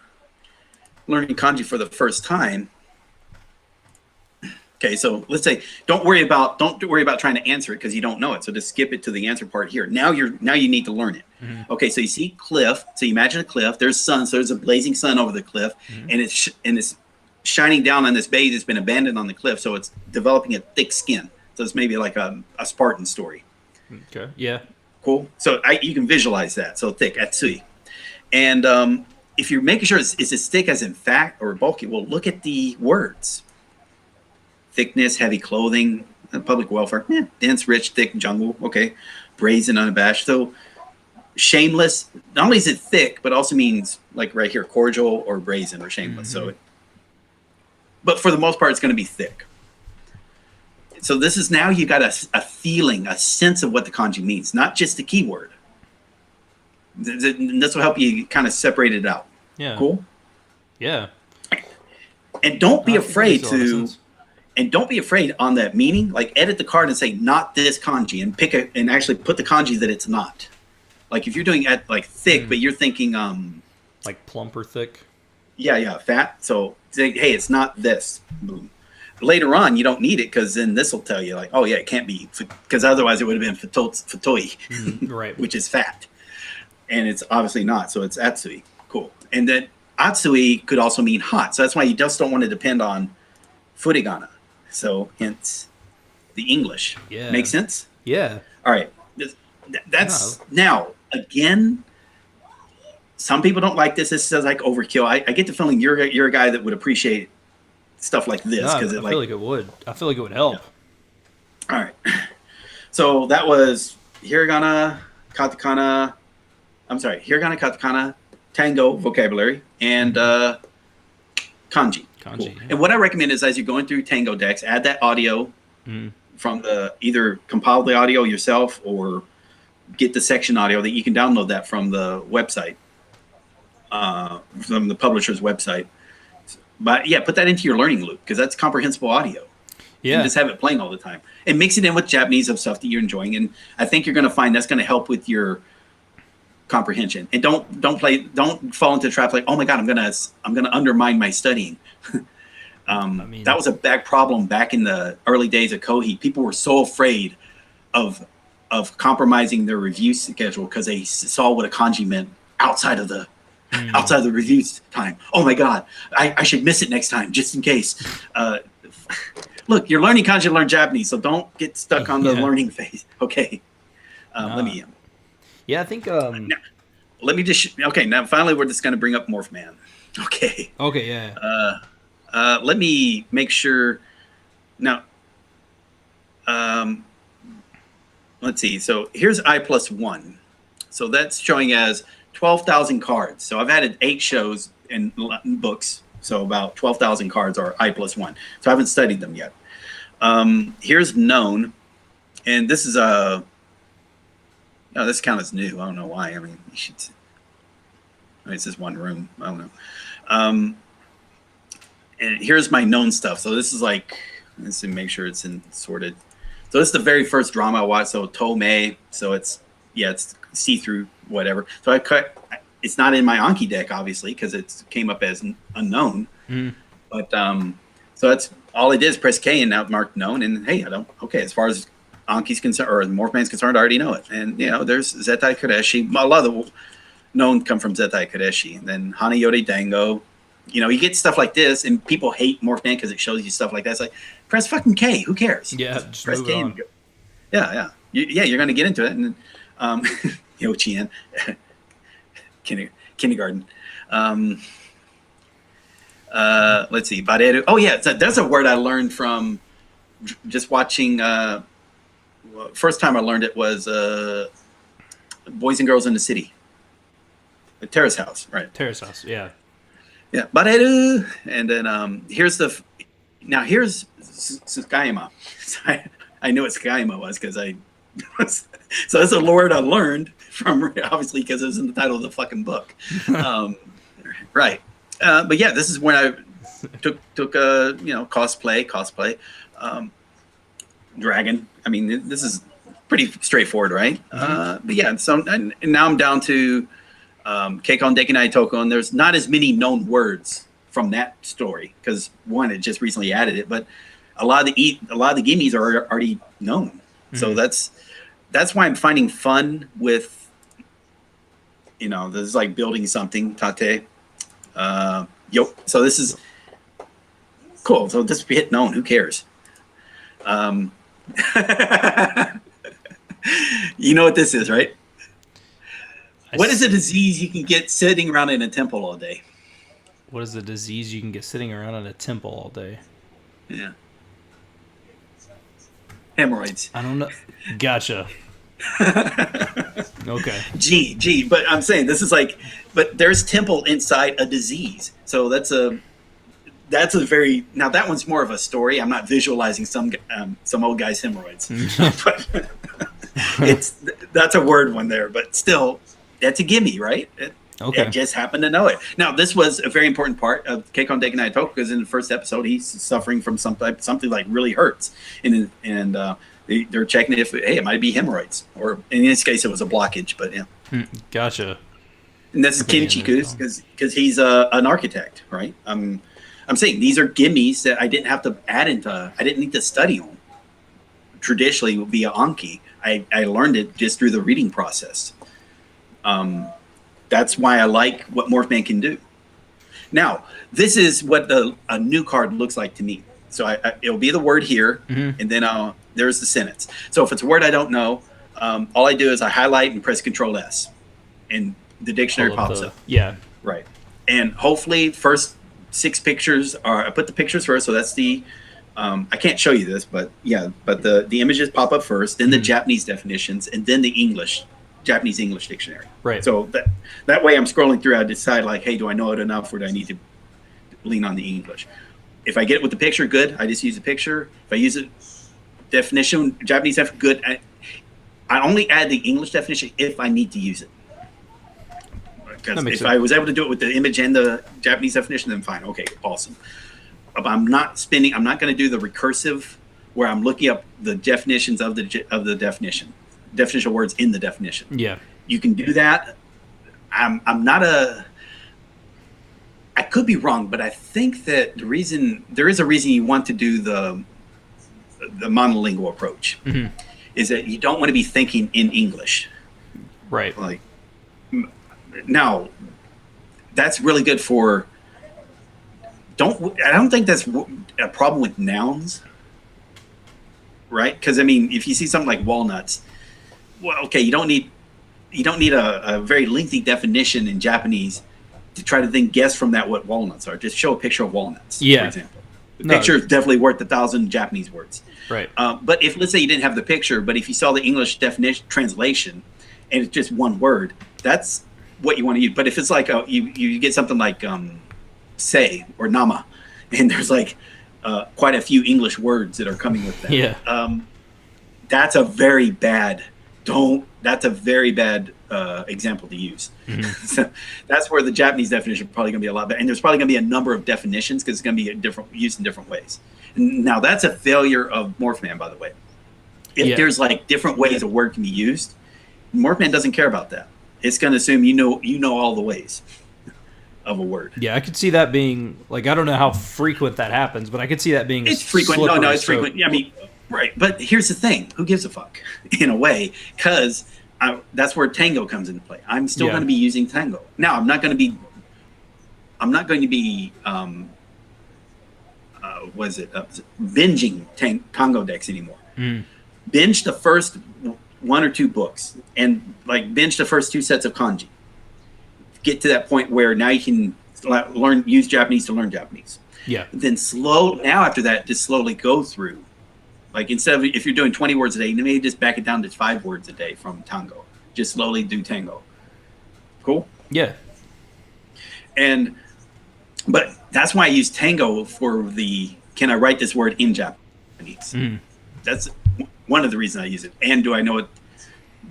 Learning kanji for the first time. Okay, so let's say don't worry about trying to answer it because you don't know it. So just skip it to the answer part here. Now you need to learn it. Okay, so you see cliff. So you imagine a cliff. There's sun. So there's a blazing sun over the cliff, and it's shining down on this bay that's been abandoned on the cliff. So it's developing a thick skin. So it's maybe like a Spartan story. Okay. Yeah. Cool. So you can visualize that. So thick, atsui. And if you're making sure it's as thick as in fat or bulky, well, look at the words. Thickness, heavy clothing, public welfare, dense, rich, thick, jungle, okay. Brazen, unabashed. So shameless, not only is it thick, but also means like right here, cordial or brazen or shameless. So, but for the most part, it's going to be thick. So this is now you got a feeling, a sense of what the kanji means, not just the keyword. This will help you kind of separate it out. Yeah. Cool? Yeah. And don't be afraid and don't be afraid on that meaning, like edit the card and say, not this kanji, and and actually put the kanji that it's not. Like if you're doing at like thick, but you're thinking, like plump or thick. Yeah. Fat. So say, hey, it's not this. Boom. Later on, you don't need it because then this will tell you like, oh yeah, it can't be, because otherwise it would have been fatoi, right. Which is fat. And it's obviously not. So it's atsui. Cool. And then atsui could also mean hot. So that's why you just don't want to depend on furigana. So hence the English. Yeah. Make sense? Yeah. All right. That's now again. Some people don't like this. This is like overkill. I get the feeling you're a guy that would appreciate stuff like this because I feel like it would. I feel like it would help. Yeah. All right. So that was hiragana, katakana. I'm sorry, hiragana, katakana, tango vocabulary, and kanji. Cool. Yeah. And what I recommend is as you're going through Tango decks, add that audio from either compile the audio yourself or get the section audio that you can download that from the website, from the publisher's website. But yeah, put that into your learning loop because that's comprehensible audio. Yeah. And just have it playing all the time and mix it in with Japanese of stuff that you're enjoying. And I think you're going to find that's going to help with your comprehension. And don't fall into the trap like, oh my God, I'm gonna undermine my studying. That was a big problem back in the early days of Kohi. People were so afraid of compromising their review schedule because they saw what a kanji meant outside of the review time. Oh my God, I should miss it next time just in case. Look, you're learning kanji to learn Japanese, so don't get stuck on the learning phase. Okay, let me. Yeah, I think. Now, let me just. Okay, now finally we're just going to bring up Morph Man. Okay. Okay. Yeah. Let me make sure. Now. Let's see. So here's I+1. So that's showing as 12,000 cards. So I've added 8 shows and books. So about 12,000 cards are I+1. So I haven't studied them yet. Here's known, and this is a. No, this count as new. I don't know why. I mean, you should. It's just one room. I don't know. And here's my known stuff. So this is like, let's see, make sure it's in sorted. So this is the very first drama I watched. So Tomei. So it's see-through, whatever. So I cut. It's not in my Anki deck, obviously, because it came up as unknown. But so that's all I did is press K and now marked known. And hey, okay, as far as Anki's concerned, or Morphman's concerned, I already know it. And, there's Zettai Kodeshi. A lot of the known come from Zettai Kodeshi. And then Hanayori Dango. You get stuff like this, and people hate Morphman because it shows you stuff like that. It's like, press fucking K. Who cares? Yeah, just press move K. on. And go. Yeah. You're going to get into it. And Yochien, kindergarten. Um, let's see, bareru. Oh yeah, that's a word I learned from just watching. First time I learned it was Boys and Girls in the City, the Terrace House, right? Terrace House, yeah. Yeah, bareru. And then here's Tsukayama. I knew what Tsukayama was because so that's a word I learned from, obviously, because it was in the title of the fucking book. Right. But yeah, this is when I took cosplay, dragon. I mean, this is pretty straightforward, right? But yeah, so and now I'm down to Keikon Dekinai Toko, and there's not as many known words from that story because one, it just recently added it, but a lot of the gimmies are already known. So that's why I'm finding fun with, this is like building something, tate. So this is cool. So this will hit known. Who cares? You know what this is, right? What is a disease you can get sitting around in a temple all day? What is the disease you can get sitting around in a temple all day? Yeah. Hemorrhoids. I don't know. Gotcha. Okay. Gee, but I'm saying this is but there's temple inside a disease. So that's a very, now that one's more of a story. I'm not visualizing some old guy's hemorrhoids, but that's a word one there, but still that's a gimme, right? Okay. I just happened to know it. Now, this was a very important part of Keikon Dekinai Toko because in the first episode, he's suffering from something like really hurts. And they're checking if, hey, it might be hemorrhoids. Or in this case, it was a blockage, but yeah. Gotcha. And this is Kinchiku because he's an architect, right? I'm saying these are gimmies that I didn't have to add I didn't need to study on. Traditionally, via Anki, I learned it just through the reading process. That's why I like what Morphman can do. Now, this is what a new card looks like to me. So it'll be the word here, and then there's the sentence. So if it's a word I don't know, all I do is I highlight and press Control S, and the dictionary pops up. Yeah. Right. And hopefully, first 6 pictures I put the pictures first. So that's the I can't show you this, but yeah, but the images pop up first, then the Japanese definitions, and then the Japanese English dictionary. Right. So that way I'm scrolling through, I decide like, hey, do I know it enough or do I need to lean on the English? If I get it with the picture, good. I just use the picture. If I use it definition, Japanese definition, good. I only add the English definition if I need to use it. Because if I was able to do it with the image and the Japanese definition, then fine. Okay, awesome. But I'm not going to do the recursive where I'm looking up the definitions of the definition. Definitional words in the definition. Yeah. You can do that. I could be wrong, but I think that there is a reason you want to do the monolingual approach is that you don't want to be thinking in English. Right. Like, now that's really good for, I don't think that's a problem with nouns, right? Because I mean, if you see something like walnuts, well, okay, you don't need a very lengthy definition in Japanese to try to then guess from that what walnuts are. Just show a picture of walnuts, for example. The picture is definitely worth 1,000 Japanese words. Right. But if, let's say you didn't have the picture, but if you saw the English definition translation and it's just one word, that's what you want to use. But if it's like you get something like say or nama, and there's like quite a few English words that are coming with that. Yeah. That's a very bad example to use. So that's where the Japanese definition is probably going to be a lot better. And there's probably going to be a number of definitions because it's going to be used in different ways. Now, that's a failure of Morphman, by the way. If there's like different ways a word can be used, Morphman doesn't care about that. It's going to assume you know all the ways of a word. Yeah, I could see that being like, I don't know how frequent that happens, but I could see that being it's frequent. No, it's frequent. I mean, right. But here's the thing: who gives a fuck? In a way, because that's where Tango comes into play. I'm still going to be using Tango. Now, I'm not going to be binging Tango decks anymore. Binge the first 1 or 2 books and like binge the first 2 sets of Kanji. get to that point where now you can use Japanese to learn Japanese. Yeah. Then now after that, just slowly go through. Like instead of, if you're doing 20 words a day, maybe just back it down to 5 words a day from Tango. Just slowly do Tango. Cool? Yeah. But that's why I use Tango for can I write this word in Japanese? That's one of the reasons I use it. And do I know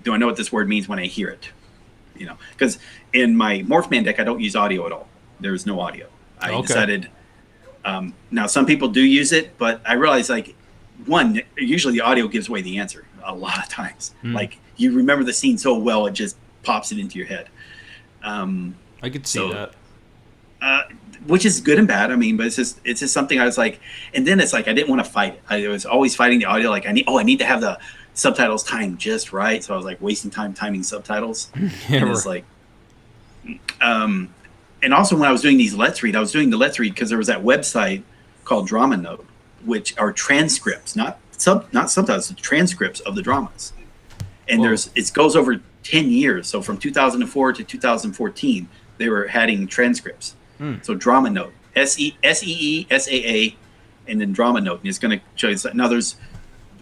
what this word means when I hear it? You know, because in my Morphman deck, I don't use audio at all. There's no audio. I decided. Now some people do use it, but I realize usually the audio gives away the answer a lot of times. Like you remember the scene so well, it just pops it into your head. I could see that. Which is good and bad. I mean, but it's just something I was like, and then it's like I didn't want to fight it. I was always fighting the audio. Like I need to have the subtitles timed just right. So I was like wasting time timing subtitles. And it's like, and also when I was doing these Let's Read, I was doing the Let's Read because there was that website called Drama Note, which are transcripts, not subtitles, transcripts of the dramas. And it goes over 10 years. So from 2004 to 2014, they were adding transcripts. So Drama Note, SEESAA, and then Drama Note. And it's going to show you. Now there's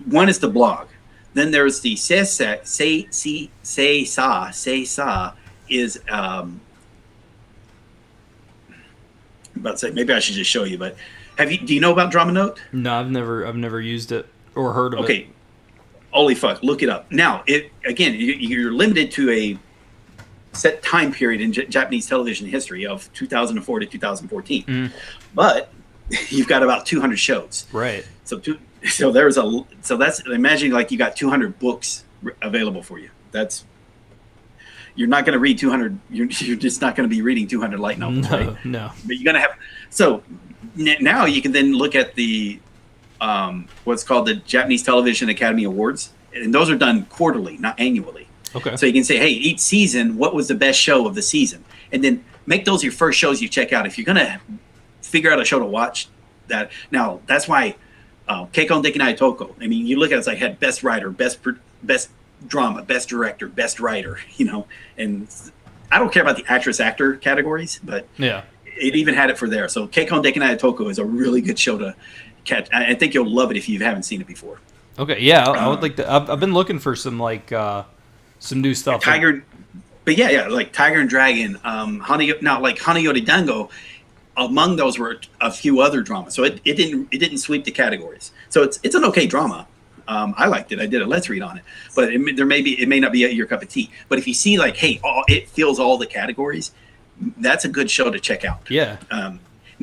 one is the blog. Then there's the Say Sa is about to say, maybe I should just show you, but do you know about Drama Note? No, I've never used it or heard of it. Okay. Holy fuck, look it up. Now, you're limited to a set time period in Japanese television history of 2004 to 2014. But you've got about 200 shows. Right. So that's imagine like you got 200 books available for you. You're not going to read 200. You're just not going to be reading 200 light novels, right? No. But you're going to have. So now you can then look at the what's called the Japanese Television Academy Awards, and those are done quarterly, not annually. Okay. So you can say, hey, each season, what was the best show of the season, and then make those your first shows you check out. If you're going to figure out a show to watch, that's why Keikon Dekinai Toko. I mean, you look at it, it's like had best writer, best drama, best director, best writer, and I don't care about the actor categories, but yeah, it even had it for there. So Keikon Dekinai Toko is a really good show to catch. I think you'll love it if you haven't seen it before. Okay, yeah, I would like to. I've been looking for some some new stuff. But like Tiger and Dragon, Hanayori Dango. Among those were a few other dramas, so it didn't sweep the categories. So it's an okay drama. I liked it. I did a Let's Read on it, but it may not be your cup of tea. But if you see like, hey, it fills all the categories, that's a good show to check out. Yeah.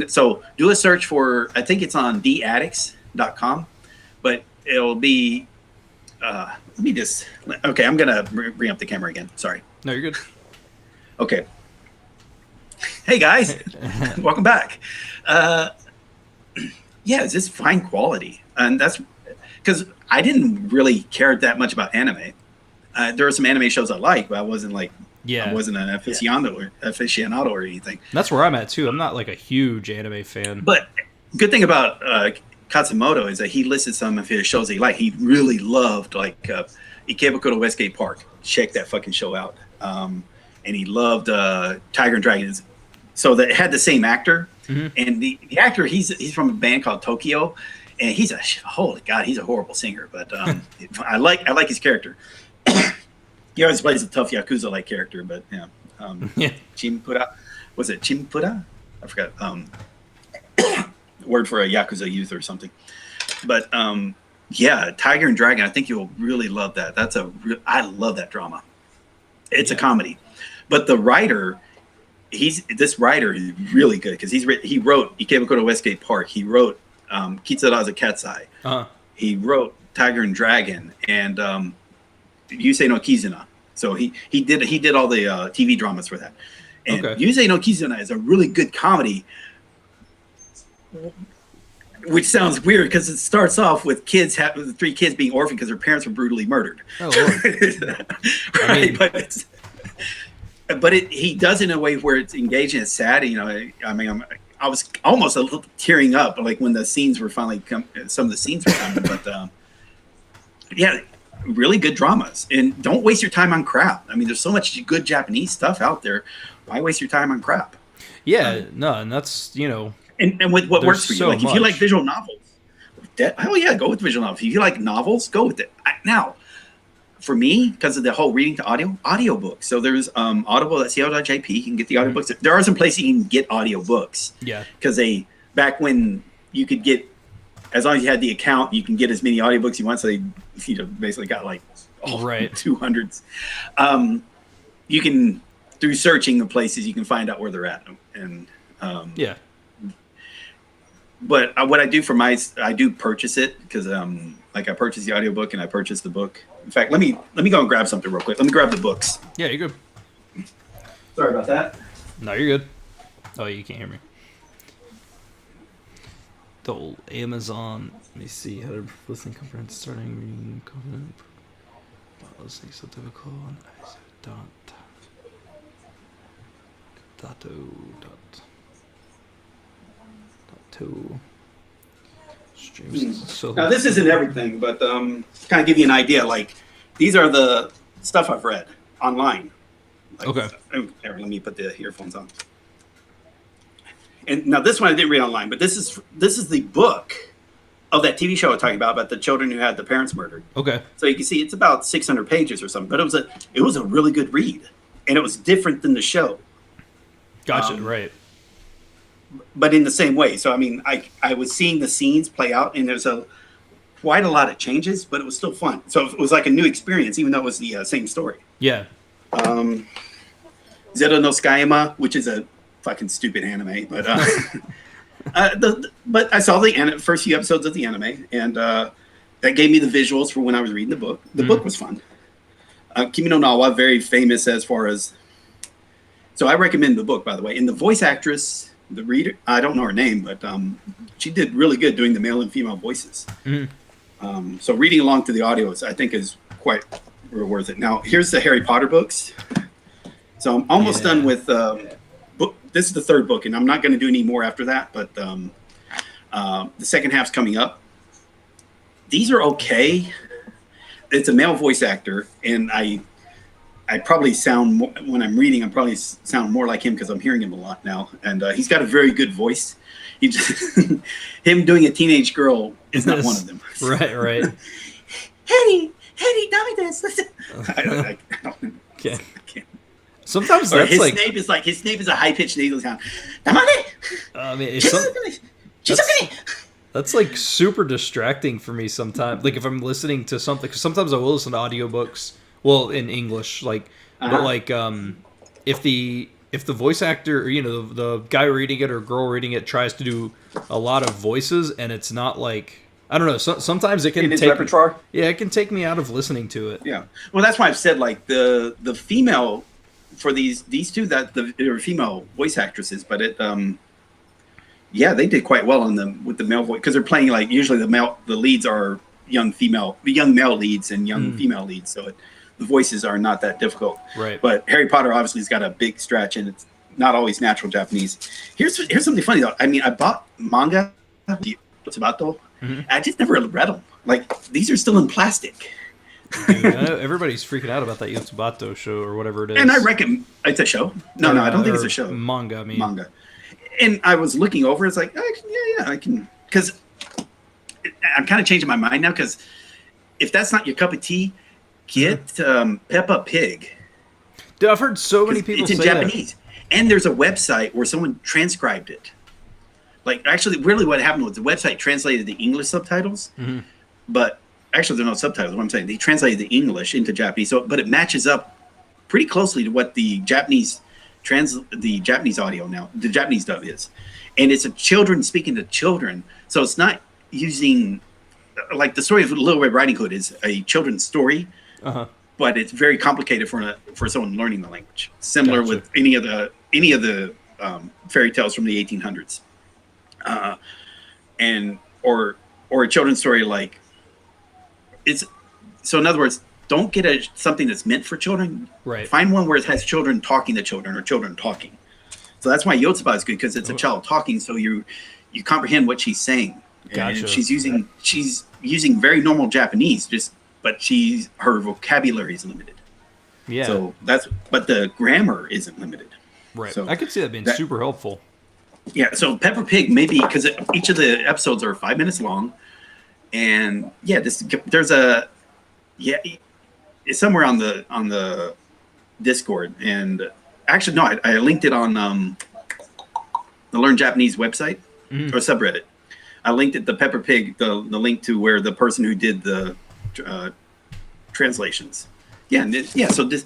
So do a search for. I think it's on theaddicts.com, but it'll be. Let me just. Okay, I'm gonna bring up the camera again. Sorry. No, you're good. Okay. Hey guys, welcome back. It's just fine quality, and that's because I didn't really care that much about anime. There are some anime shows I like, but I wasn't I wasn't an aficionado or anything. That's where I'm at too. I'm not like a huge anime fan. But good thing about Katsumoto is that he listed some of his shows he liked. He really loved Ikebukuro Westgate Park. Check that fucking show out. And he loved Tiger and Dragons. So that it had the same actor, and the actor he's from a band called Tokyo, and he's holy god, he's a horrible singer, but I like his character. He always plays a tough yakuza like character, but Chimpura, was it Chimpura? I forgot. Word for a yakuza youth or something, but Tiger and Dragon. I think you'll really love that. I love that drama. It's a comedy, but the writer. This writer is really good because he wrote Ikebukuro Westgate Park. He wrote Kitsuraza Cat's Eye. He wrote Tiger and Dragon and Yusei no Kizuna. So he did all the TV dramas for that. And Yusei no Kizuna is a really good comedy, which sounds weird because it starts off with the 3 kids being orphaned because their parents were brutally murdered. Oh, right, but he does it in a way where it's engaging and sad. I was almost a little tearing up, like when the scenes were finally some of the scenes were coming. But really good dramas. And don't waste your time on crap. I mean, there's so much good Japanese stuff out there. why waste your time on crap? Yeah, no, and that's, And with what there's works for you. so Like if you like much. visual novels, hell yeah, go with visual novels. If you like novels, go with it. Now, for me, because of the whole reading to audiobooks. So there's Audible at Seattle.jp. You can get the audiobooks. There are some places you can get audiobooks. Yeah. Because back when you could get, as long as you had the account, you can get as many audiobooks you want. So they basically got like Right. 200s. You can, through searching the places, you can find out where they're at. And Yeah. but what I do I do purchase it because like I purchased the audiobook and I purchased the book. In fact, let me go and grab something real quick. Let me grab the books. Yeah, you're good. Sorry about that. No, you're good. Oh, you can't hear me. The old Amazon. Let me see how to listening comprehend starting reading confident. Listening so difficult. Dato. Streams. So Now this isn't everything, but kind of give you an idea. Like these are the stuff I've read online. Like, Okay. Here, let me put the earphones on. And now this one I didn't read online, but this is the book of that TV show I was talking about the children who had the parents murdered. Okay. So you can see it's about 600 pages or something, but it was a really good read, and it was different than the show. Gotcha. Right. But in the same way. So I mean, I was seeing the scenes play out, and there's quite a lot of changes, but it was still fun. So it was like a new experience, even though it was the same story. Yeah. Zero no Skyama, which is a fucking stupid anime, but but I saw the first few episodes of the anime, and that gave me the visuals for when I was reading the book. The book was fun. Kimi no Nawa, very famous as far as. So I recommend the book, by the way. And the voice actress, the reader, I don't know her name, but she did really good doing the male and female voices. So reading along to the audios, I think, is quite worth it. Now, here's the Harry Potter books. So I'm almost done with book. This is the third book, and I'm not going to do any more after that. But the second half's coming up. These are okay. It's a male voice actor, and I probably sound more, when I'm reading. I probably sound more like him because I'm hearing him a lot now, and he's got a very good voice. He just him doing a teenage girl is not one of them. Right. Henny, Davides. I don't. Okay. I can't. Sometimes Or that's his like. name is a high pitched nasal sound. Damane. I mean, that's like super distracting for me sometimes. Like if I'm listening to something, because sometimes I will listen to audiobooks, well, in English, like, but like, if the voice actor, or, the guy reading it or girl reading it tries to do a lot of voices, and it's not like, I don't know. Sometimes it can In his take repertoire? Yeah, it can take me out of listening to it. Yeah. Well, that's why I've said like the female for these two that they're female voice actresses, but yeah, they did quite well on them with the male voice because they're playing like usually the leads are young male leads and young female leads, so the voices are not that difficult. Right. But Harry Potter obviously has got a big stretch, and it's not always natural Japanese. Here's something funny though. I mean, I bought manga. What's about though? I just never read them. Like these are still in plastic. Dude, I know everybody's freaking out about that Yotsubato show or whatever it is. And I reckon it's a show. No, I don't think it's a show. Manga, I mean. Manga. And I was looking over. It's like, I can, because I'm kind of changing my mind now. Because if that's not your cup of tea, get Peppa Pig. Dude, I've heard so many people say it's in Japanese, and there's a website where someone transcribed it. Like, actually, really, what happened was the website translated the English subtitles, but actually, there are no subtitles. What I'm saying, they translated the English into Japanese, but it matches up pretty closely to what the Japanese audio now, the Japanese dub is, and it's a children speaking to children, so it's not using like the story of Little Red Riding Hood is a children's story, but it's very complicated for someone learning the language. Similar with any of the fairy tales from the 1800s, and or a children's story like. So in other words, don't get something that's meant for children. Right. Find one where it has children talking to children or children talking. So that's why Yotsuba is good because it's a child talking, so you comprehend what she's saying. Gotcha. And she's using very normal Japanese, but her vocabulary is limited. Yeah. So but the grammar isn't limited. Right. So I could see that being super helpful. yeah, so Pepper Pig maybe because each of the episodes are 5 minutes long, and yeah, there's a yeah, it's somewhere on the Discord, and actually no, I linked it on the Learn Japanese website or subreddit. I linked it the Pepper Pig the link to where the person who did the translations. Yeah, so just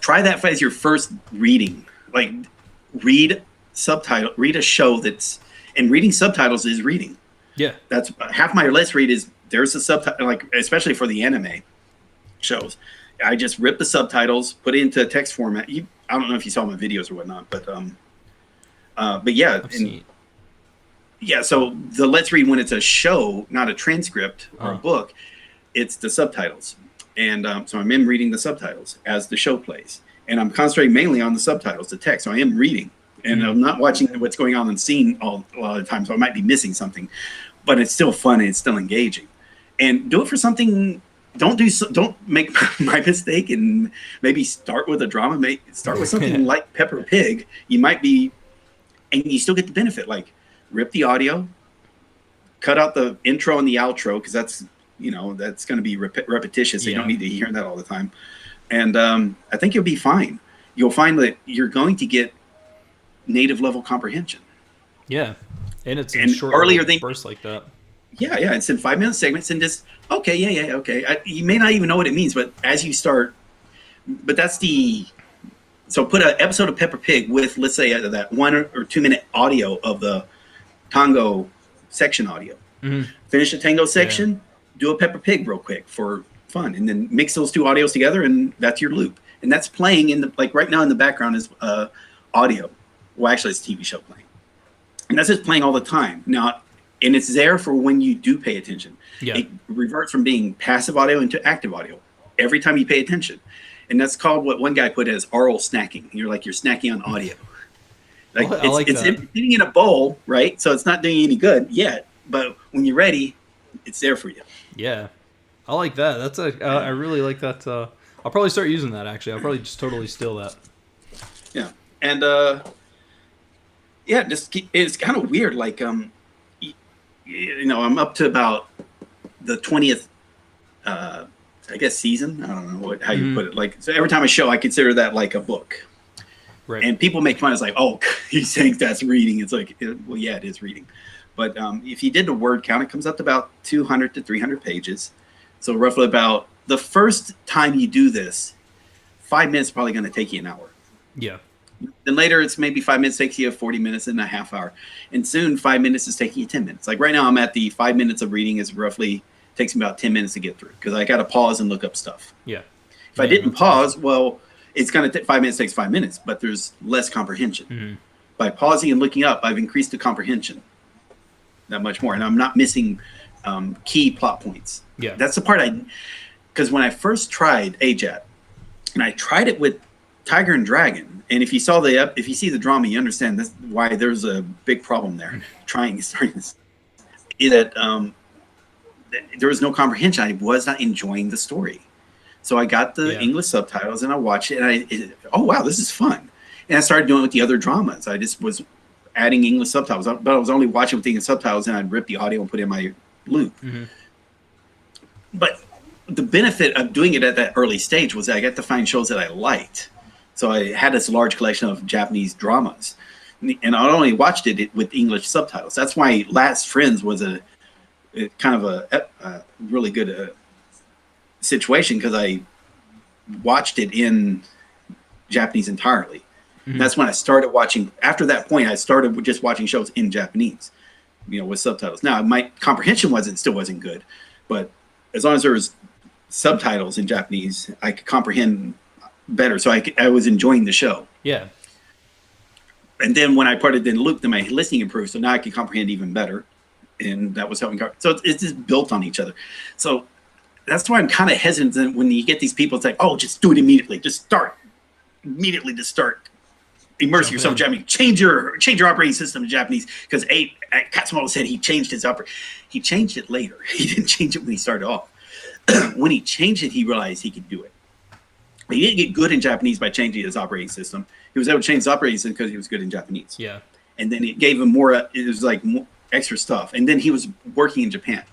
try that as your first reading. Like read a show and reading subtitles is reading. Yeah. That's half my let's read is there's a subtitle, like especially for the anime shows. I just rip the subtitles, put it into text format. I don't know if you saw my videos or whatnot, but yeah. Yeah, so the let's read when it's a show, not a transcript or a book, it's the subtitles. And so I'm reading the subtitles as the show plays. And I'm concentrating mainly on the subtitles, the text. So I am reading. And I'm not watching what's going on in the scene a lot of the time, so I might be missing something. But it's still fun and it's still engaging. And do it for something. Don't make my mistake and maybe start with a drama. Start with something like Pepper Pig. You might be, and you still get the benefit. Like rip the audio, cut out the intro and the outro because that's going to be repetitious. So you don't need to hear that all the time. And I think you'll be fine. You'll find that you're going to get native level comprehension. Yeah, and it's in short bursts like that. Yeah, it's in 5 minute segments and just okay. You may not even know what it means, but as you start, so put an episode of Pepper Pig with, let's say, that 1 or 2 minute audio of the Tango section audio. Finish the Tango section, do a Pepper Pig real quick for fun, and then mix those two audios together, and that's your loop. And that's playing in right now in the background is audio. Well, actually, it's a TV show playing, and that's just playing all the time now. And it's there for when you do pay attention. Yeah. It reverts from being passive audio into active audio every time you pay attention. And that's called what one guy put as oral snacking. You're snacking on audio. It's sitting in a bowl, right? So it's not doing you any good yet. But when you're ready, it's there for you. Yeah. I like that. I really like that. I'll probably start using that, actually. I'll probably just totally steal that. Yeah. And, it's kind of weird. Like, I'm up to about the 20th, I guess, season. I don't know how you put it. Like, so every time I show, I consider that like a book. Right. And people make fun. It's like, oh, he's saying that's reading. It's like, well, yeah, it is reading. But if you did the word count, it comes up to about 200 to 300 pages. So roughly about the first time you do this, 5 minutes is probably going to take you an hour. Yeah. Then later, it's maybe 5 minutes takes you 40 minutes and a half hour. And soon, 5 minutes is taking you 10 minutes. Like right now, I'm at the 5 minutes of reading is roughly takes me about 10 minutes to get through because I got to pause and look up stuff. Yeah. If I didn't pause, well, it's going to take 5 minutes takes 5 minutes, but there's less comprehension. By pausing and looking up, I've increased the comprehension that much more. And I'm not missing key plot points. Yeah. That's the part because when I first tried AJATT, and I tried it with Tiger and Dragon, and if you see the drama, you understand this why there's a big problem there. Starting this, that there was no comprehension. I was not enjoying the story, so I got the English subtitles and I watched it. And oh wow, this is fun! And I started doing it with the other dramas. I just was adding English subtitles, but I was only watching with the English subtitles, and I'd rip the audio and put it in my loop. But the benefit of doing it at that early stage was that I got to find shows that I liked. So I had this large collection of Japanese dramas, and I only watched it with English subtitles. That's why Last Friends was a kind of a really good situation because I watched it in Japanese entirely. That's when I started watching. After that point, I started just watching shows in Japanese, with subtitles. Now my comprehension still wasn't good, but as long as there was subtitles in Japanese, I could comprehend better. So I was enjoying the show. Yeah. And then when I put it in loop, then my listening improved. So now I can comprehend even better. And that was helping. So it's just built on each other. So that's why I'm kind of hesitant when you get these people. It's like, oh, just do it immediately. Just start immediately. Just start. Immerse yourself in Japanese. Change your operating system to Japanese. Because Katsumoto said he changed his He changed it later. He didn't change it when he started off. When he changed it, he realized he could do it. He didn't get good in Japanese by changing his operating system. He was able to change his operating system because he was good in Japanese. Yeah. And then it gave him more. It was like more extra stuff. And then he was working in Japan.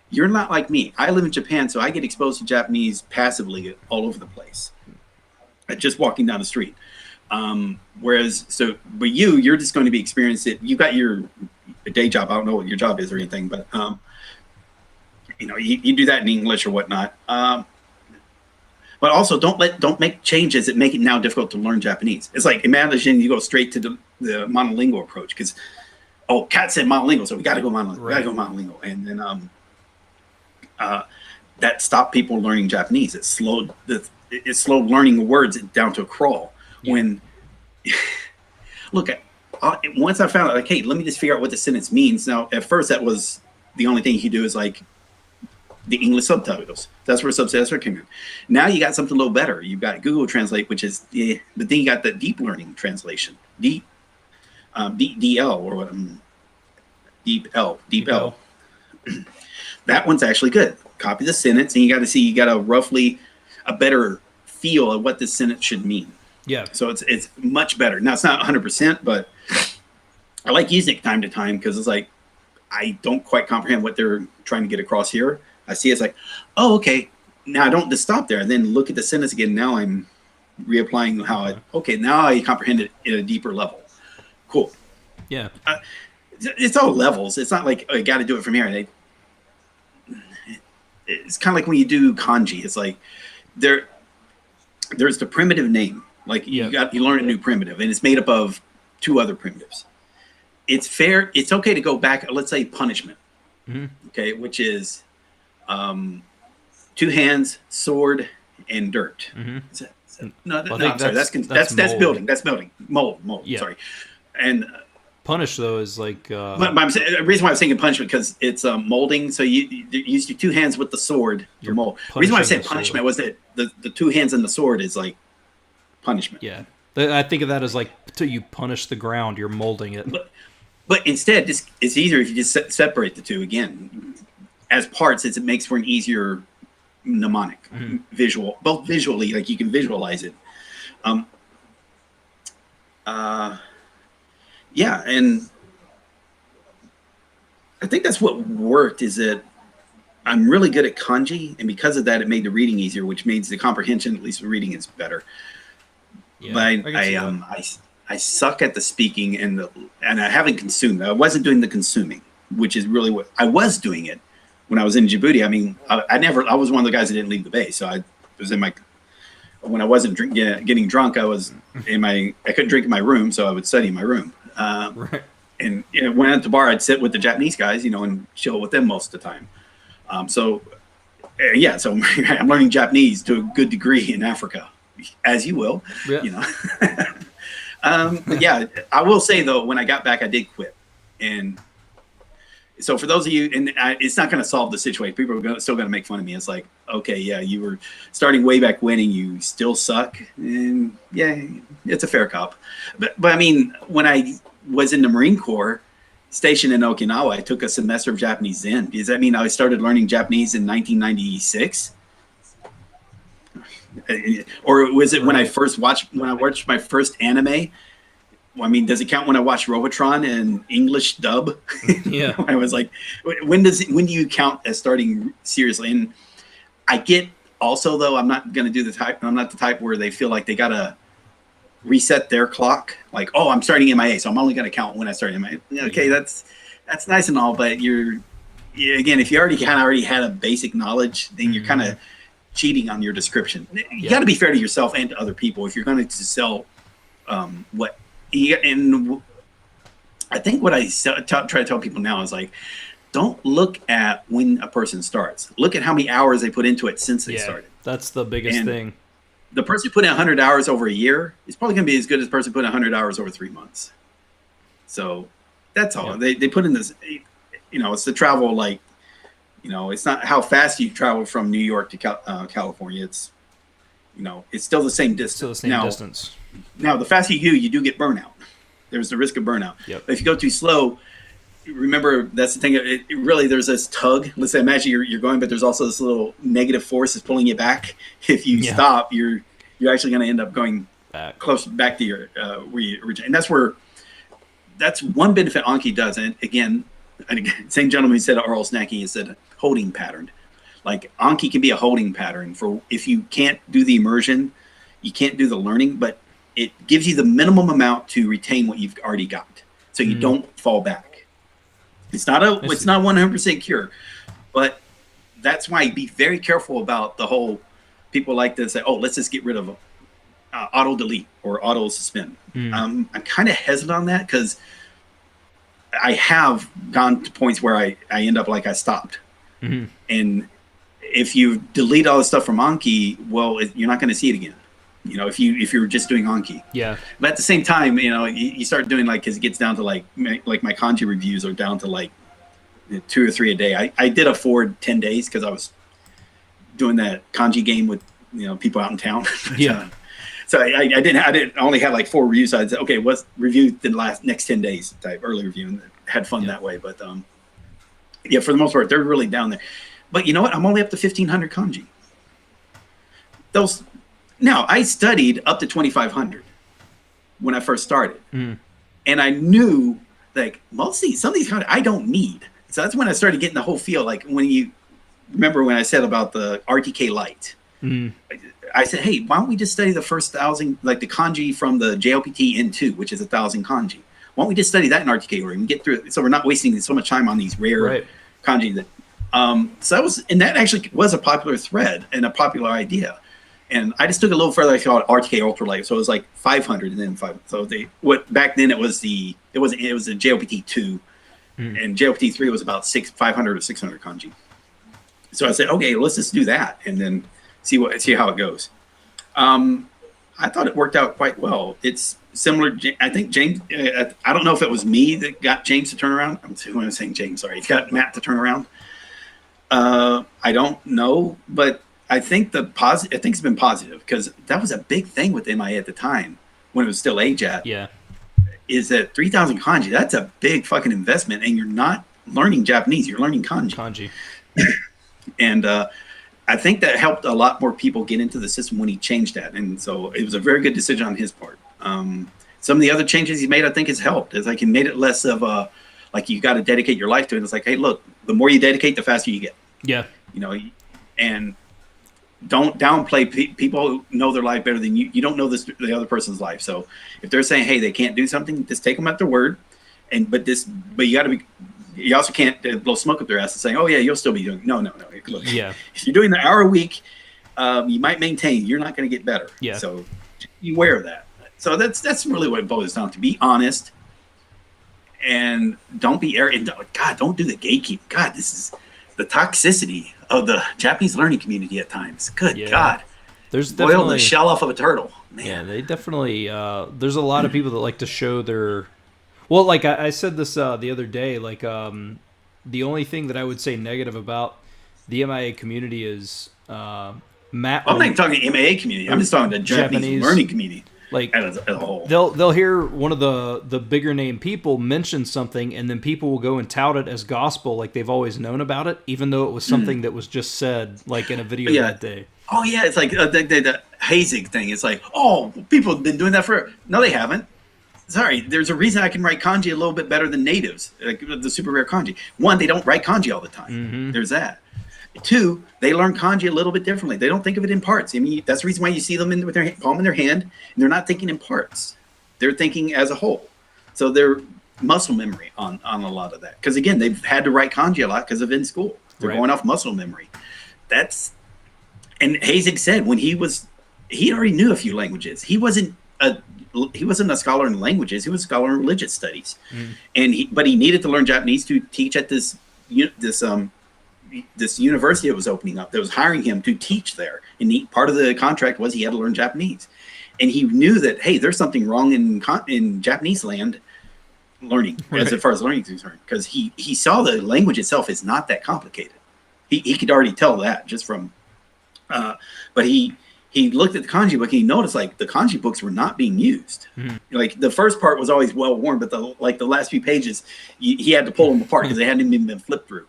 You're not like me. I live in Japan, so I get exposed to Japanese passively all over the place, just walking down the street. But you're just going to be experiencing it. You got your day job. I don't know what your job is or anything, but you do that in English or whatnot. But also don't make changes that make it now difficult to learn Japanese. It's like, imagine you go straight to the monolingual approach because, Kat said monolingual, so we got to go monolingual. Right. We got to go monolingual, and then that stopped people learning Japanese. It slowed learning words down to a crawl. Yeah. When look, once I found out, like, hey, let me just figure out what the sentence means. Now, at first, that was the only thing you do is like the English subtitles. That's where subtitles came in. Now you got something a little better. You've got Google Translate, which is, but then you got the deep learning translation, DL or what? Deep L. That one's actually good. Copy the sentence, and you got a better feel of what this sentence should mean. Yeah. So it's much better. Now it's not 100%, but I like using it time to time because it's like I don't quite comprehend what they're trying to get across here. I see it's like, oh, okay. Now I don't just stop there and then look at the sentence again. Now I'm reapplying now I comprehend it at a deeper level. Cool. Yeah. It's all levels. It's not like, I got to do it from here. It's kind of like when you do kanji. It's like there's the primitive name. Like you learn a new primitive, and it's made up of two other primitives. It's fair. It's okay to go back. Let's say punishment. Mm-hmm. Okay, which is 2 hands, sword, and dirt. Mm-hmm. That's building. That's building. Mold. Yeah. Sorry. And punish though is like. But the reason why I was thinking punishment because it's molding. So you use your 2 hands with the sword to mold. The reason why I said punishment was that the 2 hands and the sword is like punishment. Yeah, I think of that as like till you punish the ground, you're molding it. But instead, it's easier if you just separate the two again as parts. It makes for an easier mnemonic visual, both visually, like you can visualize it. Yeah, and I think that's what worked. Is that I'm really good at kanji, and because of that, it made the reading easier, which means the comprehension, at least the reading, is better. Yeah, but I suck at the speaking and I haven't consumed. I wasn't doing the consuming, which is really what I was doing it when I was in Djibouti. I mean, I was one of the guys that didn't leave the base. So I was when I wasn't getting drunk, I was I couldn't drink in my room. So I would study in my room. Right. And when at the bar, I'd sit with the Japanese guys, and chill with them most of the time. So I'm learning Japanese to a good degree in Africa, as you will, But yeah, I will say though, when I got back, I did quit. And so for those of you, and it's not going to solve the situation. People are still going to make fun of me. It's like, okay, yeah, you were starting way back when and you still suck. And yeah, it's a fair cop. But I mean, when I was in the Marine Corps, stationed in Okinawa, I took a semester of Japanese Zen. Does that mean I started learning Japanese in 1996? Or was it when I watched my first anime? I mean, does it count when I watched Robotron and English dub? Yeah. I was like, when do you count as starting seriously? And I get also though, I'm not going to do I'm not the type where they feel like they got to reset their clock. Like, oh, I'm starting MIA, so I'm only going to count when I start MIA. Okay, that's nice and all, but again, if you already had a basic knowledge, then you're kind of cheating on your description. You got to be fair to yourself and to other people if you're going to sell what. And I think what I try to tell people now is like, don't look at when a person starts. Look at how many hours they put into it since they started. That's the biggest thing. The person who put in 100 hours over a year is probably going to be as good as the person who put in 100 hours over 3 months. So that's all. Yeah. They put in this, it's the travel, like, it's not how fast you travel from New York to California. It's, it's still the same distance. Still the same distance. Now, the faster you do get burnout. There's the risk of burnout. Yep. But if you go too slow, remember, that's the thing. It really, there's this tug. Let's say, imagine you're going, but there's also this little negative force that's pulling you back. If you stop, you're you're actually going to end up going back. back to your where you originally. And that's one benefit Anki does. And again, same gentleman who said oral snacking, he said holding pattern. Like Anki can be a holding pattern for if you can't do the immersion, you can't do the learning, but it gives you the minimum amount to retain what you've already got, so you don't fall back. It's not 100% cure, but that's why be very careful about the whole people like to say, oh, let's just get rid of auto delete or auto suspend. I'm kind of hesitant on that because I have gone to points where I end up like I stopped. And if you delete all the stuff from Anki, well, you're not going to see it again. You know, if you're just doing Anki. Yeah. But at the same time, you know, you start doing like, because it gets down to like my Kanji reviews are down to like 2 or 3 a day. I did afford 10 days because I was doing that Kanji game with, you know, people out in town. Yeah. So I didn't only had like 4 reviews. So I said, okay, what's reviewed the next 10 days type early review, and had fun that way. But yeah, for the most part, they're really down there. But you know what? I'm only up to 1,500 Kanji. Now, I studied up to 2,500 when I first started. And I knew, like, some of these Kanji I don't need. So that's when I started getting the whole feel. Like, when you remember when I said about the RTK Lite, I said, hey, why don't we just study the first 1,000, like the Kanji from the JLPT N2, which is 1,000 Kanji. Why don't we just study that in RTK order and get through it, so we're not wasting so much time on these rare Kanji that. So that actually was a popular thread and a popular idea. And I just took it a little further. I called it RTK Ultralight. So it was like 500 and then 5. So back then it was the JLPT 2, and JLPT 3 was about 500 or 600 Kanji. So I said, okay, let's just do that and then see how it goes. I thought it worked out quite well. It's similar. I think James. I don't know if it was me that got James to turn around. I'm saying James. Sorry, he got Matt to turn around. I don't know, but I think it's been positive because that was a big thing with MIA at the time when it was still AJATT. Yeah, is that 3,000 Kanji? That's a big fucking investment, and you're not learning Japanese. You're learning Kanji. And I think that helped a lot more people get into the system when he changed that, and so it was a very good decision on his part. Some of the other changes he made, I think, has helped. It's like he made it less of a like you got to dedicate your life to it. It's like, hey, look, the more you dedicate, the faster you get. Yeah, you know, and don't downplay people who know their life better than you. You don't know the other person's life, so if they're saying, hey, they can't do something, just take them at their word. But you got to be. You also can't blow smoke up their ass and saying, "Oh yeah, you'll still be doing." No. Look, yeah. If you're doing the hour a week, you might maintain. You're not going to get better. Yeah. So you aware of that. So that's really what it boils down to. Be honest, and don't be arrogant. God, don't do the gatekeeping. God, this is the toxicity of the Japanese learning community at times. Good God. There's boil definitely the shell off of a turtle. Man. Yeah, they definitely. There's a lot of people that like to show their. Well, like I said this the other day, like the only thing that I would say negative about the MIA community is Matt. I'm not even talking MIA community. I'm just talking the Japanese learning community, like as a whole. They'll hear one of the bigger name people mention something, and then people will go and tout it as gospel, like they've always known about it, even though it was something that was just said, like in a video that day. Oh yeah, it's like the hazing thing. It's like, oh, people have been doing that for. No, they haven't. Sorry, there's a reason I can write kanji a little bit better than natives, like the super rare kanji. One, they don't write kanji all the time. There's that. Two, they learn kanji a little bit differently. They don't think of it in parts. I mean, that's the reason why you see them with their palm in their hand, and they're not thinking in parts. They're thinking as a whole. So they're muscle memory on a lot of that. Because again, they've had to write kanji a lot because of in school. They're going off muscle memory. And Hazig said when he already knew a few languages. He wasn't a scholar in languages. He was a scholar in religious studies, but he needed to learn Japanese to teach at this university that was opening up. That was hiring him to teach there, and part of the contract was he had to learn Japanese. And he knew that hey, there's something wrong in Japanese land learning as far as learning is concerned, because he saw the language itself is not that complicated. He could already tell that just from, but he looked at the kanji book and he noticed like the kanji books were not being used. Like the first part was always well worn, but the last few pages he had to pull them apart because they hadn't even been flipped through.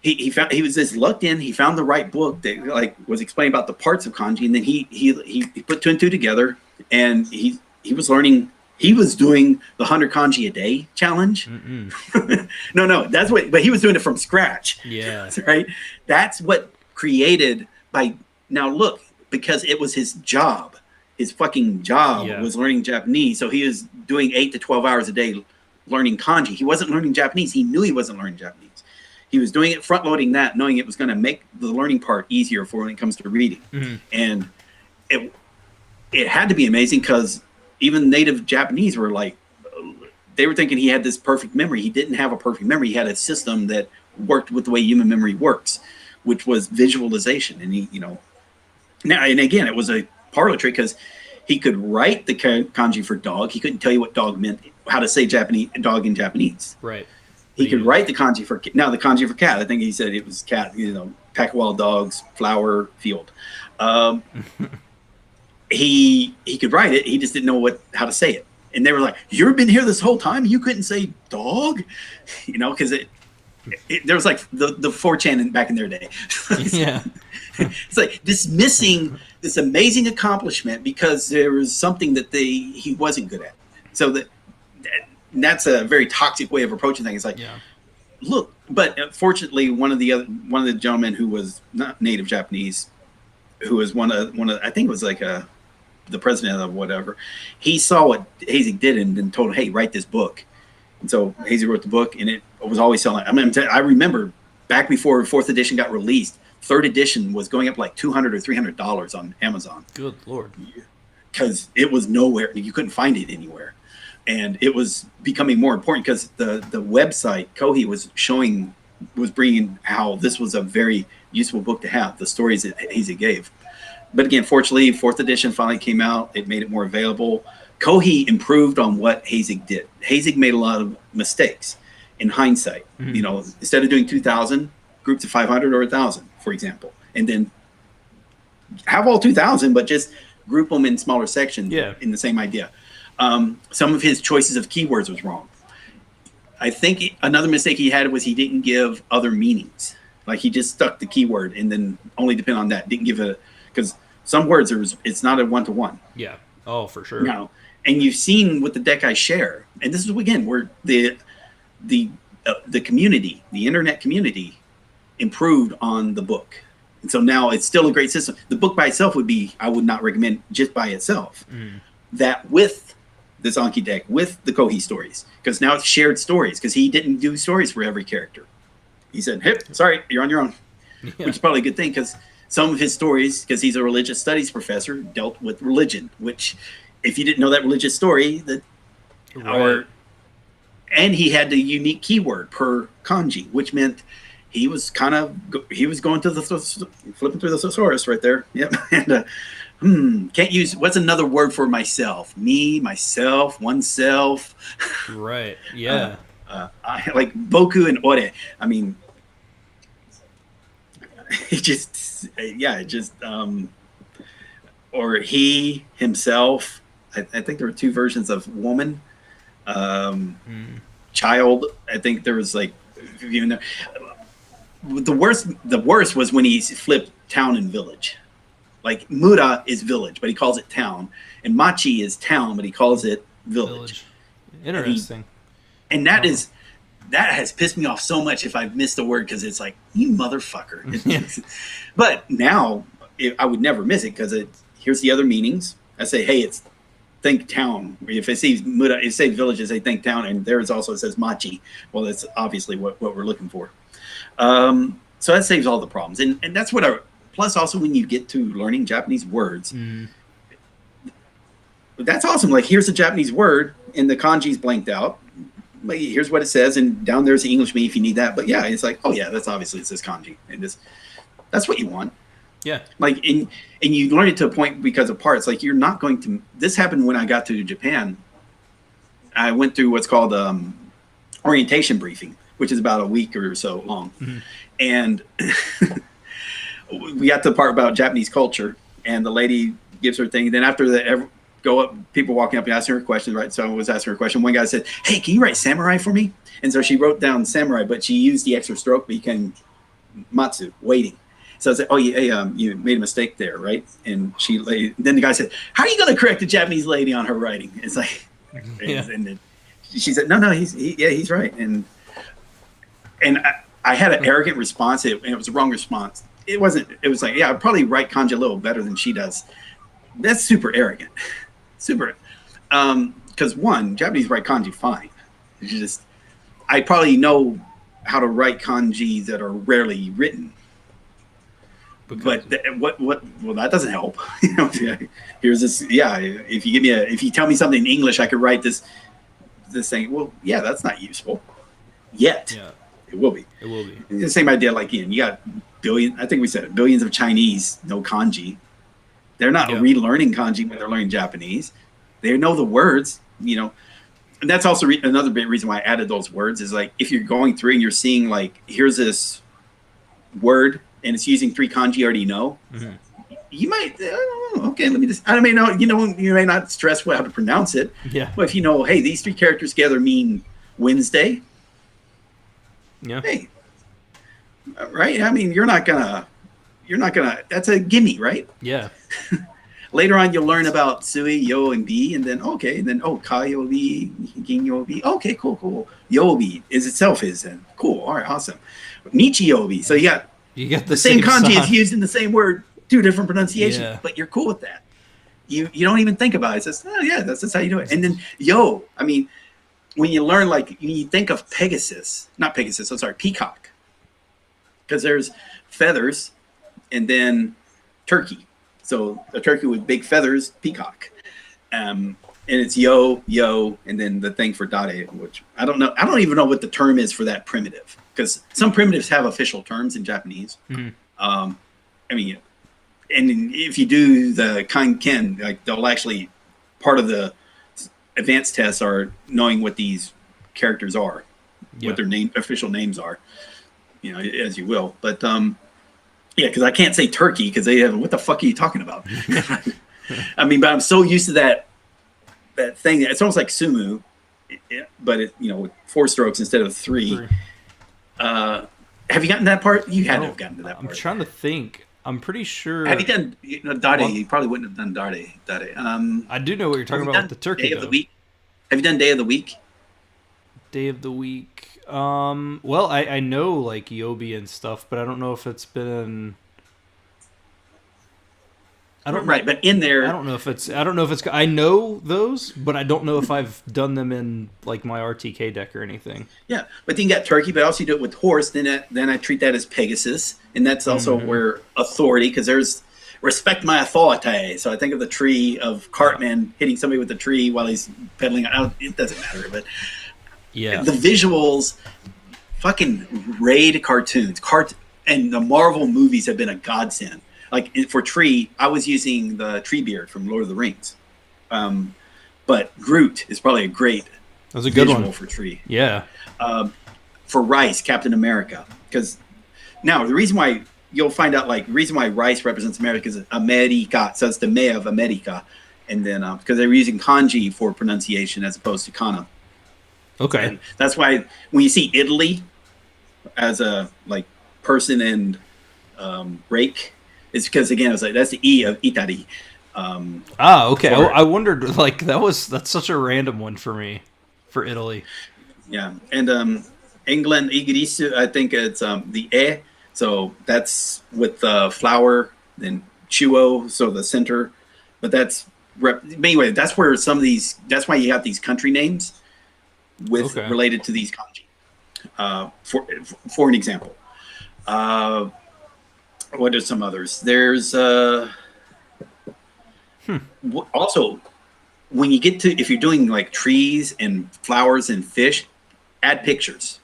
he was just lucked in. He found the right book that like was explaining about the parts of kanji, and then he put two and two together, and he was learning. He was doing the 100 kanji a day challenge. No, that's what. But he was doing it from scratch. Yeah, right. That's what created by now. Look, because it was his job. His fucking job was learning Japanese, so he was doing 8 to 12 hours a day learning kanji. He wasn't learning Japanese. He knew he wasn't learning Japanese. He was doing it, front loading that, knowing it was going to make the learning part easier for when it comes to reading. And it had to be amazing because even native Japanese were like, they were thinking he had this perfect memory. He didn't have a perfect memory. He had a system that worked with the way human memory works, which was visualization. And now, and again, it was a parlor trick because he could write the kanji for dog. He couldn't tell you what dog meant, how to say dog in Japanese. Right. He could write the kanji for the kanji for cat. I think he said it was cat. Pack of wild dogs, flower, field. He could write it. He just didn't know how to say it. And they were like, "You've been here this whole time. You couldn't say dog," because there was like the 4chan back in their day. Yeah. It's like dismissing this amazing accomplishment because there was something that he wasn't good at. So that's a very toxic way of approaching things. It's like, look, but fortunately, one of the gentlemen who was not native Japanese, who was one of I think it was like the president of whatever, he saw what Hazing did and then told him, "Hey, write this book." And so Hazing wrote the book, and it was always selling. I mean, I remember back before 4th edition got released, 3rd edition was going up like $200 or $300 on Amazon. Good Lord. Because it was nowhere. You couldn't find it anywhere. And it was becoming more important because the website Kohi was bringing how this was a very useful book to have, the stories that Hazing gave. But again, fortunately, 4th edition finally came out. It made it more available. Kohi improved on what Hazing did. Hazing made a lot of mistakes in hindsight. Instead of doing 2,000 groups of 500 or 1,000, for example, and then have all 2,000, but just group them in smaller sections in the same idea. Some of his choices of keywords was wrong. I think another mistake he had was he didn't give other meanings. Like he just stuck the keyword and then only depend on that. Didn't give because some words it's not a one-to-one. Yeah. Oh, for sure. No. And you've seen with the deck I share, and this is again where the community, the internet community, improved on the book. And so now it's still a great system. The book by itself I would not recommend just by itself. That with this Anki deck, with the Kohi stories, because now it's shared stories, because he didn't do stories for every character. He said, "Hey, sorry, you're on your own," which is probably a good thing, because some of his stories, because he's a religious studies professor, dealt with religion, which if you didn't know that religious story, and he had the unique keyword per kanji, which meant he was going to flipping through the thesaurus right there. Yep. And can't use, what's another word for myself? Me, myself, oneself. Right. Yeah. I like boku and ore. I mean, or he, himself. I think there were 2 versions of woman. Child. I think there was like, the worst was when he flipped town and village. Like Mura is village, but he calls it town, and Machi is town, but he calls it village. Interesting. And that has pissed me off so much if I've missed a word, because it's like, you motherfucker. But now I would never miss it, because here's the other meanings. I say, hey, it's think town. If I see Mura, if say village, I say think town, and there's also it says Machi. Well, that's obviously what we're looking for. So that saves all the problems, and that's what plus also when you get to learning Japanese words, that's awesome. Like here's a Japanese word and the kanji's blanked out. Like, here's what it says, and down there's the English meaning if you need that. But yeah, it's like, oh yeah, that's obviously it says kanji, and that's what you want. Yeah. Like and you learn it to a point because of parts. Like you're not going to. This happened when I got to Japan. I went through what's called orientation briefing, which is about a week or so long, and we got to the part about Japanese culture, and the lady gives her thing. Then after that, go up, people walking up and asking her questions, right? So I was asking her a question. One guy said, "Hey, can you write samurai for me?" And so she wrote down samurai, but she used the extra stroke, became matsu, waiting. So I said, oh, yeah, hey, you made a mistake there, right? And then the guy said, how are you going to correct a Japanese lady on her writing? It's like, Yeah. and then she said, no, he's right. And I had an arrogant response. It was a wrong response. It wasn't. It was like, yeah, I'd probably write kanji a little better than she does. That's super arrogant. Super. Because one, Japanese write kanji fine. It's just, I probably know how to write kanji that are rarely written. But well, that doesn't help. You know, here's this. Yeah, if you tell me something in English, I could write this thing. Well, yeah, that's not useful yet. Yeah. It will be. It will be. The same idea. Like, you got I think we said it, billions of Chinese know kanji. They're not relearning kanji when they're learning Japanese. They know the words. You know, and that's also another big reason why I added those words is like if you're going through and you're seeing like here's this word. And it's using 3 kanji you already know. Mm-hmm. You might, okay, let me just, I may know, you may not stress how to pronounce it. Yeah. But if you know, hey, these 3 characters together mean Wednesday. Yeah. Hey, right? I mean, you're not gonna, that's a gimme, right? Yeah. Later on, you'll learn about Sui, Yo, and Bi, and then, Ka Yobi, Gin Yobi. Okay, cool. Yobi is cool. All right, awesome. Nichi Yobi. So you got the same kanji is used in the same word, 2 different pronunciations, but you're cool with that. You don't even think about it. It's just, that's how you do it. And then yo, I mean, when you learn, like, you think of peacock, because there's feathers and then turkey. So a turkey with big feathers, peacock. And it's yo, and then the thing for dare, which I don't know. I don't even know what the term is for that primitive. Because some primitives have official terms in Japanese. Mm-hmm. I mean, and if you do the Kanken, like they'll actually, part of the advanced tests are knowing what these characters are, what their official names are, as you will. But because I can't say turkey because they have, what the fuck are you talking about? I mean, but I'm so used to that thing. It's almost like sumo, but with 4 strokes instead of 3. Have you gotten that part? You had to have gotten to that part. I'm trying to think. I'm pretty sure. Have you done dare? You probably wouldn't have done dare. I do know what you're talking about with the turkey. Day of the week. Have you done day of the week? Day of the week. Well, I know like Yobi and stuff, but I don't know if it's been. But in there, I don't know if it's. I know those, but I don't know if I've done them in like my RTK deck or anything. Yeah, but then you got turkey, but also you do it with horse. Then I treat that as Pegasus, and that's also where authority, because there's respect my authority. So I think of the tree of Cartman hitting somebody with the tree while he's pedaling out. It doesn't matter, but the visuals, fucking raid cartoons, and the Marvel movies have been a godsend. Like for tree, I was using the tree beard from Lord of the Rings, but Groot is probably a great visual for tree. Yeah. For rice, Captain America, because now the reason why you'll find out, like, the reason why rice represents America is America, so it's the me of America, and then because they were using kanji for pronunciation as opposed to kana. Okay. And that's why when you see Italy as a like person and rake. It's because, again, it's like that's the E of Italy. Okay. I wondered, like, that's such a random one for me, for Italy. Yeah, and England, Igrisu, I think it's the E, so that's with the flower, then Chuo, so the center. But that's anyway. That's where some of these. That's why you have these country names related to these kanji. For an example. What are some others? There's also when you get to, if you're doing like trees and flowers and fish, add pictures.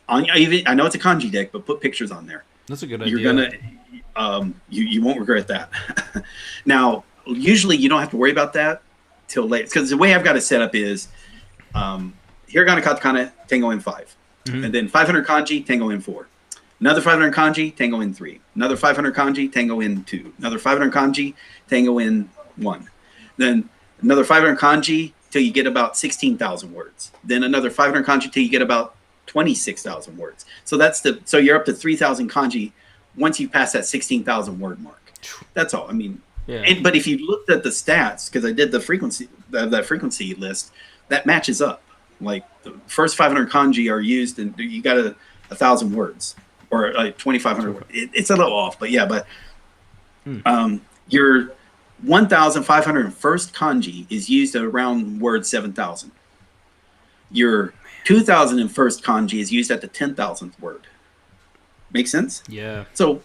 I know it's a kanji deck, but put pictures on there. That's a good idea. You're gonna you won't regret that. Now, usually you don't have to worry about that till late, because the way I've got it set up is hiragana, katakana, tango in 5, and then 500 kanji, tango in 4. Another 500 kanji, tango in 3. Another 500 kanji, tango in 2. Another 500 kanji, tango in 1. Then another 500 kanji till you get about 16,000 words. Then another 500 kanji till you get about 26,000 words. So so you're up to 3,000 kanji once you pass that 16,000 word mark. That's all. I mean, but if you looked at the stats, because I did the frequency, that frequency list, that matches up. Like the first 500 kanji are used, and you got 1,000 words or 2,500 words. It's a little off, but yeah. But your 1,501st kanji is used around word 7,000. Your 2,001st kanji is used at the 10,000th word. Make sense? Yeah. So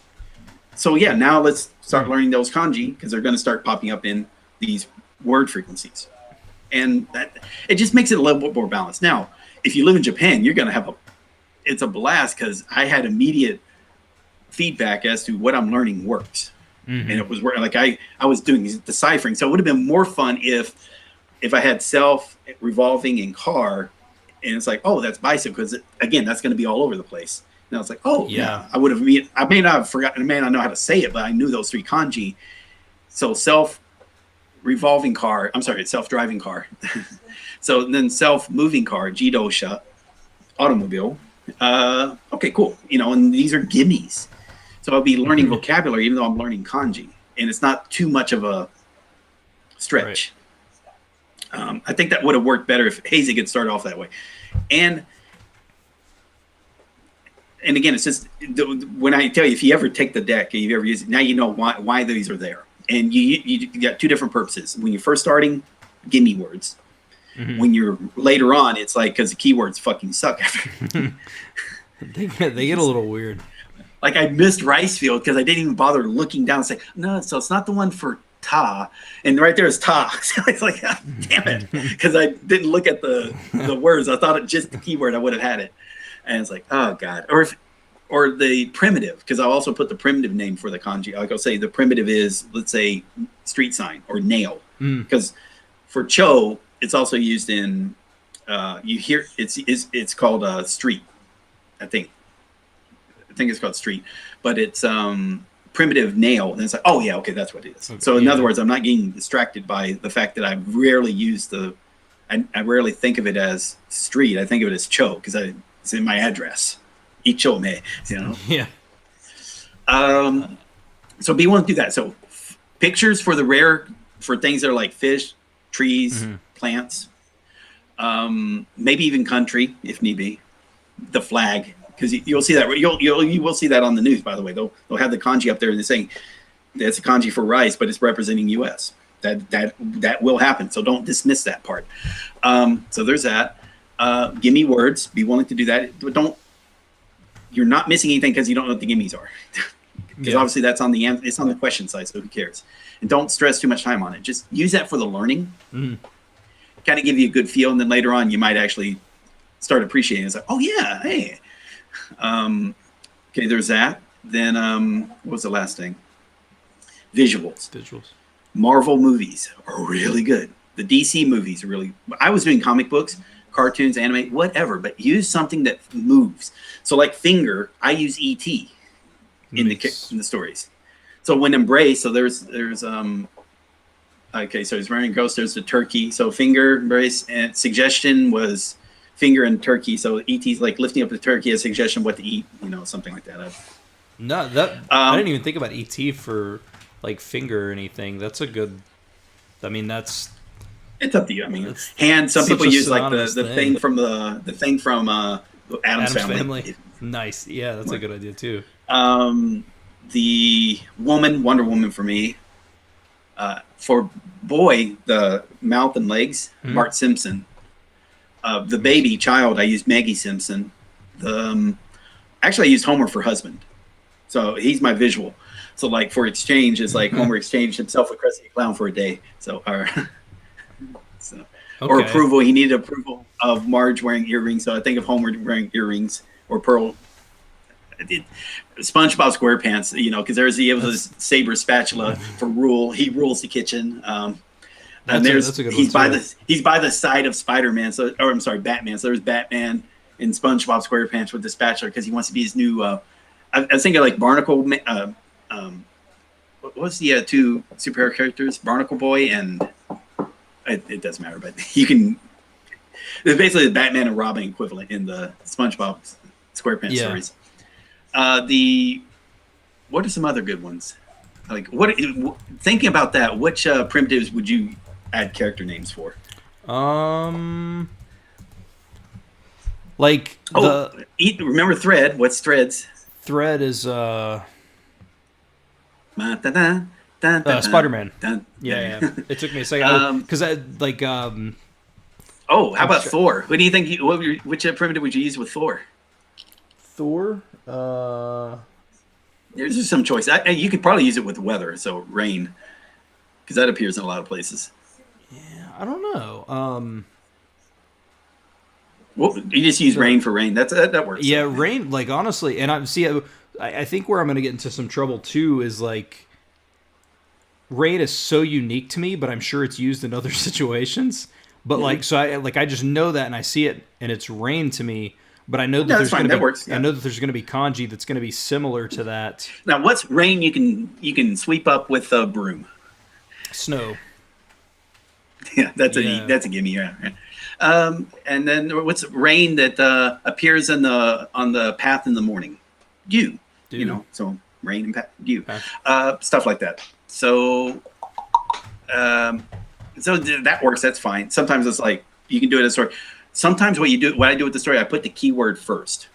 yeah, now let's start learning those kanji because they're going to start popping up in these word frequencies. And it just makes it a little bit more balanced. Now, if you live in Japan, you're going to have it's a blast because I had immediate feedback as to what I'm learning works. And it was like I was doing deciphering. So it would have been more fun if I had self-revolving and car, and it's like, oh, that's bicycle, because again, that's going to be all over the place. And I was like, oh yeah, I may not have forgotten, I may not know how to say it, but I knew those 3 kanji. So self-driving car. So then self-moving car, jidosha, automobile. Okay, cool. And these are gimmies. So I'll be learning vocabulary even though I'm learning kanji, and it's not too much of a stretch. Right. I think that would have worked better if Hazy had started off that way. And again, it's just when I tell you, if you ever take the deck and you ever use it, now you know why these are there. And you got 2 different purposes. When you're first starting, gimme words. When you're later on, it's like because the keywords fucking suck. They get a little weird. Like I missed rice field because I didn't even bother looking down and say, no, so it's not the one for ta. And right there is ta. So it's like, oh, damn it. Because I didn't look at the words. I thought it just the keyword, I would have had it. And it's like, oh God. Or the primitive, because I also put the primitive name for the kanji. Like I'll say the primitive is, let's say, street sign or nail. Because for cho, it's also used in, you hear, it's called street, I think it's called street, but it's primitive nail, and it's like, oh yeah, okay, that's what it is. Okay, so in other words, I'm not getting distracted by the fact that I rarely use I rarely think of it as street. I think of it as cho because it's in my address. Ichome, Yeah. So be willing to do that. So pictures for for things that are like fish, trees, plants, maybe even country if need be. The flag. Because you'll see that you will see that on the news. By the way, they'll have the kanji up there and they're saying that's a kanji for rice, but it's representing U.S. That will happen. So don't dismiss that part. So there's that. Give me words. Be willing to do that, but you're not missing anything because you don't know what the gimmies are. Because obviously that's on it's on the question side. So who cares? And don't stress too much time on it. Just use that for the learning. Kind of give you a good feel, and then later on you might actually start appreciating it. It's like, oh yeah, hey. Okay, there's that. Then what was the last thing? Visuals. Marvel movies are really good. The DC movies are really. I was doing comic books, cartoons, anime, whatever, but use something that moves. So like finger, I use ET in the stories. So when embrace, so there's okay, so he's wearing ghost. There's the turkey. So finger, embrace, and suggestion was finger and turkey. So ET's like lifting up the turkey, a suggestion of what to eat, something like that. I didn't even think about ET for like finger or anything. That's a good. I mean, it's up to you. I mean, hand. Some people use like the thing from Addams Family. Nice. Yeah, that's a good idea too. The woman, Wonder Woman for me. For boy, the mouth and legs, Bart Simpson. The baby child, I used Maggie Simpson. Actually, I used Homer for husband. So he's my visual. So like for exchange, it's like Homer exchanged himself with Krusty the Clown for a day. So, or approval, he needed approval of Marge wearing earrings. So I think of Homer wearing earrings or Pearl. SpongeBob SquarePants, because he was a saber spatula for rule. He rules the kitchen. And he's by the side of Spider-Man. Batman. So there's Batman in SpongeBob SquarePants with the spatula because he wants to be his new. I was thinking like Barnacle. What was the 2 superhero characters? Barnacle Boy and it doesn't matter, but you can It's basically the Batman and Robin equivalent in the SpongeBob SquarePants stories. What are some other good ones? Like thinking about that, which primitives would you add character names for? Like remember Thread? What's Threads? Thread is Spider-Man. Yeah. It took me a second because how about Thor? What do you think? Which primitive would you use with Thor? Thor. There's just some choice. You could probably use it with weather, so rain, because that appears in a lot of places. Yeah, I don't know. Well, you just use rain for rain. That works. Yeah, rain. Like honestly, and I think where I'm going to get into some trouble too is like rain is so unique to me, but I'm sure it's used in other situations. But I just know that and I see it and it's rain to me. But I know that I know that there's going to be kanji that's going to be similar to that. Now, what's rain you can sweep up with a broom? Snow. Yeah, that's a gimme. Yeah. And then what's rain that appears on the path in the morning? Dew. You know, so rain and dew. Stuff like that. So that works. That's fine. Sometimes it's like you can do it as a story. Sometimes what I do with the story, I put the keyword first.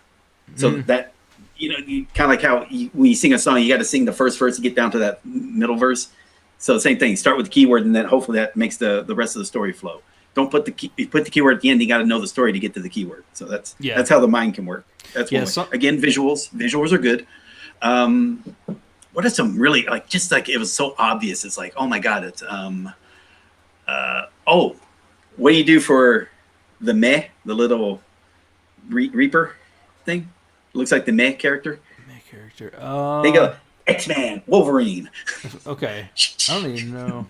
So that, you kind of like how when you sing a song, you got to sing the first verse to get down to that middle verse. So same thing, start with the keyword, and then hopefully that makes the rest of the story flow. Don't put you put the keyword at the end. You got to know the story to get to the keyword. So that's how the mind can work. That's again, visuals are good. What are some really just it was so obvious? It's like, oh my god, it's what do you do for the meh, the little Reaper thing? It looks like the meh character. They go X-Man, Wolverine. Okay, I don't even know.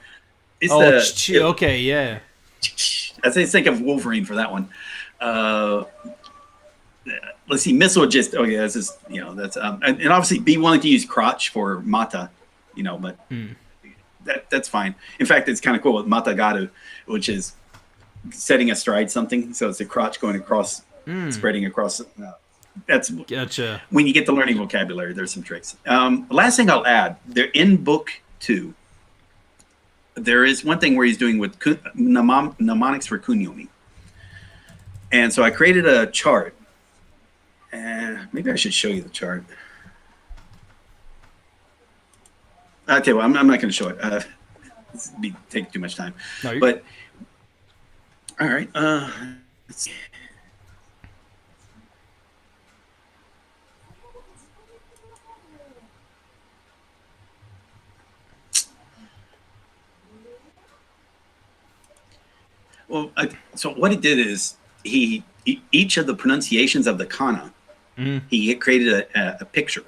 Okay, yeah. I think of Wolverine for that one. Let's see, missile just. Oh yeah, that's just that's and obviously be willing to use crotch for mata, but that's fine. In fact, it's kind of cool with matagaru, which is setting astride something. So it's a crotch going across, spreading across. That's gotcha. When you get to learning vocabulary, there's some tricks. The last thing I'll add, they're in book 2. There is one thing where he's doing with mnemonics for kunyomi. And so I created a chart. And maybe I should show you the chart. Okay, well, I'm not going to show it. This would take too much time. No, but all right. Let's see. Well, so what he did is each of the pronunciations of the kana, he created a picture,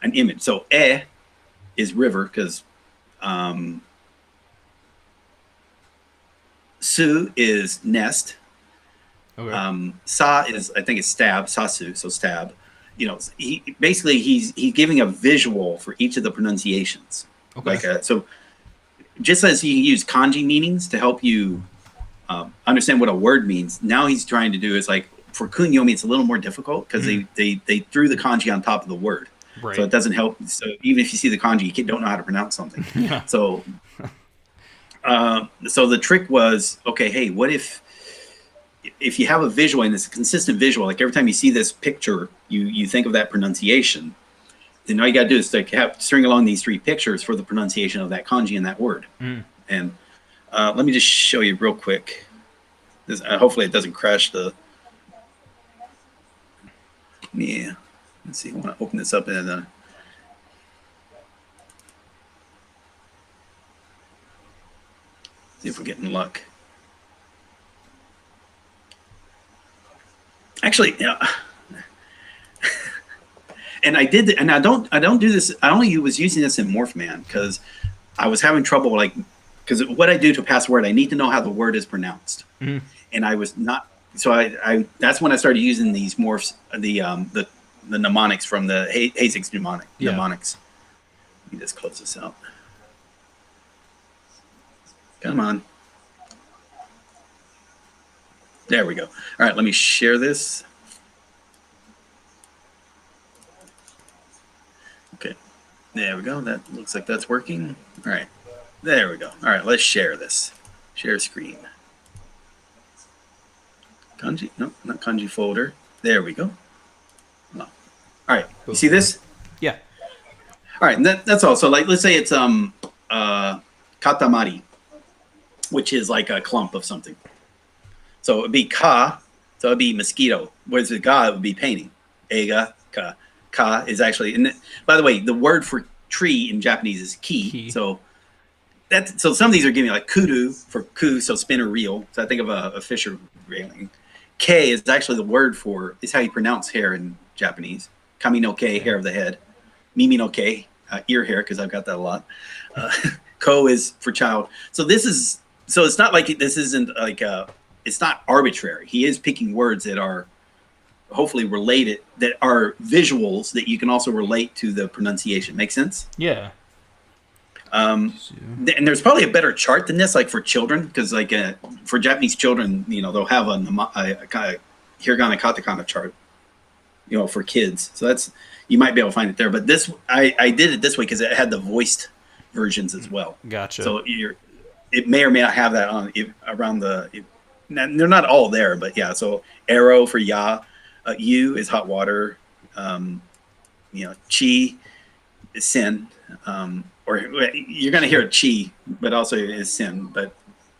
an image. So is river because su is nest. Okay. Sa is, I think it's stab, sasu, so stab. He's giving a visual for each of the pronunciations. Okay. So just as you use kanji meanings to help you understand what a word means, now he's trying to do is like for kunyomi, it's a little more difficult because they threw the kanji on top of the word. Right. So it doesn't help. So even if you see the kanji, you don't know how to pronounce something. Yeah. So the trick was, okay, hey, what if you have a visual and it's a consistent visual, like every time you see this picture, you think of that pronunciation, then all you got to do is string along these 3 pictures for the pronunciation of that kanji and that word. And let me just show you real quick. Hopefully it doesn't crash the... Yeah. Let's see. I want to open this up and see if we're getting luck. Actually, and I did, and I don't do this. I only was using this in Morphman because I was having trouble, because what I do to pass a word, I need to know how the word is pronounced, and I was not. So I that's when I started using these morphs, the mnemonics from the Hasig's mnemonics. Let me just close this out. Come on. There we go. All right, let me share this. Okay, there we go. That looks like that's working. All right, there we go. All right, let's share this. Share screen. Kanji, no, not Kanji folder. There we go. Oh. All right, you see this? Yeah. All right, and that's all. So, like, let's say it's katamari, which is like a clump of something. So it would be ka, so it would be mosquito. Whereas the ga, it would be painting. Eiga, ka. Ka is actually, and by the way, the word for tree in Japanese is ki. So some of these are giving me like kudu for ku, so spin or reel. So I think of a fisher railing. K is actually the word for, is how you pronounce hair in Japanese. Kami no ke, hair of the head. Mimi no ke, ear hair, because I've got that a lot. Ko is for child. So it's not like this isn't like it's not arbitrary. He is picking words that are hopefully related, that are visuals that you can also relate to the pronunciation. Make sense? Yeah. And there's probably a better chart than this, like for children, because like for Japanese children, they'll have a kind of hiragana katakana chart, for kids. So you might be able to find it there. But this, I did it this way because it had the voiced versions as well. Gotcha. So it may or may not have that on around they're not all there, but yeah. So arrow for ya, yu is hot water, chi is sin, or you're going to hear chi, but also is sin, but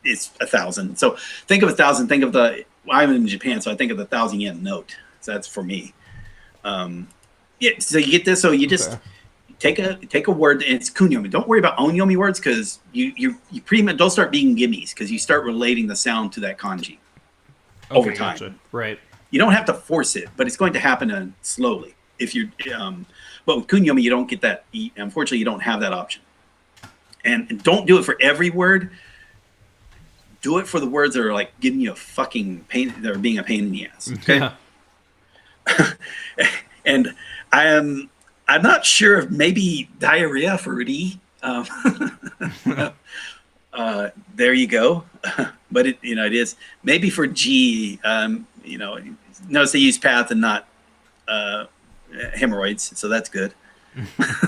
it's 1,000. So think of 1,000. Think of I'm in Japan, so I think of the 1,000 yen note. So that's for me. Yeah. So you get this. So you just take a word, and it's kunyomi. Don't worry about onyomi words because you pretty much don't start being gimmies because you start relating the sound to that kanji over time. Gotcha. Right. You don't have to force it, but it's going to happen slowly. If you, but with kunyomi, you don't get that. Unfortunately, you don't have that option. And don't do it for every word. Do it for the words that are like giving you a fucking pain. That are being a pain in the ass. Okay. Yeah. And I'm not sure if maybe diarrhea for Ri. There you go. But it is maybe for G. Notice they use path and not hemorrhoids, so that's good.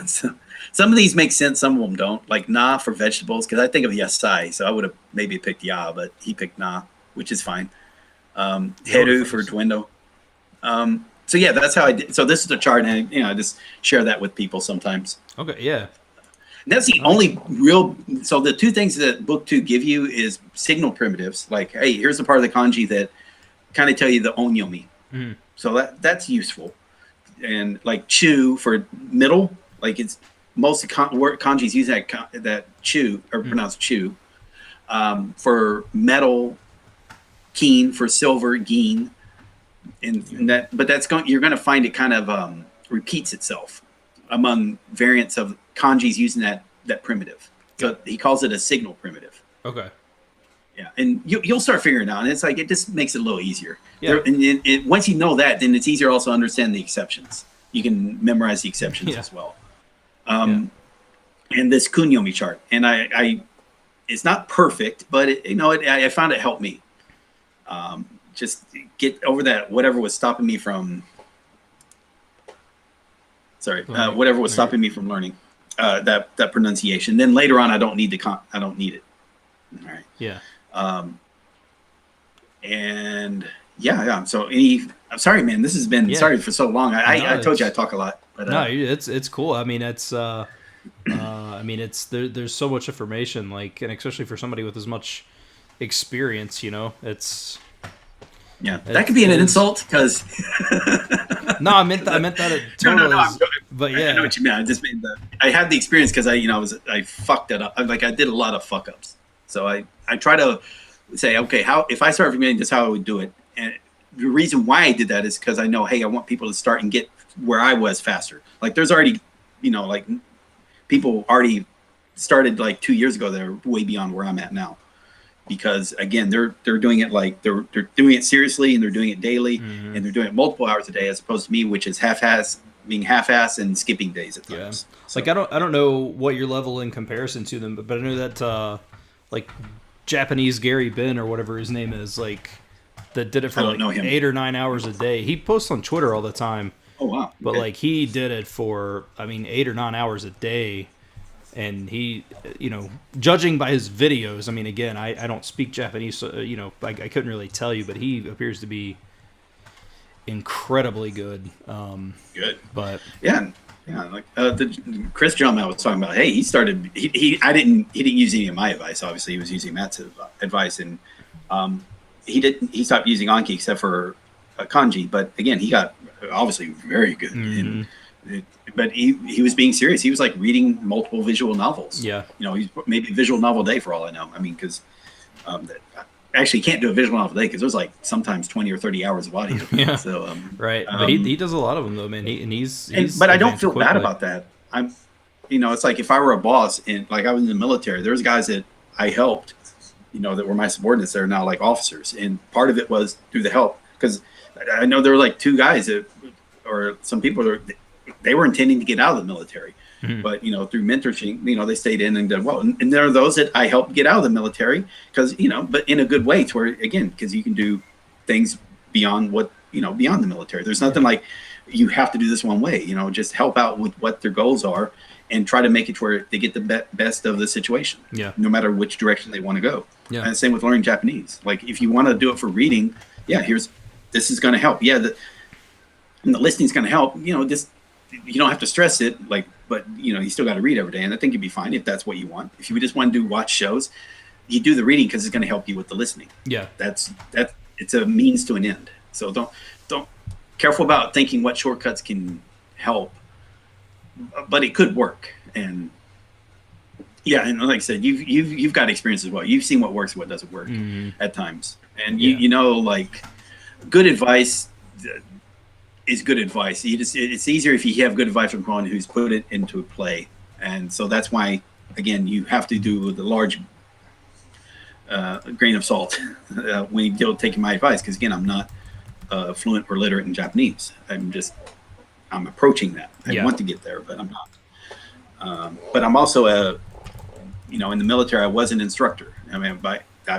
So some of these make sense, some of them don't. Like na for vegetables, because I think of yasai, so I would have maybe picked ya, but he picked na, which is fine. Heru for dwindle. So yeah, that's how I did. So this is the chart, and I just share that with people sometimes. Okay, yeah. And that's the only real. So the two things that Book 2 give you is signal primitives. Like, hey, here's the part of the kanji that kind of tell you the onyomi. Mm-hmm. So that's useful. And like chu for middle, like it's most kanjis use that chu or pronounced chu. For metal, keen for silver, gin. And that, but you're going to find it kind of repeats itself among variants of kanjis using that primitive. So he calls it a signal primitive. Okay. Yeah, and you'll start figuring it out, and it's like it just makes it a little easier. Yeah. And once you know that, then it's easier also to understand the exceptions. You can memorize the exceptions as well. And this kunyomi chart, and I it's not perfect, but I found it helped me. Just get over that whatever was stopping me from. Whatever was stopping me from learning that pronunciation. Then later on, I don't need it. All right. Yeah. And yeah. So I'm sorry, man. This has been sorry for so long. I told you I talk a lot. But, no, it's cool. I mean, it's there's so much information, like, and especially for somebody with as much experience, it's. Yeah, that could be an insult because. No, I meant that it totally. No, but yeah, I know what you mean. I just mean I had the experience because I fucked it up. I did a lot of fuck ups. So I try to say, okay, if I start forgetting this, how I would do it. And the reason why I did that is because I know, hey, I want people to start and get where I was faster. Like there's already, like people already started like 2 years ago. They're way beyond where I'm at now. Because again, they're doing it like they're doing it seriously, and they're doing it daily, and they're doing it multiple hours a day, as opposed to me, which is being half-ass and skipping days at times. Yeah. So. Like I don't know what your level in comparison to them, but I know that like Japanese Gary Ben or whatever his name is, like that did it for I don't like know him. 8 or 9 hours a day. He posts on Twitter all the time, Oh wow! but Okay. like he did it for 8 or 9 hours a day. And he, judging by his videos, I mean, again, I don't speak Japanese, so, I couldn't really tell you, but he appears to be incredibly good. Good. But Yeah, like the Chris Drum I was talking about. Hey, he started. He didn't use any of my advice. Obviously, he was using Matt's advice, and he stopped using Anki except for Kanji. But again, he got obviously very good. Mhm. But he was being serious. He was like reading multiple visual novels. Yeah. He's maybe a visual novel a day for all I know. I mean, because actually can't do a visual novel a day because there's like sometimes 20 or 30 hours of audio. Yeah. So right. But he does a lot of them though, man. He's but I don't advanced feel bad quickly. about that. It's like if I were a boss and like I was in the military, there's guys that I helped, that were my subordinates that are now like officers. And part of it was through the help because I know there were like two guys or some people that they were intending to get out of the military, but through mentorship, they stayed in and did well. And there are those that I helped get out of the military because but in a good way, to where again because you can do things beyond what beyond the military. There's nothing like you have to do this one way. Just help out with what their goals are and try to make it to where they get the best of the situation. Yeah. No matter which direction they want to go. Yeah. And same with learning Japanese. Like if you want to do it for reading, this is going to help. Yeah. And the listening's going to help. You don't have to stress it, but you still got to read every day, and I think you'd be fine if that's what you want. If you just want to watch shows, you do the reading because it's going to help you with the listening. Yeah. It's a means to an end. So don't careful about thinking what shortcuts can help, but it could work. And and like I said, you've got experience as well. You've seen what works and what doesn't work at times, and like good advice is good advice. It's easier if you have good advice from someone who's put it into play. And so that's why, again, you have to do the large grain of salt when you're taking my advice. Because again, I'm not fluent or literate in Japanese. I'm approaching that. I want to get there, but I'm not. But I'm also in the military, I was an instructor. I mean,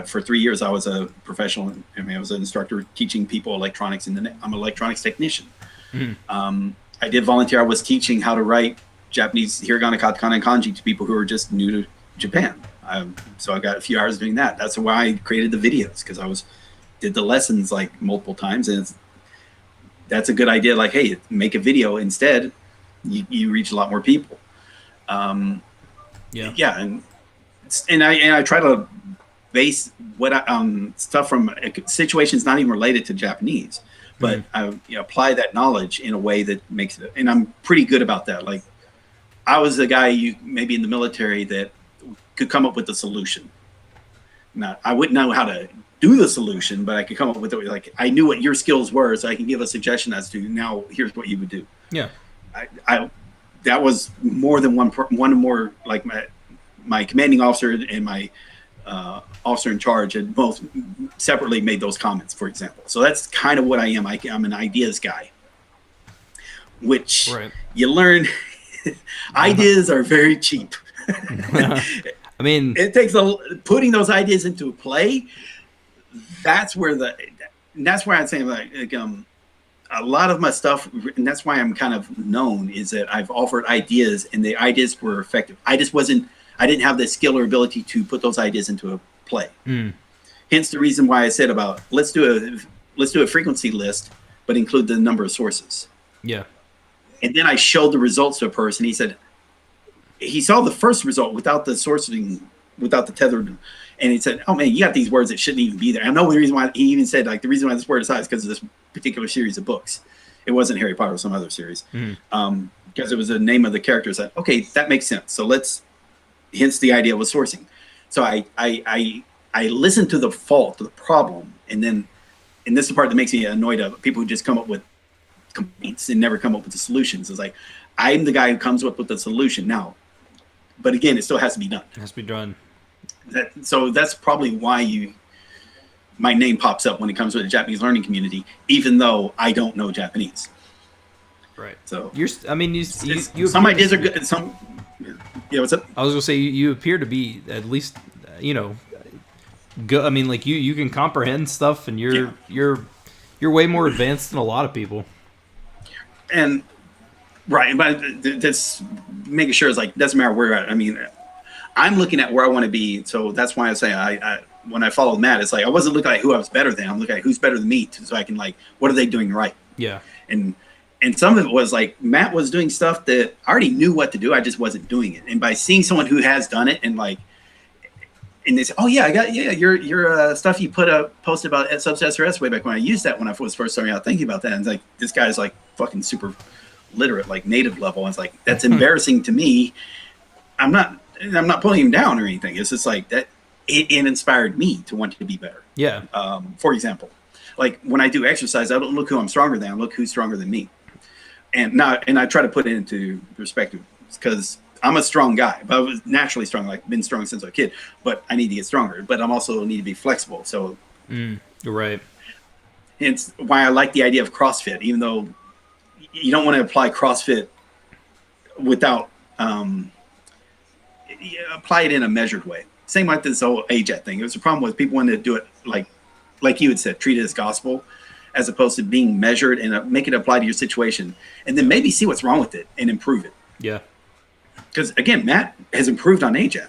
for 3 years, I was a professional. I was an instructor teaching people electronics. I'm an electronics technician. I did volunteer. I was teaching how to write Japanese hiragana, katakana, and kanji to people who are just new to Japan. So I got a few hours doing that. That's why I created the videos because did the lessons like multiple times, and that's a good idea. Like, hey, make a video instead. You reach a lot more people. And I try to base stuff from situations not even related to Japanese, but I apply that knowledge in a way that makes it. And I'm pretty good about that. Like I was the guy maybe in the military that could come up with the solution. Now I wouldn't know how to do the solution, but I could come up with it. Like I knew what your skills were, so I can give a suggestion as to now here's what you would do. Yeah, I that was more than one more like my commanding officer and my officer in charge had both separately made those comments, for example. So that's kind of what I am. I'm an ideas guy, which you learn. Ideas are very cheap. I mean, it takes putting those ideas into play. That's where I'd say like a lot of my stuff, and that's why I'm kind of known, is that I've offered ideas and the ideas were effective. I didn't have the skill or ability to put those ideas into a play. Hence the reason why I said about let's do a frequency list, but include the number of sources. Yeah. And then I showed the results to a person. He said he saw the first result without the sourcing, without the tethered, and he said, "Oh man, you got these words that shouldn't even be there." I know the reason why he even said like the reason why this word is high is because of this particular series of books. It wasn't Harry Potter, or some other series, because it was the name of the characters. That okay, that makes sense. So hence the idea was sourcing. So I listened to the fault, to the problem, and then, and this is the part that makes me annoyed of people who just come up with complaints and never come up with the solutions. It's like I'm the guy who comes up with the solution now, but again, it still has to be done. It has to be done. So that's probably why my name pops up when it comes to the Japanese learning community, even though I don't know Japanese. Right. So you some ideas are good. What's up? I was gonna say you appear to be at least good. I mean, like you can comprehend stuff, and you're way more advanced than a lot of people. And right, but that's making sure it's like doesn't matter where you're at. I mean, I'm looking at where I want to be, so that's why I say I when I followed Matt, it's like I wasn't looking at who I was better than. I'm looking at who's better than me, so I can like what are they doing right. Yeah, and some of it was like Matt was doing stuff that I already knew what to do. I just wasn't doing it. And by seeing someone who has done it and like, and they say, oh yeah, I got, yeah, your stuff you posted about Subset SRS way back when I used that when I was first starting out thinking about that. And it's like, this guy's like fucking super literate, like native level. And it's like, that's embarrassing to me. I'm not pulling him down or anything. It's just like that. It inspired me to want to be better. Yeah. For example, like when I do exercise, I don't look who I'm stronger than. I look who's stronger than me. And I try to put it into perspective because I'm a strong guy, but I was naturally strong, like been strong since I was a kid, but I need to get stronger, but I'm also need to be flexible. So you're right. It's why I like the idea of CrossFit, even though you don't want to apply CrossFit without, apply it in a measured way. Same like this whole AJATT thing. It was a problem with people wanted to do it like you had said, treat it as gospel, as opposed to being measured and make it apply to your situation, and then maybe see what's wrong with it and improve it. Yeah. Because again, Matt has improved on AJATT,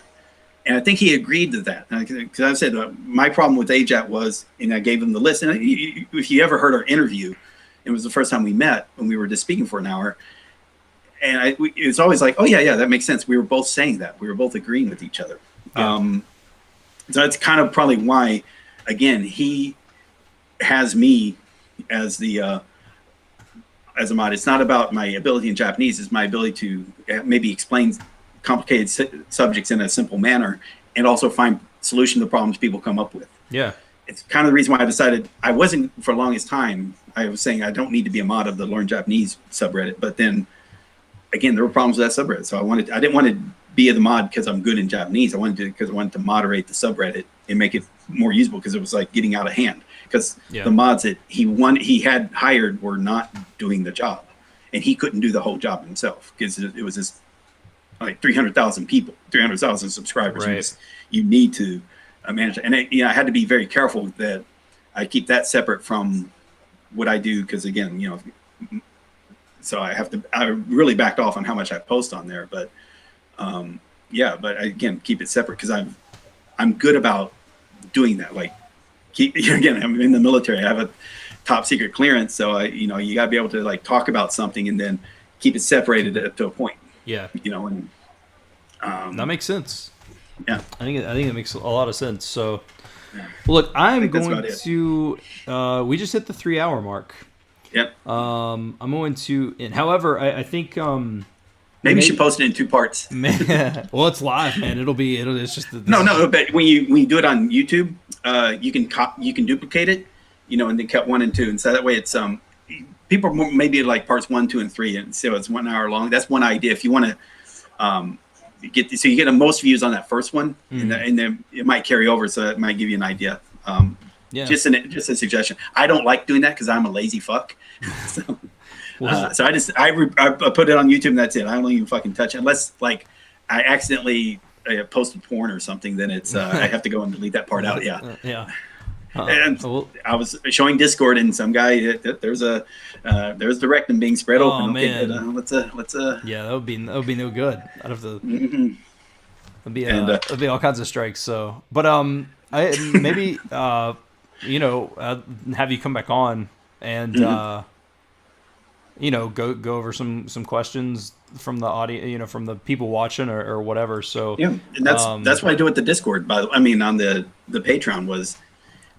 and I think he agreed to that. Because I said my problem with AJATT was, and I gave him the list. And if you ever heard our interview, it was the first time we met when we were just speaking for an hour, and it was always like, oh yeah, that makes sense. We were both saying that. We were both agreeing with each other. Yeah. So that's kind of probably why, again, he has me as the as a mod. It's not about my ability in Japanese. It's my ability to maybe explain complicated subjects in a simple manner and also find solution to problems people come up with. Yeah. It's kind of the reason why I decided I wasn't for the longest time. I was saying I don't need to be a mod of the Learn Japanese subreddit, but then again, there were problems with that subreddit. So I didn't want to be the mod because I'm good in Japanese. I wanted to because I wanted to moderate the subreddit and make it more usable because it was like getting out of hand. Because the mods that he had hired were not doing the job, and he couldn't do the whole job himself because it was just like 300,000 people, 300,000 subscribers. Right. You need to manage it. And I had to be very careful that I keep that separate from what I do because again, so I really backed off on how much I post on there, but but again, keep it separate because I'm good about doing that. Like, again, I'm in the military. I have a top secret clearance, so you got to be able to like talk about something and then keep it separated to a point. Yeah. And that makes sense. Yeah. I think it makes a lot of sense. So, look, I'm going to. We just hit the 3-hour mark. Yep. I'm going to. And however, I think. Maybe you should post it in 2 parts. Well, it's live, man. It's just no. But when you do it on YouTube, you can duplicate it, and then cut 1 and 2, and so that way it's people maybe like parts 1, 2, and 3, and so it's 1 hour long. That's one idea. If you want to you get the most views on that first one, and then it might carry over, so that might give you an idea. Just a suggestion. I don't like doing that because I'm a lazy fuck. So I put it on YouTube and that's it. I don't even fucking touch it unless like I accidentally posted porn or something. Then it's I have to go and delete that part out. Yeah. Yeah. And I was showing Discord and some guy there's the rectum being spread open. Man. Okay, let's yeah, that would be no good. I'd have to. Mm-hmm. It'd be all kinds of strikes. So, but I maybe have you come back on and go over some questions from the audience, from the people watching or whatever. So yeah, and that's what I do with the Discord. On the Patreon was.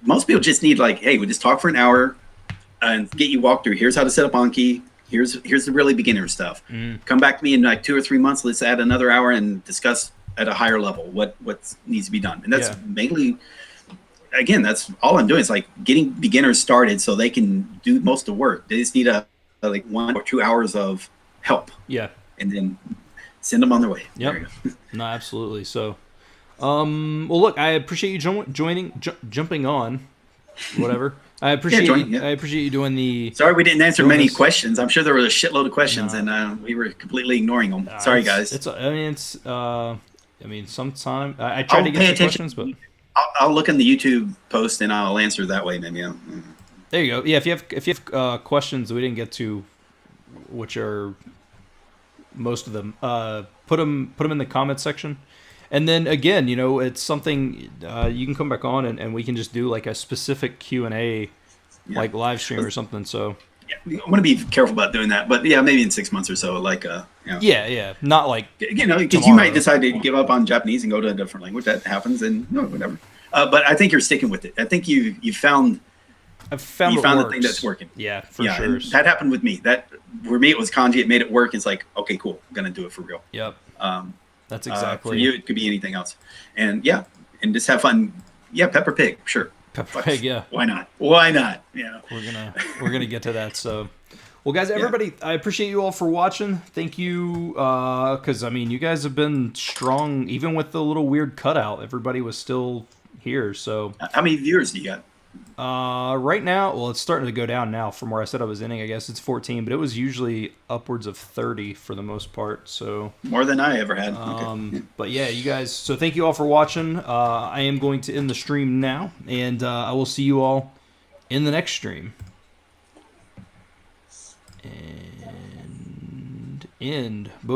Most people just need like, hey, we just talk for an hour and get you walked through. Here's how to set up Anki. Here's the really beginner stuff. Come back to me in like 2 or 3 months. Let's add another hour and discuss at a higher level what needs to be done. And that's mainly, again, that's all I'm doing is like getting beginners started so they can do most of the work. They just need like 1 or 2 hours of help. Yeah. And then send them on their way. Yep. No, absolutely. So. Well, look, I appreciate you jumping on, whatever. I appreciate I appreciate you doing the. Sorry, we didn't answer many questions. I'm sure there were a shitload of questions, and we were completely ignoring them. Sorry, guys. Sometime I tried to get some questions, but I'll look in the YouTube post and I'll answer that way, maybe. There you go. Yeah, if you have questions we didn't get to, which are most of them, put them in the comment section. And then again, it's something you can come back on and we can just do like a specific Q&A, like live stream or something. So yeah, I want to be careful about doing that, but yeah, maybe in 6 months or so, like yeah, not like because you might decide to give up on Japanese and go to a different language. That happens, and whatever. But I think you're sticking with it. I think you found I've found you it found works. the thing that's working. Yeah, for sure. That happened with me. That for me it was kanji. It made it work. It's like, okay, cool. I'm gonna do it for real. Yep. That's exactly. For you, it could be anything else. And and just have fun. Yeah, Pepper Pig, sure. Pepper Pig, yeah. Why not? Why not? Yeah. We're gonna get to that. So, well, guys, everybody, I appreciate you all for watching. Thank you, because I mean, you guys have been strong, even with the little weird cutout. Everybody was still here. So, how many viewers do you got? Right now, well, it's starting to go down now from where I said I was ending. I guess it's 14, but it was usually upwards of 30 for the most part. So more than I ever had. Okay. But yeah, you guys. So thank you all for watching. I am going to end the stream now, and I will see you all in the next stream. And end. Boom.